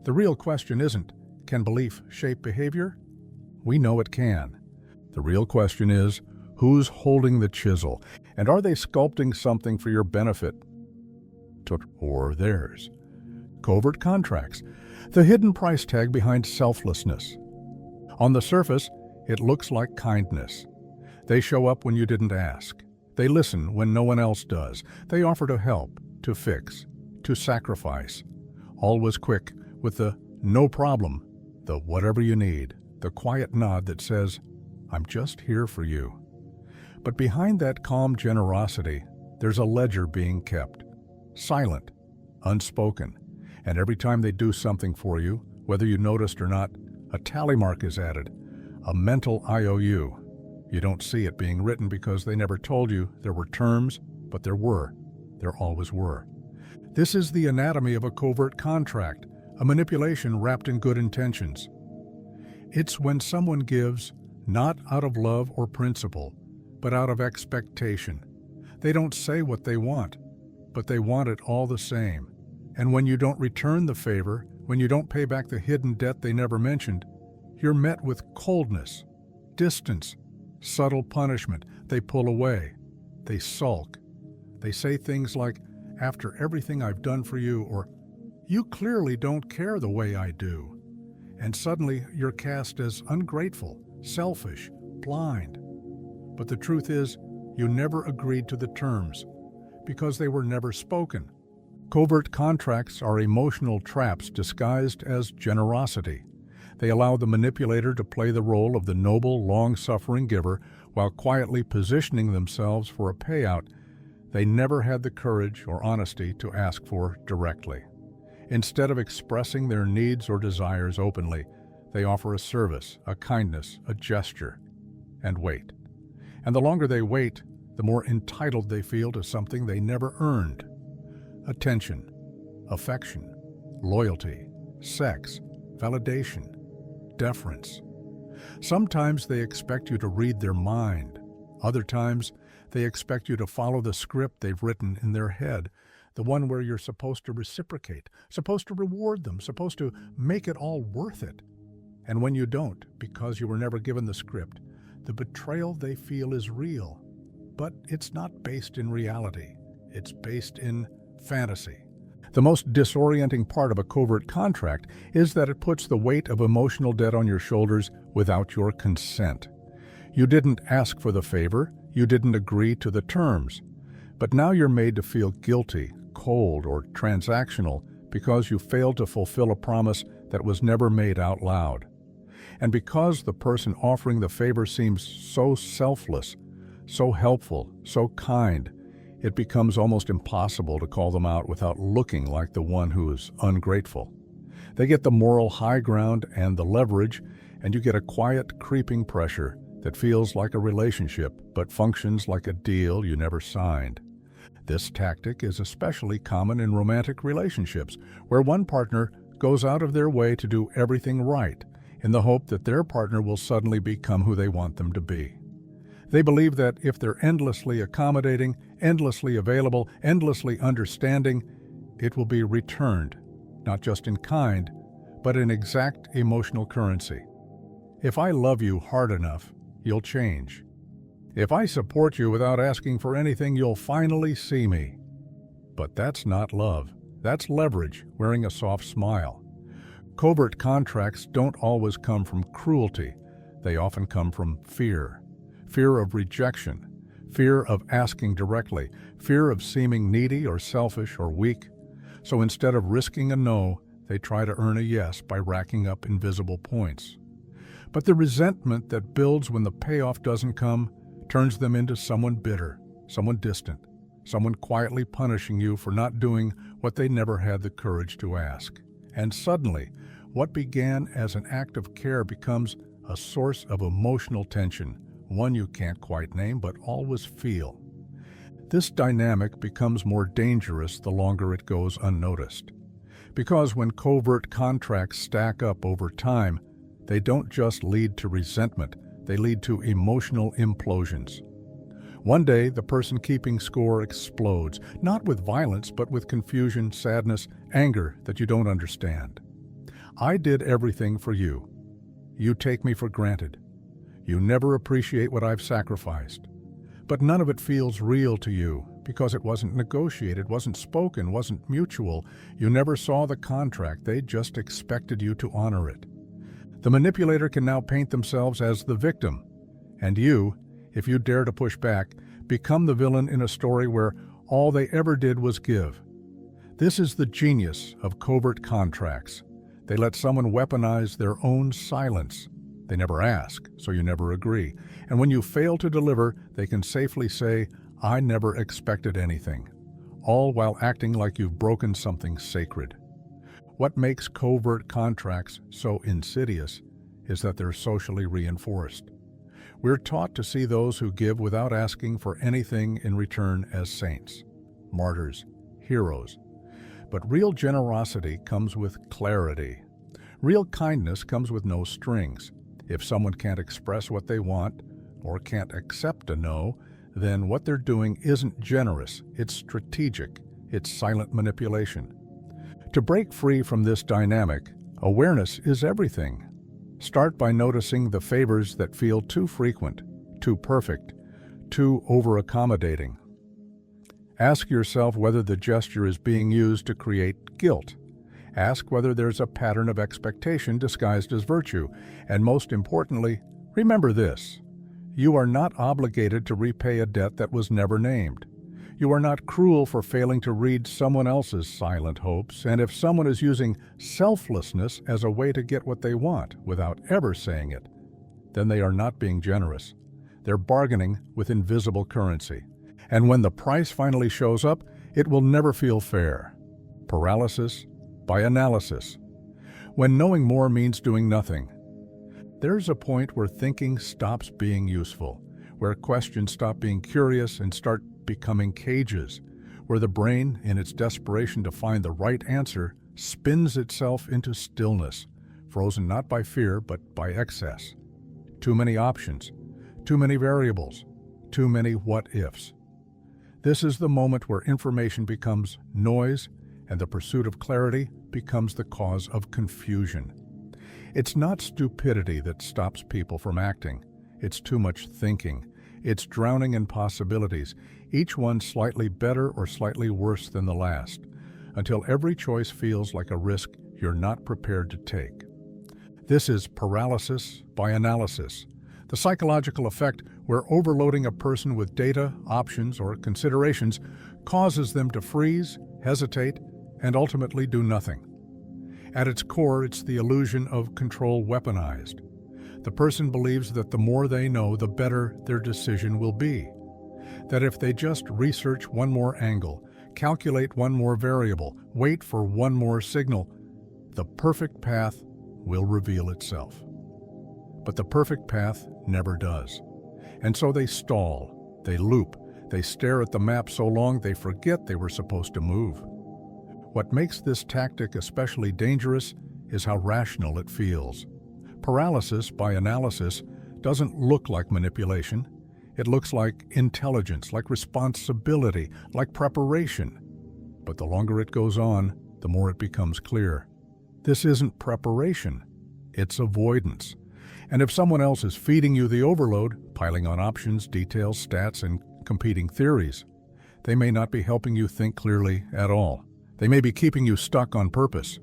Speaker 1: The real question isn't, can belief shape behavior? We know it can. The real question is, who's holding the chisel, and are they sculpting something for your benefit or theirs? Covert contracts, the hidden price tag behind selflessness. On the surface, it looks like kindness. They show up when you didn't ask. They listen when no one else does. They offer to help, to fix, to sacrifice. Always quick with the no problem, the whatever you need, the quiet nod that says, I'm just here for you. But behind that calm generosity, there's a ledger being kept. Silent, unspoken, and every time they do something for you, whether you noticed or not, a tally mark is added, a mental IOU. You don't see it being written because they never told you there were terms, but there were. There always were. This is the anatomy of a covert contract, a manipulation wrapped in good intentions. It's when someone gives, not out of love or principle, but out of expectation. They don't say what they want, but they want it all the same. And when you don't return the favor, when you don't pay back the hidden debt they never mentioned, you're met with coldness, distance, subtle punishment. They pull away. They sulk. They say things like, after everything I've done for you, or you clearly don't care the way I do. And suddenly you're cast as ungrateful, selfish, blind. But the truth is, you never agreed to the terms, because they were never spoken. Covert contracts are emotional traps disguised as generosity. They allow the manipulator to play the role of the noble, long-suffering giver while quietly positioning themselves for a payout they never had the courage or honesty to ask for directly. Instead of expressing their needs or desires openly, they offer a service, a kindness, a gesture, and wait. And the longer they wait, the more entitled they feel to something they never earned. Attention, affection, loyalty, sex, validation, deference. Sometimes they expect you to read their mind. Other times, they expect you to follow the script they've written in their head, the one where you're supposed to reciprocate, supposed to reward them, supposed to make it all worth it. And when you don't, because you were never given the script, the betrayal they feel is real. But it's not based in reality. It's based in fantasy. The most disorienting part of a covert contract is that it puts the weight of emotional debt on your shoulders without your consent. You didn't ask for the favor, you didn't agree to the terms. But now you're made to feel guilty, cold, or transactional because you failed to fulfill a promise that was never made out loud. And because the person offering the favor seems so selfless, so helpful, so kind, it becomes almost impossible to call them out without looking like the one who is ungrateful. They get the moral high ground and the leverage, and you get a quiet, creeping pressure that feels like a relationship but functions like a deal you never signed. This tactic is especially common in romantic relationships, where one partner goes out of their way to do everything right in the hope that their partner will suddenly become who they want them to be. They believe that if they're endlessly accommodating, endlessly available, endlessly understanding, it will be returned, not just in kind, but in exact emotional currency. If I love you hard enough, you'll change. If I support you without asking for anything, you'll finally see me. But that's not love. That's leverage wearing a soft smile. Covert contracts don't always come from cruelty. They often come from fear. Fear of rejection, fear of asking directly, fear of seeming needy or selfish or weak. So instead of risking a no, they try to earn a yes by racking up invisible points. But the resentment that builds when the payoff doesn't come turns them into someone bitter, someone distant, someone quietly punishing you for not doing what they never had the courage to ask. And suddenly, what began as an act of care becomes a source of emotional tension, one you can't quite name but always feel. This dynamic becomes more dangerous the longer it goes unnoticed. Because when covert contracts stack up over time, they don't just lead to resentment, they lead to emotional implosions. One day, the person keeping score explodes, not with violence, but with confusion, sadness, anger that you don't understand. I did everything for you. You take me for granted. You never appreciate what I've sacrificed. But none of it feels real to you because it wasn't negotiated, wasn't spoken, wasn't mutual. You never saw the contract, they just expected you to honor it. The manipulator can now paint themselves as the victim, and you, if you dare to push back, become the villain in a story where all they ever did was give. This is the genius of covert contracts. They let someone weaponize their own silence. They never ask, so you never agree. And when you fail to deliver, they can safely say, "I never expected anything," all while acting like you've broken something sacred. What makes covert contracts so insidious is that they're socially reinforced. We're taught to see those who give without asking for anything in return as saints, martyrs, heroes. But real generosity comes with clarity. Real kindness comes with no strings. If someone can't express what they want or can't accept a no, then what they're doing isn't generous, it's strategic, it's silent manipulation. To break free from this dynamic, awareness is everything. Start by noticing the favors that feel too frequent, too perfect, too over-accommodating. Ask yourself whether the gesture is being used to create guilt. Ask whether there's a pattern of expectation disguised as virtue. And most importantly, remember this: you are not obligated to repay a debt that was never named. You are not cruel for failing to read someone else's silent hopes, and if someone is using selflessness as a way to get what they want without ever saying it, then they are not being generous. They're bargaining with invisible currency. And when the price finally shows up, it will never feel fair. Paralysis, by analysis, when knowing more means doing nothing. There's a point where thinking stops being useful, where questions stop being curious and start becoming cages, where the brain, in its desperation to find the right answer, spins itself into stillness, frozen not by fear but by excess. Too many options, too many variables, too many what-ifs. This is the moment where information becomes noise and the pursuit of clarity becomes the cause of confusion. It's not stupidity that stops people from acting. It's too much thinking. It's drowning in possibilities, each one slightly better or slightly worse than the last, until every choice feels like a risk you're not prepared to take. This is paralysis by analysis, the psychological effect where overloading a person with data, options, or considerations causes them to freeze, hesitate, and ultimately do nothing. At its core, it's the illusion of control weaponized. The person believes that the more they know, the better their decision will be. That if they just research one more angle, calculate one more variable, wait for one more signal, the perfect path will reveal itself. But the perfect path never does. And so they stall, they loop, they stare at the map so long they forget they were supposed to move. What makes this tactic especially dangerous is how rational it feels. Paralysis by analysis doesn't look like manipulation. It looks like intelligence, like responsibility, like preparation. But the longer it goes on, the more it becomes clear. This isn't preparation, it's avoidance. And if someone else is feeding you the overload, piling on options, details, stats, and competing theories, they may not be helping you think clearly at all. They may be keeping you stuck on purpose.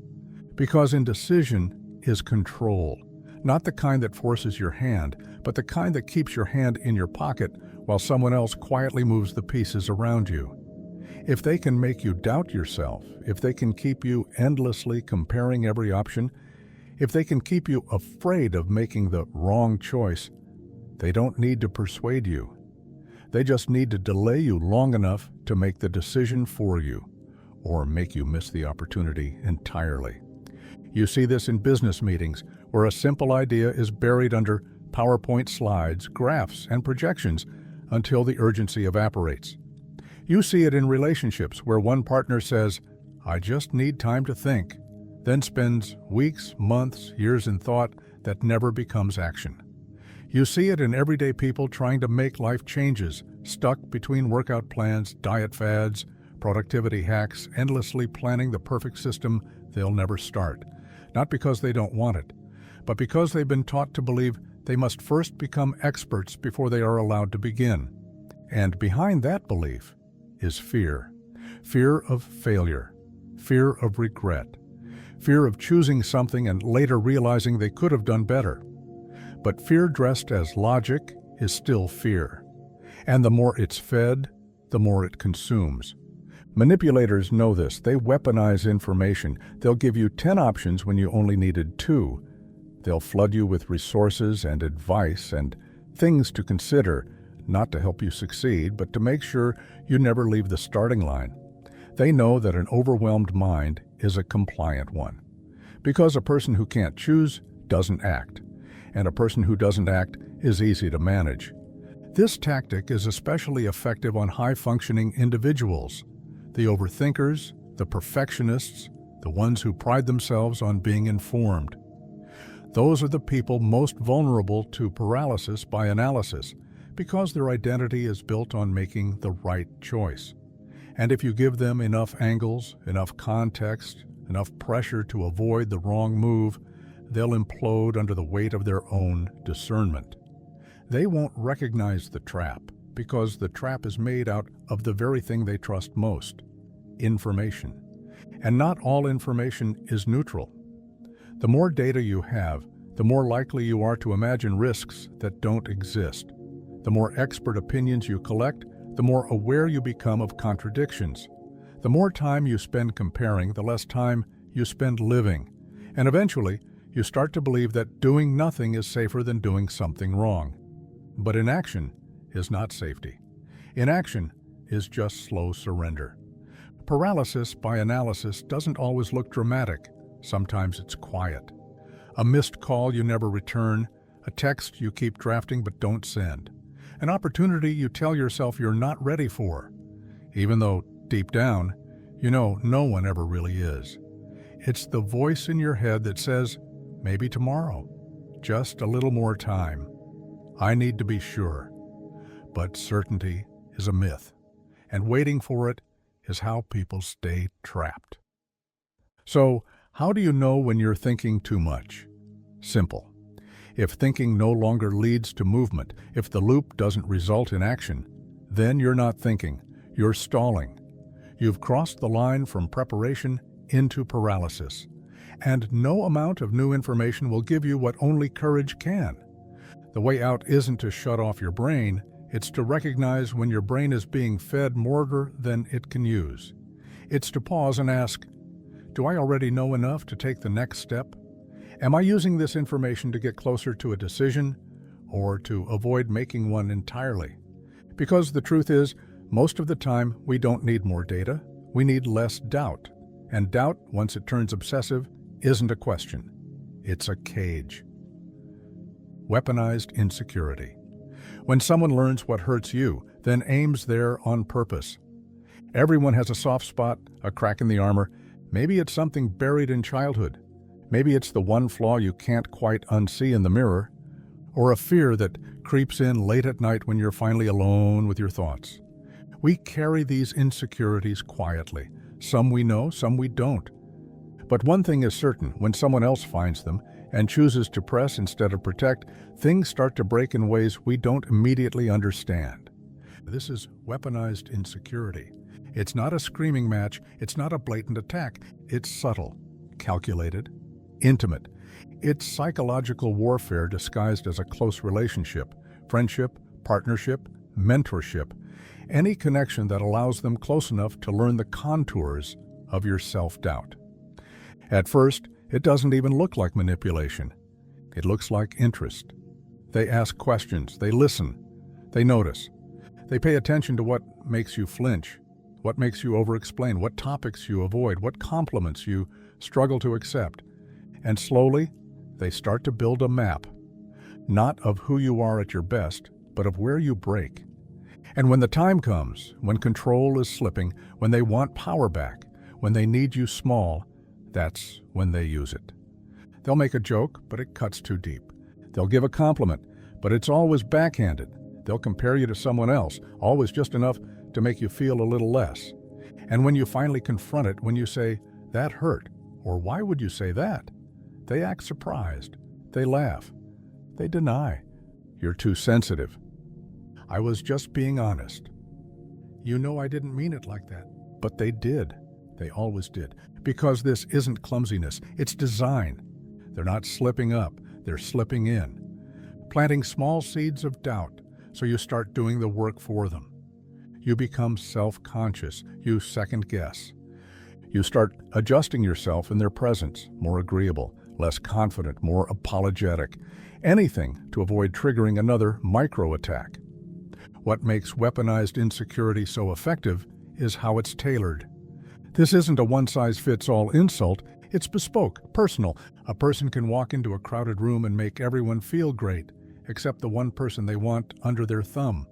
Speaker 1: Because indecision is control, not the kind that forces your hand, but the kind that keeps your hand in your pocket while someone else quietly moves the pieces around you. If they can make you doubt yourself, if they can keep you endlessly comparing every option, if they can keep you afraid of making the wrong choice, they don't need to persuade you. They just need to delay you long enough to make the decision for you, or make you miss the opportunity entirely. You see this in business meetings, where a simple idea is buried under PowerPoint slides, graphs, and projections until the urgency evaporates. You see it in relationships where one partner says, "I just need time to think," then spends weeks, months, years in thought that never becomes action. You see it in everyday people trying to make life changes, stuck between workout plans, diet fads, productivity hacks, endlessly planning the perfect system they'll never start. Not because they don't want it, but because they've been taught to believe they must first become experts before they are allowed to begin. And behind that belief is fear. Fear of failure. Fear of regret. Fear of choosing something and later realizing they could have done better. But fear dressed as logic is still fear. And the more it's fed, the more it consumes. Manipulators know this. They weaponize information. They'll give you 10 options when you only needed 2. They'll flood you with resources and advice and things to consider, not to help you succeed, but to make sure you never leave the starting line. They know that an overwhelmed mind is a compliant one, because a person who can't choose doesn't act, and a person who doesn't act is easy to manage. This tactic is especially effective on high-functioning individuals. The overthinkers, the perfectionists, the ones who pride themselves on being informed. Those are the people most vulnerable to paralysis by analysis because their identity is built on making the right choice. And if you give them enough angles, enough context, enough pressure to avoid the wrong move, they'll implode under the weight of their own discernment. They won't recognize the trap, because the trap is made out of the very thing they trust most, information. And not all information is neutral. The more data you have, the more likely you are to imagine risks that don't exist. The more expert opinions you collect, the more aware you become of contradictions. The more time you spend comparing, the less time you spend living. And eventually, you start to believe that doing nothing is safer than doing something wrong. But inaction is not safety. Inaction is just slow surrender. Paralysis by analysis doesn't always look dramatic. Sometimes it's quiet. A missed call you never return, a text you keep drafting but don't send, an opportunity you tell yourself you're not ready for, even though, deep down, you know no one ever really is. It's the voice in your head that says, maybe tomorrow, just a little more time. I need to be sure. But certainty is a myth, and waiting for it is how people stay trapped. So, how do you know when you're thinking too much? Simple. If thinking no longer leads to movement, if the loop doesn't result in action, then you're not thinking, you're stalling. You've crossed the line from preparation into paralysis. And no amount of new information will give you what only courage can. The way out isn't to shut off your brain, it's to recognize when your brain is being fed more than it can use. It's to pause and ask, do I already know enough to take the next step? Am I using this information to get closer to a decision or to avoid making one entirely? Because the truth is, most of the time we don't need more data, we need less doubt. And doubt, once it turns obsessive, isn't a question. It's a cage. Weaponized insecurity. When someone learns what hurts you, then aims there on purpose. Everyone has a soft spot, a crack in the armor. Maybe it's something buried in childhood. Maybe it's the one flaw you can't quite unsee in the mirror, or a fear that creeps in late at night when you're finally alone with your thoughts. We carry these insecurities quietly. Some we know, some we don't. But one thing is certain, when someone else finds them and chooses to press instead of protect, things start to break in ways we don't immediately understand. This is weaponized insecurity. It's not a screaming match, it's not a blatant attack. It's subtle, calculated, intimate. It's psychological warfare disguised as a close relationship, friendship, partnership, mentorship, any connection that allows them close enough to learn the contours of your self-doubt. At first, it doesn't even look like manipulation. It looks like interest. They ask questions, they listen, they notice. They pay attention to what makes you flinch, what makes you over-explain, what topics you avoid, what compliments you struggle to accept. And slowly, they start to build a map, not of who you are at your best, but of where you break. And when the time comes, when control is slipping, when they want power back, when they need you small, that's when they use it. They'll make a joke, but it cuts too deep. They'll give a compliment, but it's always backhanded. They'll compare you to someone else, always just enough to make you feel a little less. And when you finally confront it, when you say, that hurt, or why would you say that? They act surprised. They laugh. They deny. You're too sensitive. I was just being honest. You know I didn't mean it like that. But they did. They always did. Because this isn't clumsiness, it's design. They're not slipping up, they're slipping in. Planting small seeds of doubt, so you start doing the work for them. You become self-conscious, you second-guess. You start adjusting yourself in their presence, more agreeable, less confident, more apologetic. Anything to avoid triggering another micro-attack. What makes weaponized insecurity so effective is how it's tailored. This isn't a one-size-fits-all insult, it's bespoke, personal. A person can walk into a crowded room and make everyone feel great, except the one person they want under their thumb,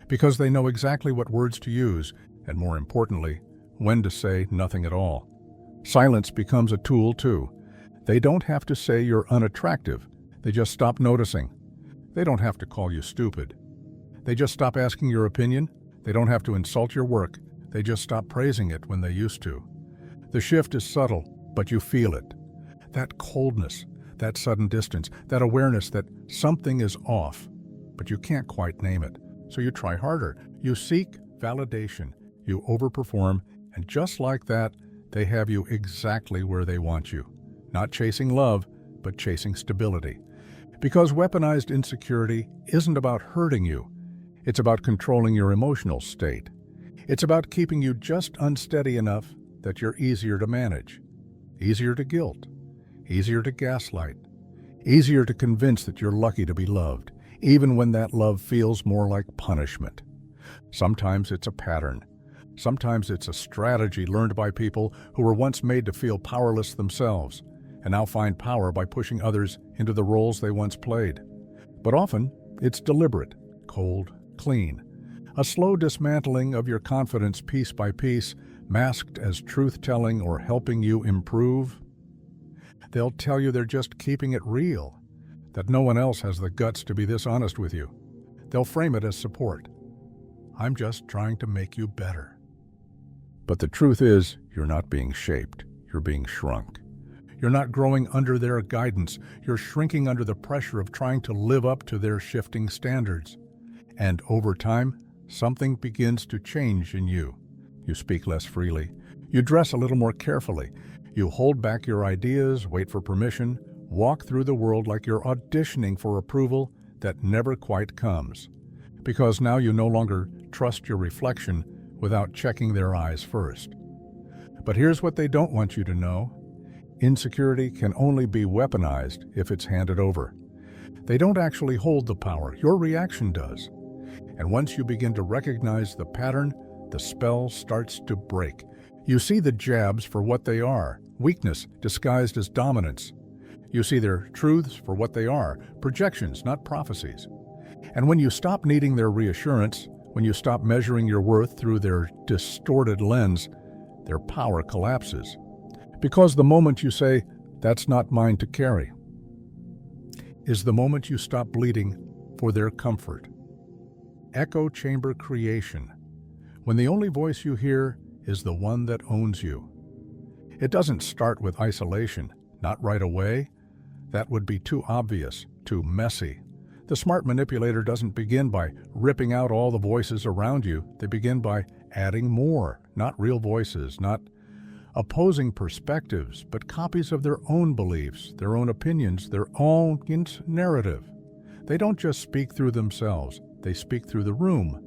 Speaker 1: because they know exactly what words to use, and more importantly, when to say nothing at all. Silence becomes a tool too. They don't have to say you're unattractive, they just stop noticing. They don't have to call you stupid. They just stop asking your opinion. They don't have to insult your work. They just stop praising it when they used to. The shift is subtle, but you feel it. That coldness, that sudden distance, that awareness that something is off, but you can't quite name it. So you try harder. You seek validation. You overperform, and just like that, they have you exactly where they want you. Not chasing love, but chasing stability. Because weaponized insecurity isn't about hurting you. It's about controlling your emotional state. It's about keeping you just unsteady enough that you're easier to manage, easier to guilt, easier to gaslight, easier to convince that you're lucky to be loved, even when that love feels more like punishment. Sometimes it's a pattern. Sometimes it's a strategy learned by people who were once made to feel powerless themselves and now find power by pushing others into the roles they once played. But often, it's deliberate, cold, clean. A slow dismantling of your confidence piece by piece, masked as truth-telling or helping you improve. They'll tell you they're just keeping it real, that no one else has the guts to be this honest with you. They'll frame it as support. I'm just trying to make you better. But the truth is, you're not being shaped, you're being shrunk. You're not growing under their guidance, you're shrinking under the pressure of trying to live up to their shifting standards. And over time, something begins to change in you. You speak less freely, you dress a little more carefully, you hold back your ideas, wait for permission, walk through the world like you're auditioning for approval that never quite comes. Because now you no longer trust your reflection without checking their eyes first. But here's what they don't want you to know. Insecurity can only be weaponized if it's handed over. They don't actually hold the power, your reaction does. And once you begin to recognize the pattern, the spell starts to break. You see the jabs for what they are, weakness disguised as dominance. You see their truths for what they are, projections, not prophecies. And when you stop needing their reassurance, when you stop measuring your worth through their distorted lens, their power collapses. Because the moment you say, "That's not mine to carry," is the moment you stop bleeding for their comfort. Echo chamber creation, when the only voice you hear is the one that owns you. It doesn't start with isolation, not right away. That would be too obvious, too messy. The smart manipulator doesn't begin by ripping out all the voices around you. They begin by adding more, not real voices, not opposing perspectives, but copies of their own beliefs, their own opinions, their own narrative. They don't just speak through themselves, they speak through the room.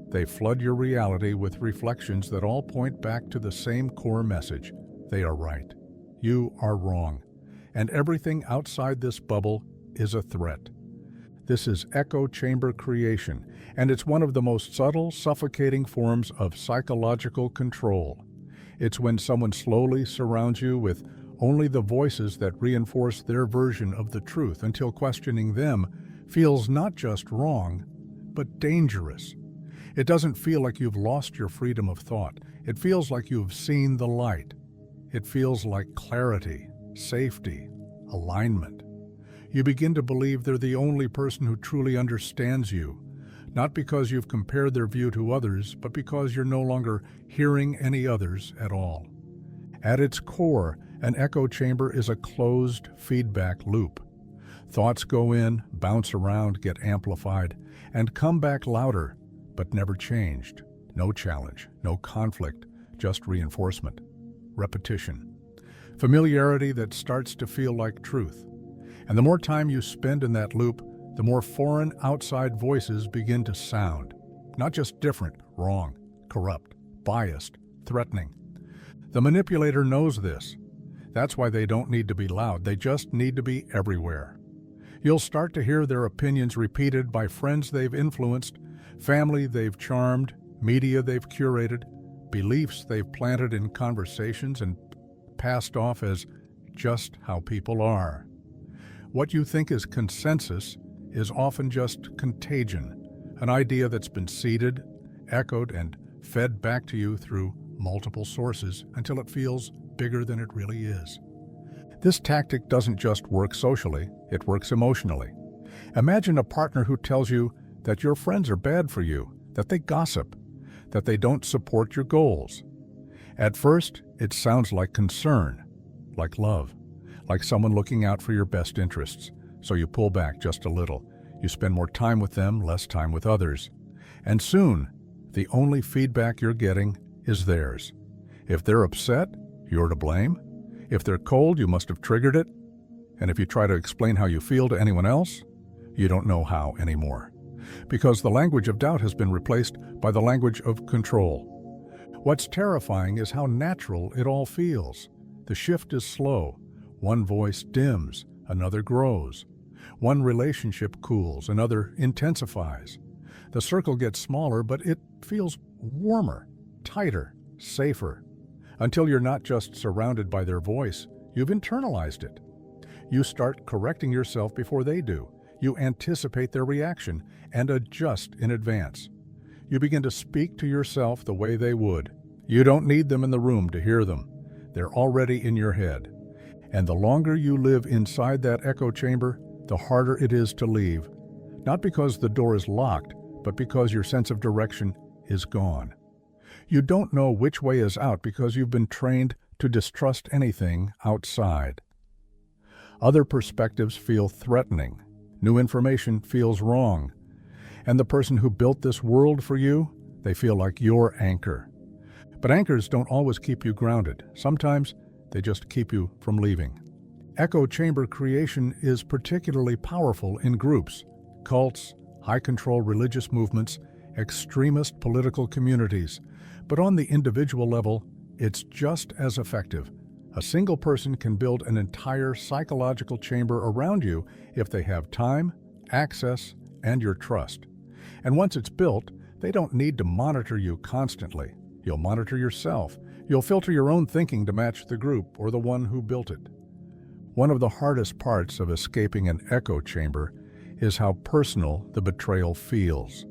Speaker 1: They flood your reality with reflections that all point back to the same core message. They are right. You are wrong. And everything outside this bubble is a threat. This is echo chamber creation, and it's one of the most subtle, suffocating forms of psychological control. It's when someone slowly surrounds you with only the voices that reinforce their version of the truth until questioning them feels not just wrong, but dangerous. It doesn't feel like you've lost your freedom of thought. It feels like you've seen the light. It feels like clarity, safety, alignment. You begin to believe they're the only person who truly understands you, not because you've compared their view to others, but because you're no longer hearing any others at all. At its core, an echo chamber is a closed feedback loop. Thoughts go in, bounce around, get amplified, and come back louder, but never changed. No challenge, no conflict, just reinforcement, repetition, familiarity that starts to feel like truth. And the more time you spend in that loop, the more foreign outside voices begin to sound. Not just different, wrong, corrupt, biased, threatening. The manipulator knows this. That's why they don't need to be loud. They just need to be everywhere. You'll start to hear their opinions repeated by friends they've influenced, family they've charmed, media they've curated, beliefs they've planted in conversations and passed off as just how people are. What you think is consensus is often just contagion, an idea that's been seeded, echoed, and fed back to you through multiple sources until it feels bigger than it really is. This tactic doesn't just work socially, it works emotionally. Imagine a partner who tells you that your friends are bad for you, that they gossip, that they don't support your goals. At first, it sounds like concern, like love, like someone looking out for your best interests. So you pull back just a little. You spend more time with them, less time with others. And soon, the only feedback you're getting is theirs. If they're upset, you're to blame. If they're cold, you must have triggered it. And if you try to explain how you feel to anyone else, you don't know how anymore. Because the language of doubt has been replaced by the language of control. What's terrifying is how natural it all feels. The shift is slow. One voice dims, another grows. One relationship cools, another intensifies. The circle gets smaller, but it feels warmer. tighter, safer, until you're not just surrounded by their voice, you've internalized it. You start correcting yourself before they do. You anticipate their reaction and adjust in advance. You begin to speak to yourself the way they would. You don't need them in the room to hear them. They're already in your head. And the longer you live inside that echo chamber, the harder it is to leave. Not because the door is locked, but because your sense of direction is gone. You don't know which way is out because you've been trained to distrust anything outside. Other perspectives feel threatening. New information feels wrong. And the person who built this world for you, they feel like your anchor. But anchors don't always keep you grounded. Sometimes they just keep you from leaving. Echo chamber creation is particularly powerful in groups, cults, high-control religious movements, extremist political communities. But on the individual level, it's just as effective. A single person can build an entire psychological chamber around you if they have time, access, and your trust. And once it's built, they don't need to monitor you constantly. You'll monitor yourself. You'll filter your own thinking to match the group or the one who built it. One of the hardest parts of escaping an echo chamber is how personal the betrayal feels.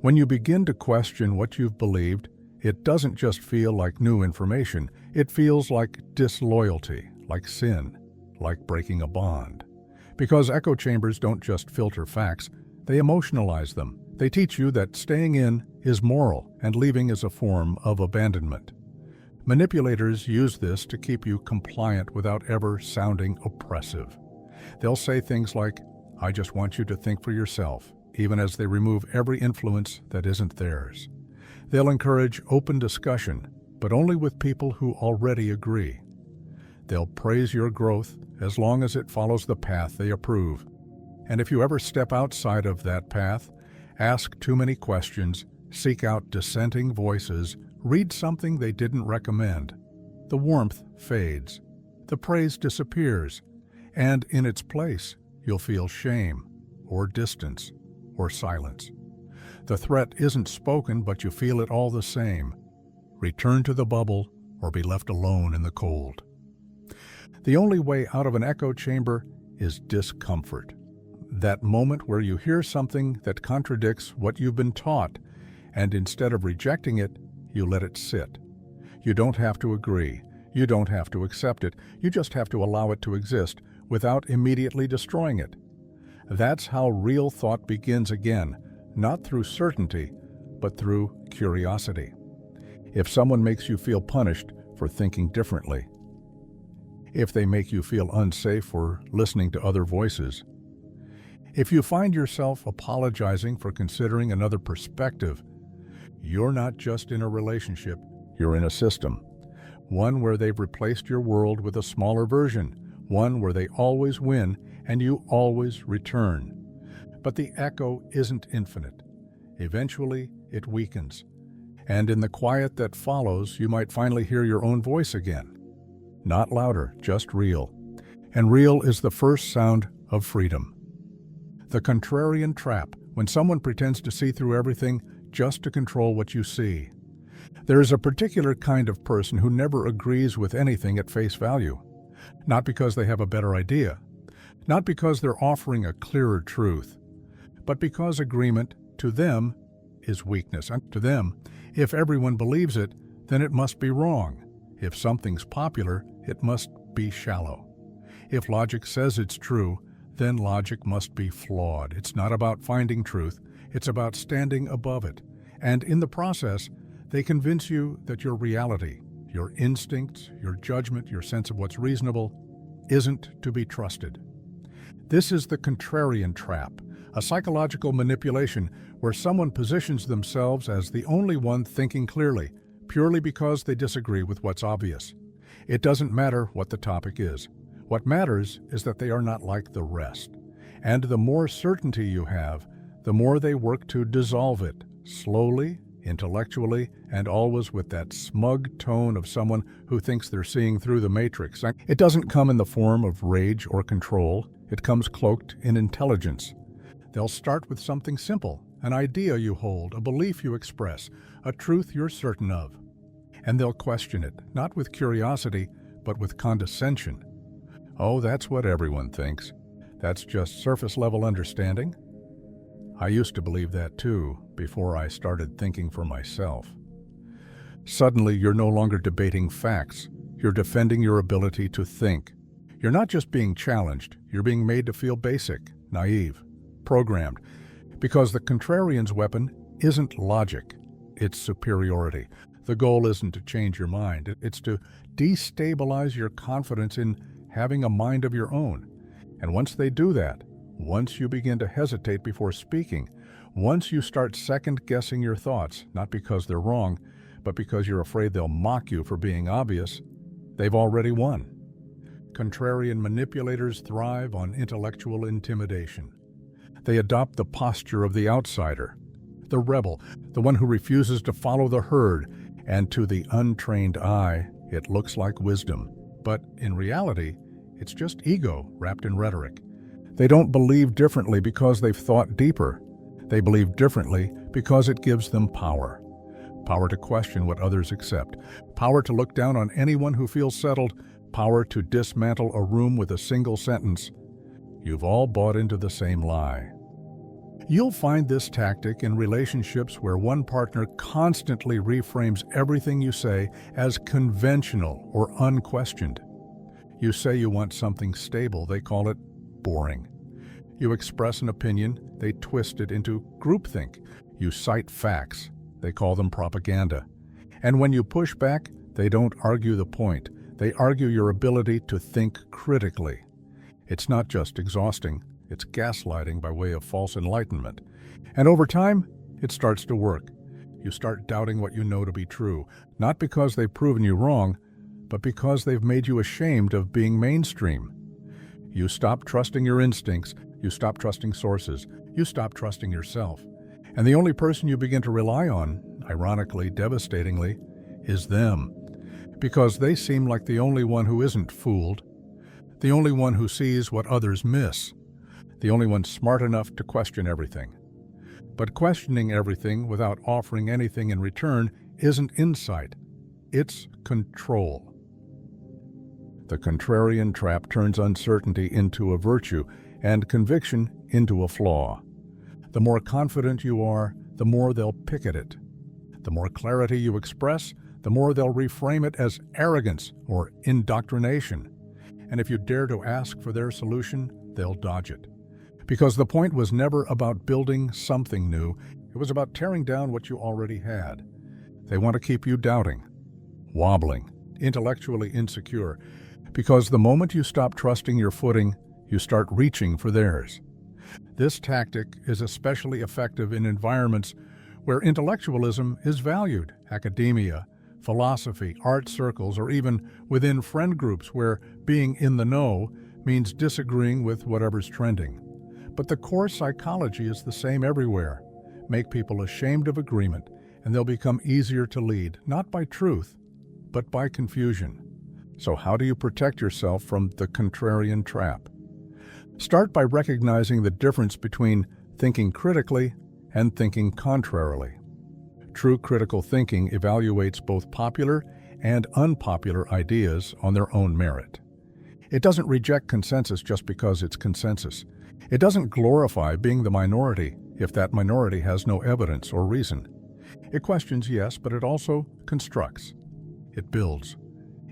Speaker 1: When you begin to question what you've believed, it doesn't just feel like new information. It feels like disloyalty, like sin, like breaking a bond. Because echo chambers don't just filter facts, they emotionalize them. They teach you that staying in is moral and leaving is a form of abandonment. Manipulators use this to keep you compliant without ever sounding oppressive. They'll say things like, "I just want you to think for yourself," even as they remove every influence that isn't theirs. They'll encourage open discussion, but only with people who already agree. They'll praise your growth as long as it follows the path they approve. And if you ever step outside of that path, ask too many questions, seek out dissenting voices, read something they didn't recommend, the warmth fades, the praise disappears, and in its place, you'll feel shame, or distance, or silence. The threat isn't spoken, but you feel it all the same. Return to the bubble or be left alone in the cold. The only way out of an echo chamber is discomfort. That moment where you hear something that contradicts what you've been taught, and instead of rejecting it, you let it sit. You don't have to agree. You don't have to accept it. You just have to allow it to exist without immediately destroying it. That's how real thought begins again, not through certainty, but through curiosity. If someone makes you feel punished for thinking differently, if they make you feel unsafe for listening to other voices, if you find yourself apologizing for considering another perspective, you're not just in a relationship, you're in a system. One where they've replaced your world with a smaller version, one where they always win and you always return. But the echo isn't infinite. Eventually, it weakens. And in the quiet that follows, you might finally hear your own voice again. Not louder, just real. And real is the first sound of freedom. The Contrarian Trap, when someone pretends to see through everything just to control what you see. There is a particular kind of person who never agrees with anything at face value. Not because they have a better idea, not because they're offering a clearer truth, but because agreement, to them, is weakness. And to them, if everyone believes it, then it must be wrong. If something's popular, it must be shallow. If logic says it's true, then logic must be flawed. It's not about finding truth, it's about standing above it. And in the process, they convince you that your reality, your instincts, your judgment, your sense of what's reasonable, isn't to be trusted. This is the Contrarian Trap, a psychological manipulation where someone positions themselves as the only one thinking clearly, purely because they disagree with what's obvious. It doesn't matter what the topic is. What matters is that they are not like the rest. And the more certainty you have, the more they work to dissolve it, slowly, intellectually, and always with that smug tone of someone who thinks they're seeing through the matrix. It doesn't come in the form of rage or control. It comes cloaked in intelligence. They'll start with something simple, an idea you hold, a belief you express, a truth you're certain of. And they'll question it, not with curiosity, but with condescension. Oh, that's what everyone thinks. That's just surface-level understanding. I used to believe that too, before I started thinking for myself. Suddenly, you're no longer debating facts. You're defending your ability to think. You're not just being challenged, you're being made to feel basic, naive, programmed. Because the contrarian's weapon isn't logic, it's superiority. The goal isn't to change your mind, it's to destabilize your confidence in having a mind of your own. And once they do that, once you begin to hesitate before speaking, once you start second-guessing your thoughts, not because they're wrong, but because you're afraid they'll mock you for being obvious, they've already won. Contrarian manipulators thrive on intellectual intimidation. They adopt the posture of the outsider, the rebel, the one who refuses to follow the herd, and to the untrained eye, it looks like wisdom. But in reality, it's just ego wrapped in rhetoric. They don't believe differently because they've thought deeper. They believe differently because it gives them power. Power to question what others accept. Power to look down on anyone who feels settled. Power to dismantle a room with a single sentence. You've all bought into the same lie. You'll find this tactic in relationships where one partner constantly reframes everything you say as conventional or unquestioned. You say you want something stable, they call it boring. You express an opinion, they twist it into groupthink. You cite facts, they call them propaganda. And when you push back, they don't argue the point. They argue your ability to think critically. It's not just exhausting, it's gaslighting by way of false enlightenment. And over time, it starts to work. You start doubting what you know to be true, not because they've proven you wrong, but because they've made you ashamed of being mainstream. You stop trusting your instincts, you stop trusting sources, you stop trusting yourself. And the only person you begin to rely on, ironically, devastatingly, is them. Because they seem like the only one who isn't fooled, the only one who sees what others miss, the only one smart enough to question everything. But questioning everything without offering anything in return isn't insight, it's control. The contrarian trap turns uncertainty into a virtue and conviction into a flaw. The more confident you are, the more they'll pick at it. The more clarity you express, the more they'll reframe it as arrogance or indoctrination. And if you dare to ask for their solution, they'll dodge it. Because the point was never about building something new, it was about tearing down what you already had. They want to keep you doubting, wobbling, intellectually insecure, because the moment you stop trusting your footing, you start reaching for theirs. This tactic is especially effective in environments where intellectualism is valued, academia, philosophy, art circles, or even within friend groups where being in the know means disagreeing with whatever's trending. But the core psychology is the same everywhere. Make people ashamed of agreement, and they'll become easier to lead, not by truth, but by confusion. So how do you protect yourself from the contrarian trap? Start by recognizing the difference between thinking critically and thinking contrarily. True critical thinking evaluates both popular and unpopular ideas on their own merit. It doesn't reject consensus just because it's consensus. It doesn't glorify being the minority if that minority has no evidence or reason. It questions, yes, but it also constructs. It builds.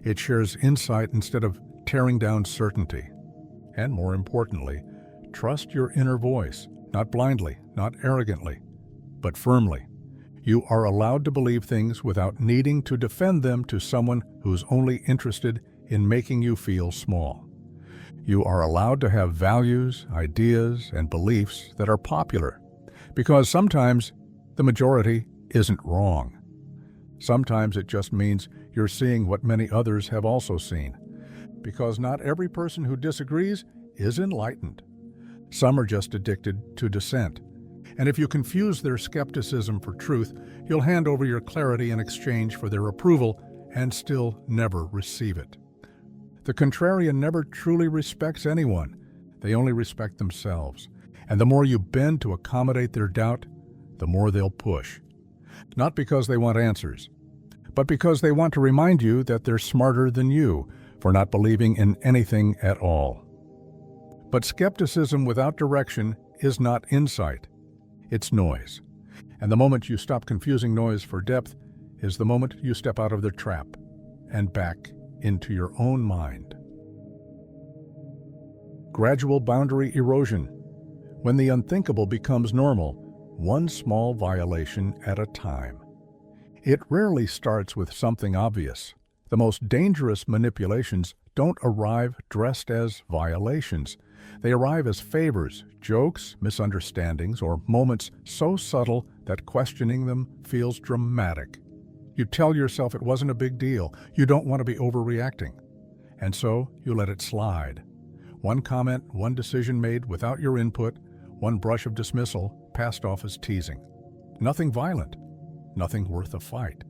Speaker 1: It shares insight instead of tearing down certainty. And more importantly, trust your inner voice, not blindly, not arrogantly, but firmly. You are allowed to believe things without needing to defend them to someone who's only interested in making you feel small. You are allowed to have values, ideas, and beliefs that are popular, because sometimes the majority isn't wrong. Sometimes it just means you're seeing what many others have also seen, because not every person who disagrees is enlightened. Some are just addicted to dissent. And if you confuse their skepticism for truth, you'll hand over your clarity in exchange for their approval and still never receive it. The contrarian never truly respects anyone. They only respect themselves. And the more you bend to accommodate their doubt, the more they'll push. Not because they want answers, but because they want to remind you that they're smarter than you for not believing in anything at all. But skepticism without direction is not insight, it's noise. And the moment you stop confusing noise for depth is the moment you step out of the trap and back into your own mind. Gradual boundary erosion. When the unthinkable becomes normal, one small violation at a time. It rarely starts with something obvious. The most dangerous manipulations don't arrive dressed as violations. They arrive as favors, jokes, misunderstandings, or moments so subtle that questioning them feels dramatic. You tell yourself it wasn't a big deal. You don't want to be overreacting. And so you let it slide. One comment, one decision made without your input, one brush of dismissal passed off as teasing. Nothing violent, nothing worth a fight.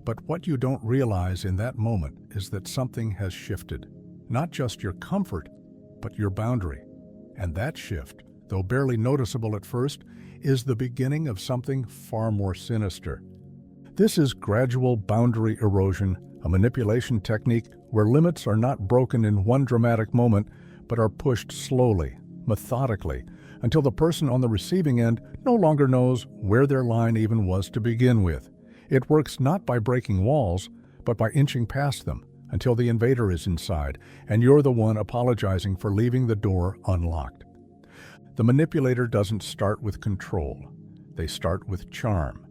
Speaker 1: But what you don't realize in that moment is that something has shifted. Not just your comfort, but your boundary. And that shift, though barely noticeable at first, is the beginning of something far more sinister. This is gradual boundary erosion, a manipulation technique where limits are not broken in one dramatic moment, but are pushed slowly, methodically, until the person on the receiving end no longer knows where their line even was to begin with. It works not by breaking walls, but by inching past them until the invader is inside, and you're the one apologizing for leaving the door unlocked. The manipulator doesn't start with control. They start with charm.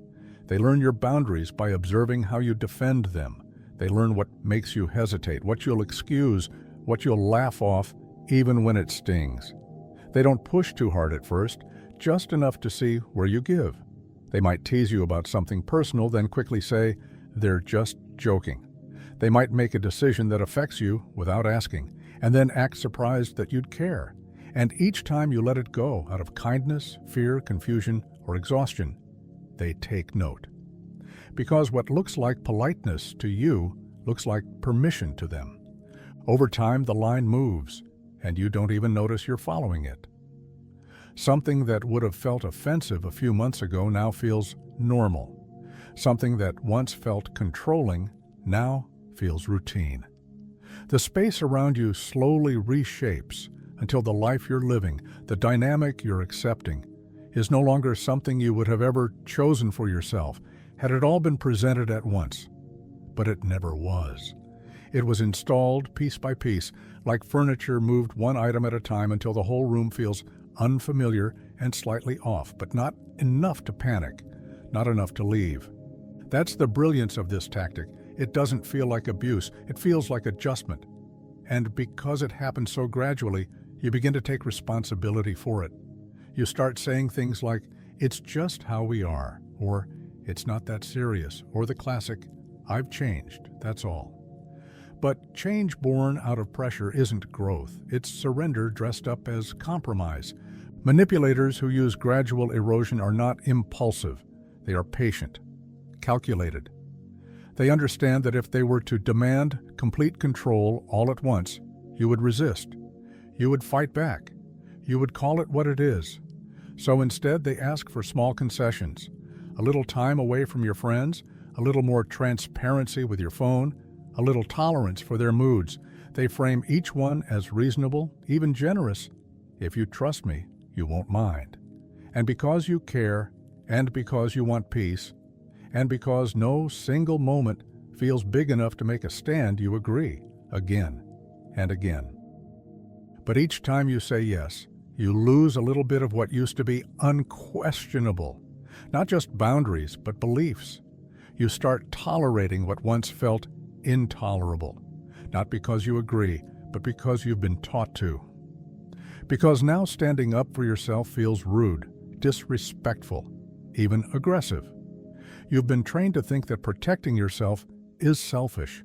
Speaker 1: They learn your boundaries by observing how you defend them. They learn what makes you hesitate, what you'll excuse, what you'll laugh off, even when it stings. They don't push too hard at first, just enough to see where you give. They might tease you about something personal, then quickly say, they're just joking. They might make a decision that affects you without asking, and then act surprised that you'd care. And each time you let it go out of kindness, fear, confusion, or exhaustion, they take note. Because what looks like politeness to you looks like permission to them. Over time, the line moves, and you don't even notice you're following it. Something that would have felt offensive a few months ago now feels normal. Something that once felt controlling now feels routine. The space around you slowly reshapes until the life you're living, the dynamic you're accepting, is no longer something you would have ever chosen for yourself had it all been presented at once. But it never was. It was installed piece by piece, like furniture moved one item at a time until the whole room feels unfamiliar and slightly off, but not enough to panic, not enough to leave. That's the brilliance of this tactic. It doesn't feel like abuse, it feels like adjustment. And because it happens so gradually, you begin to take responsibility for it. You start saying things like, it's just how we are, or it's not that serious, or the classic, I've changed, that's all. But change born out of pressure isn't growth, it's surrender dressed up as compromise. Manipulators who use gradual erosion are not impulsive, they are patient, calculated. They understand that if they were to demand complete control all at once, you would resist. You would fight back. You would call it what it is. So instead, they ask for small concessions. A little time away from your friends, a little more transparency with your phone, a little tolerance for their moods. They frame each one as reasonable, even generous. If you trust me, you won't mind. And because you care, and because you want peace, and because no single moment feels big enough to make a stand, you agree, again and again. But each time you say yes, you lose a little bit of what used to be unquestionable. Not just boundaries, but beliefs. You start tolerating what once felt intolerable, not because you agree, but because you've been taught to. Because now standing up for yourself feels rude, disrespectful, even aggressive. You've been trained to think that protecting yourself is selfish,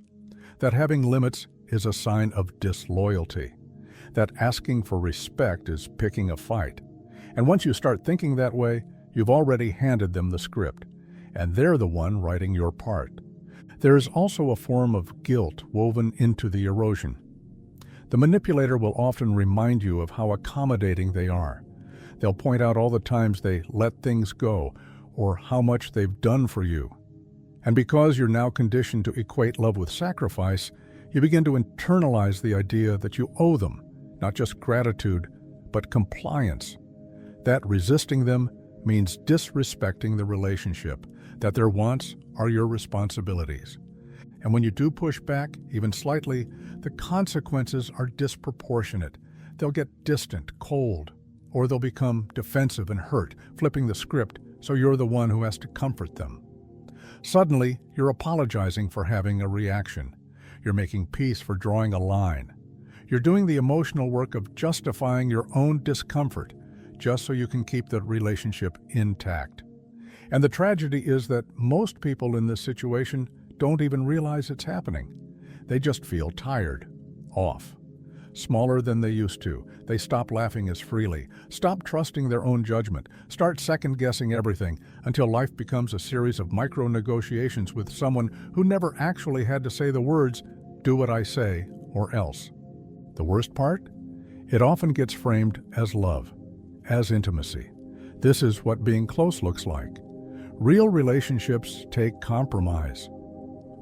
Speaker 1: that having limits is a sign of disloyalty, that asking for respect is picking a fight. And once you start thinking that way, you've already handed them the script, and they're the one writing your part. There is also a form of guilt woven into the erosion. The manipulator will often remind you of how accommodating they are. They'll point out all the times they let things go, or how much they've done for you. And because you're now conditioned to equate love with sacrifice, you begin to internalize the idea that you owe them, not just gratitude, but compliance. That resisting them means disrespecting the relationship, that their wants are your responsibilities. And when you do push back, even slightly, the consequences are disproportionate. They'll get distant, cold, or they'll become defensive and hurt, flipping the script so you're the one who has to comfort them. Suddenly, you're apologizing for having a reaction. You're making peace for drawing a line. You're doing the emotional work of justifying your own discomfort, just so you can keep the relationship intact. And the tragedy is that most people in this situation don't even realize it's happening. They just feel tired, off, smaller than they used to. They stop laughing as freely, stop trusting their own judgment, start second-guessing everything until life becomes a series of micro-negotiations with someone who never actually had to say the words, "Do what I say, or else." The worst part? It often gets framed as love, as intimacy. This is what being close looks like. Real relationships take compromise.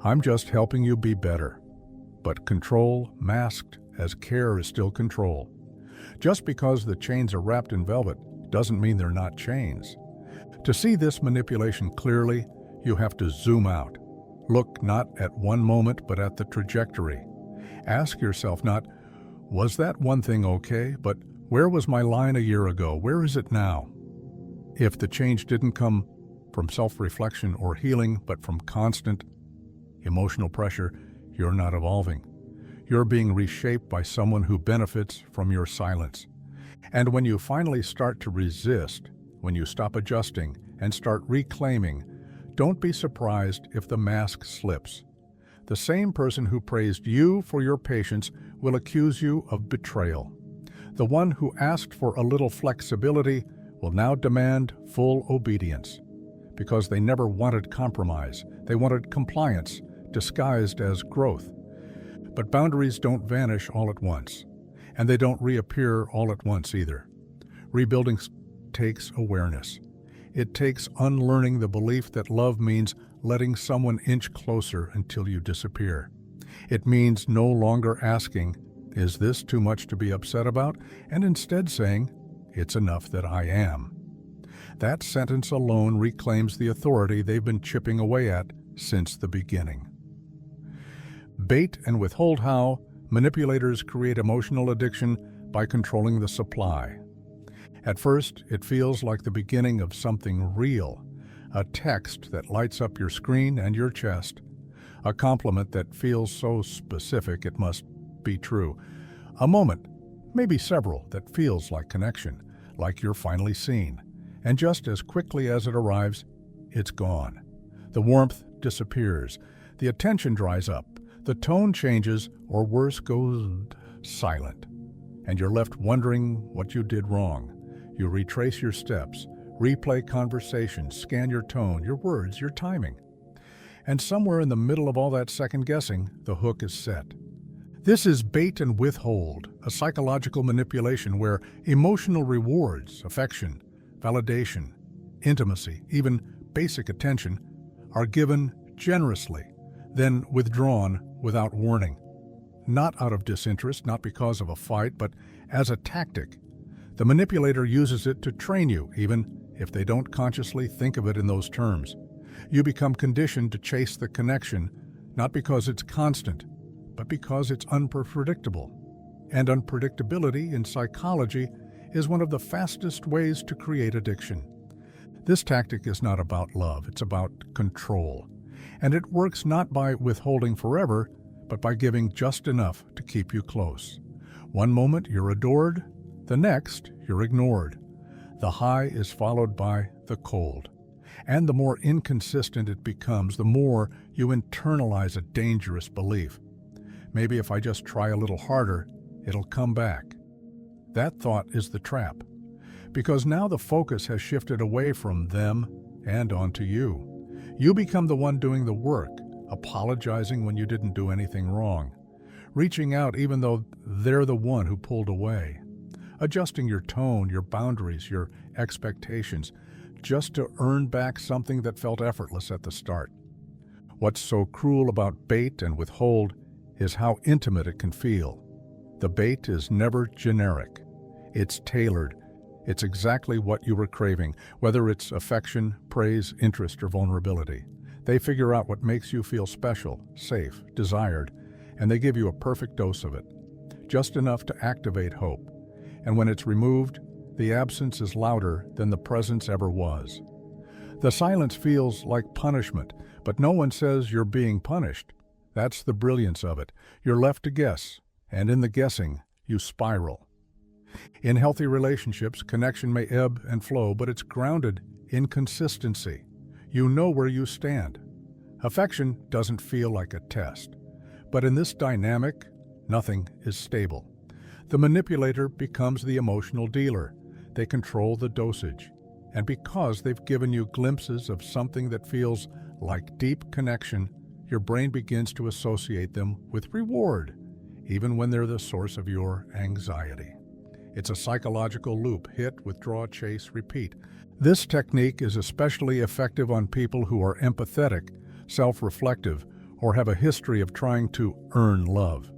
Speaker 1: I'm just helping you be better. But control, masked as care, is still control. Just because the chains are wrapped in velvet doesn't mean they're not chains. To see this manipulation clearly, you have to zoom out. Look not at one moment, but at the trajectory. Ask yourself not, was that one thing okay, but where was my line a year ago? Where is it now? If the change didn't come from self-reflection or healing, but from constant emotional pressure, you're not evolving. You're being reshaped by someone who benefits from your silence. And when you finally start to resist, when you stop adjusting and start reclaiming, don't be surprised if the mask slips. The same person who praised you for your patience will accuse you of betrayal. The one who asked for a little flexibility will now demand full obedience. Because they never wanted compromise, they wanted compliance, disguised as growth. But boundaries don't vanish all at once, and they don't reappear all at once either. Rebuilding takes awareness. It takes unlearning the belief that love means letting someone inch closer until you disappear. It means no longer asking, "Is this too much to be upset about?" and instead saying, "It's enough that I am." That sentence alone reclaims the authority they've been chipping away at since the beginning. Bait and withhold. How manipulators create emotional addiction by controlling the supply. At first, it feels like the beginning of something real, a text that lights up your screen and your chest, a compliment that feels so specific it must be true, a moment, maybe several, that feels like connection, like you're finally seen, and just as quickly as it arrives, it's gone. The warmth disappears, the attention dries up, the tone changes, or worse, goes silent, and you're left wondering what you did wrong. You retrace your steps, replay conversations, scan your tone, your words, your timing. And somewhere in the middle of all that second-guessing, the hook is set. This is bait and withhold, a psychological manipulation where emotional rewards, affection, validation, intimacy, even basic attention, are given generously, then withdrawn without warning. Not out of disinterest, not because of a fight, but as a tactic. The manipulator uses it to train you, even if they don't consciously think of it in those terms. You become conditioned to chase the connection, not because it's constant, but because it's unpredictable. And unpredictability in psychology is one of the fastest ways to create addiction. This tactic is not about love, it's about control. And it works not by withholding forever, but by giving just enough to keep you close. One moment you're adored, the next you're ignored. The high is followed by the cold. And the more inconsistent it becomes, the more you internalize a dangerous belief. Maybe if I just try a little harder, it'll come back. That thought is the trap, because now the focus has shifted away from them and onto you. You become the one doing the work, apologizing when you didn't do anything wrong, reaching out even though they're the one who pulled away, adjusting your tone, your boundaries, your expectations, just to earn back something that felt effortless at the start. What's so cruel about bait and withhold is how intimate it can feel. The bait is never generic. It's tailored. It's exactly what you were craving, whether it's affection, praise, interest, or vulnerability. They figure out what makes you feel special, safe, desired, and they give you a perfect dose of it, just enough to activate hope. And when it's removed, the absence is louder than the presence ever was. The silence feels like punishment, but no one says you're being punished. That's the brilliance of it. You're left to guess, and in the guessing, you spiral. In healthy relationships, connection may ebb and flow, but it's grounded in consistency. You know where you stand. Affection doesn't feel like a test. But in this dynamic, nothing is stable. The manipulator becomes the emotional dealer. They control the dosage. And because they've given you glimpses of something that feels like deep connection, your brain begins to associate them with reward, even when they're the source of your anxiety. It's a psychological loop: hit, withdraw, chase, repeat. This technique is especially effective on people who are empathetic, self-reflective, or have a history of trying to earn love.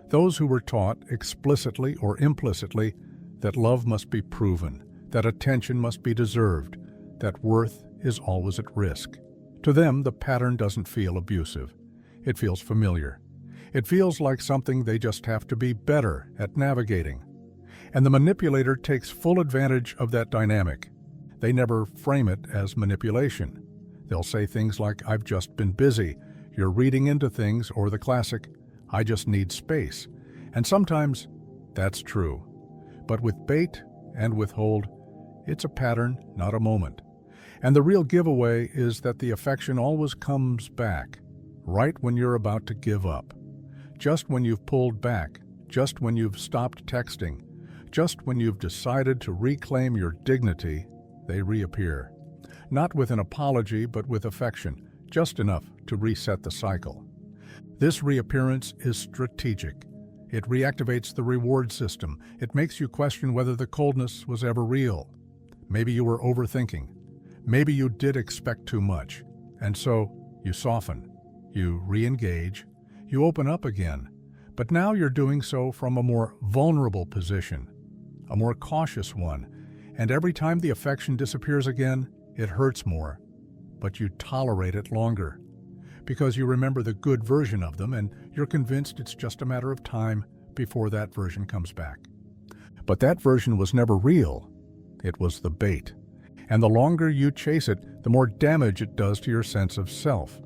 Speaker 1: Those who were taught, explicitly or implicitly, that love must be proven, that attention must be deserved, that worth is always at risk. To them, the pattern doesn't feel abusive. It feels familiar. It feels like something they just have to be better at navigating. And the manipulator takes full advantage of that dynamic. They never frame it as manipulation. They'll say things like, "I've just been busy," "You're reading into things," or the classic, "I just need space." And sometimes that's true. But with bait and withhold, it's a pattern, not a moment. And the real giveaway is that the affection always comes back, right when you're about to give up. Just when you've pulled back, just when you've stopped texting, just when you've decided to reclaim your dignity, they reappear. Not with an apology, but with affection, just enough to reset the cycle. This reappearance is strategic. It reactivates the reward system. It makes you question whether the coldness was ever real. Maybe you were overthinking. Maybe you did expect too much. And so you soften, you re-engage, you open up again. But now you're doing so from a more vulnerable position, a more cautious one. And every time the affection disappears again, it hurts more. But you tolerate it longer, because you remember the good version of them and you're convinced it's just a matter of time before that version comes back. But that version was never real. It was the bait. And the longer you chase it, the more damage it does to your sense of self.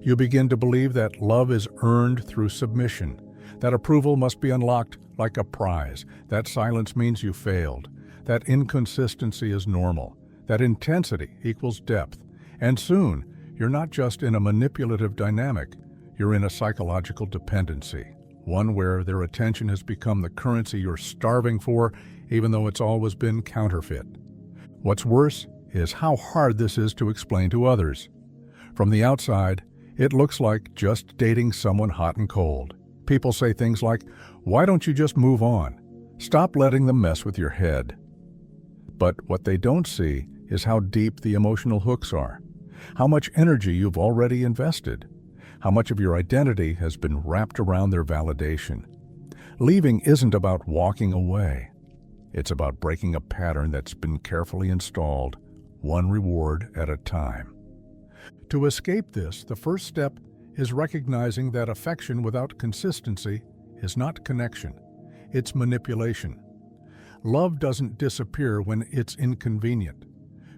Speaker 1: You begin to believe that love is earned through submission, that approval must be unlocked like a prize, that silence means you failed, that inconsistency is normal, that intensity equals depth. And soon, you're not just in a manipulative dynamic, you're in a psychological dependency, one where their attention has become the currency you're starving for, even though it's always been counterfeit. What's worse is how hard this is to explain to others. From the outside, it looks like just dating someone hot and cold. People say things like, "Why don't you just move on? Stop letting them mess with your head." But what they don't see is how deep the emotional hooks are, how much energy you've already invested, how much of your identity has been wrapped around their validation. Leaving isn't about walking away. It's about breaking a pattern that's been carefully installed, one reward at a time. To escape this, the first step is recognizing that affection without consistency is not connection, it's manipulation. Love doesn't disappear when it's inconvenient.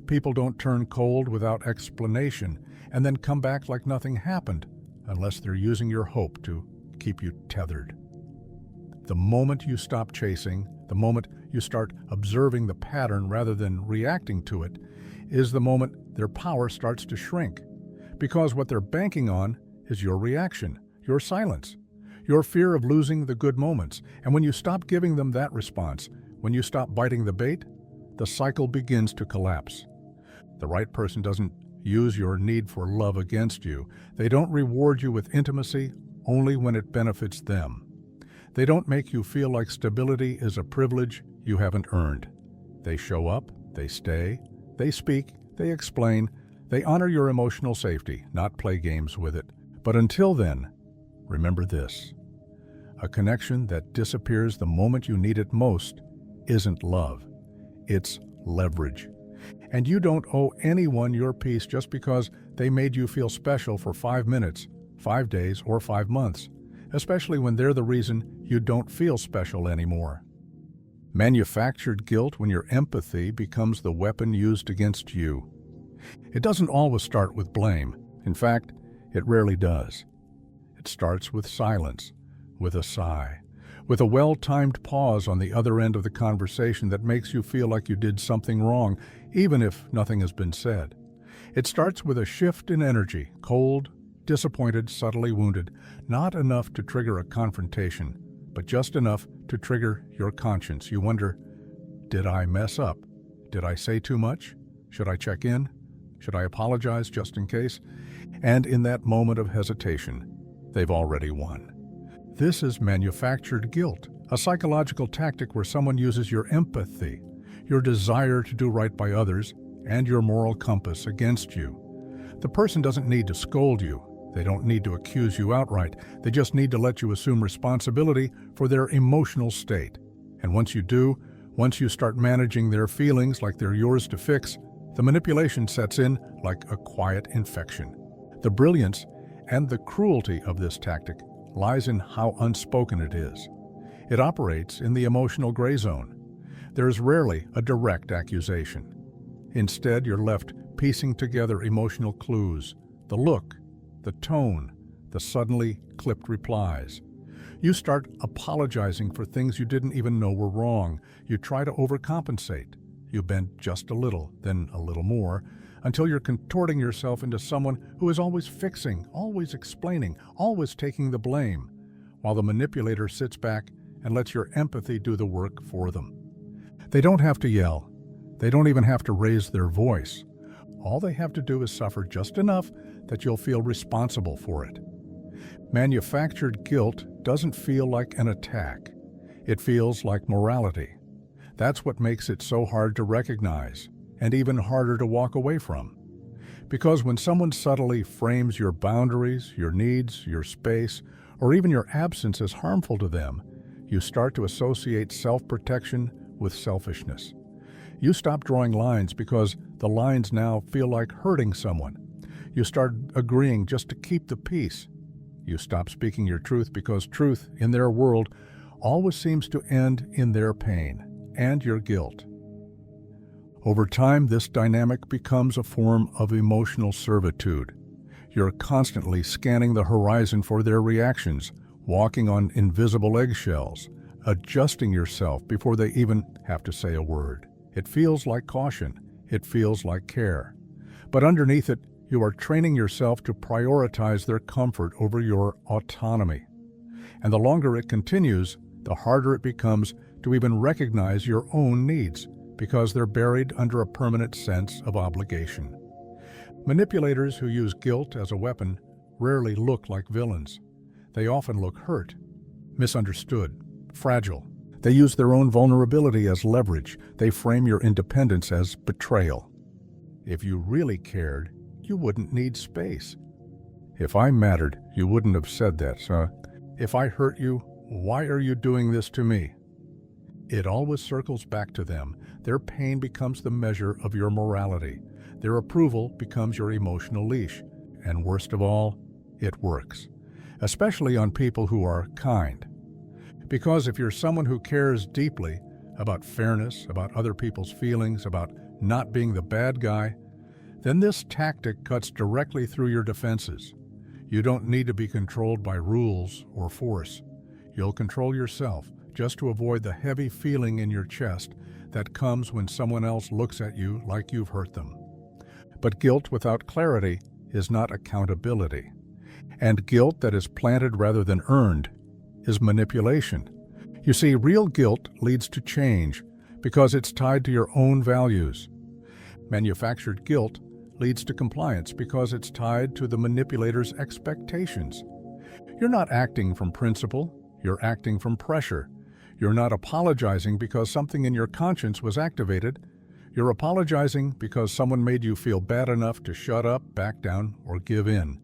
Speaker 1: People don't turn cold without explanation and then come back like nothing happened, unless they're using your hope to keep you tethered. The moment you stop chasing, the moment you start observing the pattern rather than reacting to it, is the moment their power starts to shrink. Because what they're banking on is your reaction, your silence, your fear of losing the good moments. And when you stop giving them that response, when you stop biting the bait, the cycle begins to collapse. The right person doesn't use your need for love against you. They don't reward you with intimacy only when it benefits them. They don't make you feel like stability is a privilege you haven't earned. They show up, they stay, they speak, they explain, they honor your emotional safety, not play games with it. But until then, remember this. A connection that disappears the moment you need it most isn't love. It's leverage. And you don't owe anyone your peace just because they made you feel special for 5 minutes, 5 days, or 5 months, especially when they're the reason you don't feel special anymore. Manufactured guilt when your empathy becomes the weapon used against you. It doesn't always start with blame. In fact, it rarely does. It starts with silence, with a sigh, with a well-timed pause on the other end of the conversation that makes you feel like you did something wrong, even if nothing has been said. It starts with a shift in energy, cold, disappointed, subtly wounded, not enough to trigger a confrontation, but just enough to trigger your conscience. You wonder, did I mess up? Did I say too much? Should I check in? Should I apologize just in case? And in that moment of hesitation, they've already won. This is manufactured guilt, a psychological tactic where someone uses your empathy, your desire to do right by others, and your moral compass against you. The person doesn't need to scold you. They don't need to accuse you outright. They just need to let you assume responsibility for their emotional state. And once you do, once you start managing their feelings like they're yours to fix, the manipulation sets in like a quiet infection. The brilliance and the cruelty of this tactic lies in how unspoken it is. It operates in the emotional gray zone. There is rarely a direct accusation. Instead, you're left piecing together emotional clues, the look, the tone, the suddenly clipped replies. You start apologizing for things you didn't even know were wrong. You try to overcompensate. You bend just a little, then a little more, until you're contorting yourself into someone who is always fixing, always explaining, always taking the blame, while the manipulator sits back and lets your empathy do the work for them. They don't have to yell. They don't even have to raise their voice. All they have to do is suffer just enough that you'll feel responsible for it. Manufactured guilt doesn't feel like an attack. It feels like morality. That's what makes it so hard to recognize, and even harder to walk away from. Because when someone subtly frames your boundaries, your needs, your space, or even your absence as harmful to them, you start to associate self-protection with selfishness. You stop drawing lines because the lines now feel like hurting someone. You start agreeing just to keep the peace. You stop speaking your truth because truth, in their world, always seems to end in their pain and your guilt. Over time, this dynamic becomes a form of emotional servitude. You're constantly scanning the horizon for their reactions, walking on invisible eggshells, adjusting yourself before they even have to say a word. It feels like caution. It feels like care. But underneath it, you are training yourself to prioritize their comfort over your autonomy. And the longer it continues, the harder it becomes to even recognize your own needs, because they're buried under a permanent sense of obligation. Manipulators who use guilt as a weapon rarely look like villains. They often look hurt, misunderstood, fragile. They use their own vulnerability as leverage. They frame your independence as betrayal. If you really cared, you wouldn't need space. If I mattered, you wouldn't have said that, so if I hurt you, why are you doing this to me? It always circles back to them. Their pain becomes the measure of your morality. Their approval becomes your emotional leash. And worst of all, it works. Especially on people who are kind. Because if you're someone who cares deeply about fairness, about other people's feelings, about not being the bad guy, then this tactic cuts directly through your defenses. You don't need to be controlled by rules or force. You'll control yourself, just to avoid the heavy feeling in your chest that comes when someone else looks at you like you've hurt them. But guilt without clarity is not accountability. And guilt that is planted rather than earned is manipulation. You see, real guilt leads to change because it's tied to your own values. Manufactured guilt leads to compliance because it's tied to the manipulator's expectations. You're not acting from principle, you're acting from pressure. You're not apologizing because something in your conscience was activated. You're apologizing because someone made you feel bad enough to shut up, back down, or give in.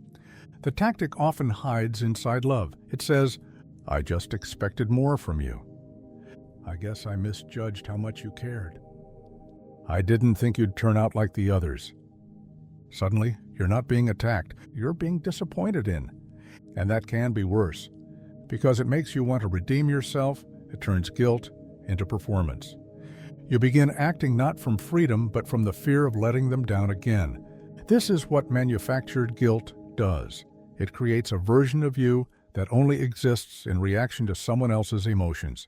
Speaker 1: The tactic often hides inside love. It says, "I just expected more from you. I guess I misjudged how much you cared. I didn't think you'd turn out like the others." Suddenly, you're not being attacked, you're being disappointed in. And that can be worse, because it makes you want to redeem yourself. It turns guilt into performance. You begin acting not from freedom, but from the fear of letting them down again. This is what manufactured guilt does. It creates a version of you that only exists in reaction to someone else's emotions.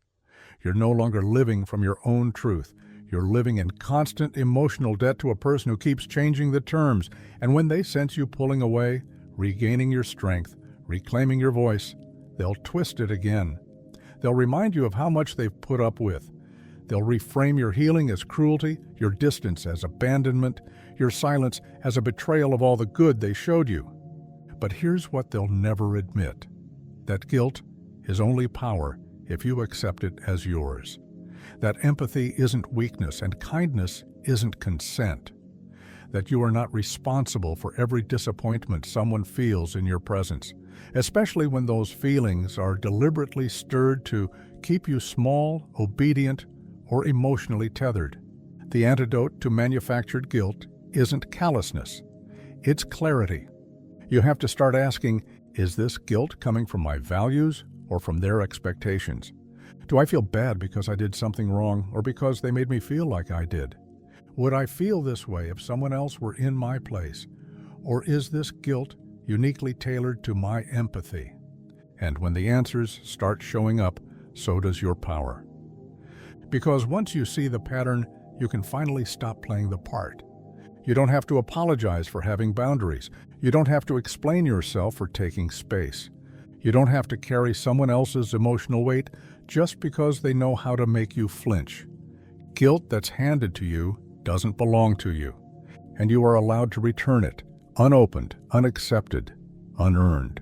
Speaker 1: You're no longer living from your own truth. You're living in constant emotional debt to a person who keeps changing the terms, and when they sense you pulling away, regaining your strength, reclaiming your voice, they'll twist it again. They'll remind you of how much they've put up with. They'll reframe your healing as cruelty, your distance as abandonment, your silence as a betrayal of all the good they showed you. But here's what they'll never admit: that guilt is only power if you accept it as yours. That empathy isn't weakness and kindness isn't consent. That you are not responsible for every disappointment someone feels in your presence, especially when those feelings are deliberately stirred to keep you small, obedient, or emotionally tethered. The antidote to manufactured guilt isn't callousness, it's clarity. You have to start asking, is this guilt coming from my values or from their expectations? Do I feel bad because I did something wrong or because they made me feel like I did? Would I feel this way if someone else were in my place? Or is this guilt uniquely tailored to my empathy? And when the answers start showing up, so does your power. Because once you see the pattern, you can finally stop playing the part. You don't have to apologize for having boundaries. You don't have to explain yourself for taking space. You don't have to carry someone else's emotional weight just because they know how to make you flinch. Guilt that's handed to you doesn't belong to you, and you are allowed to return it, unopened, unaccepted, unearned.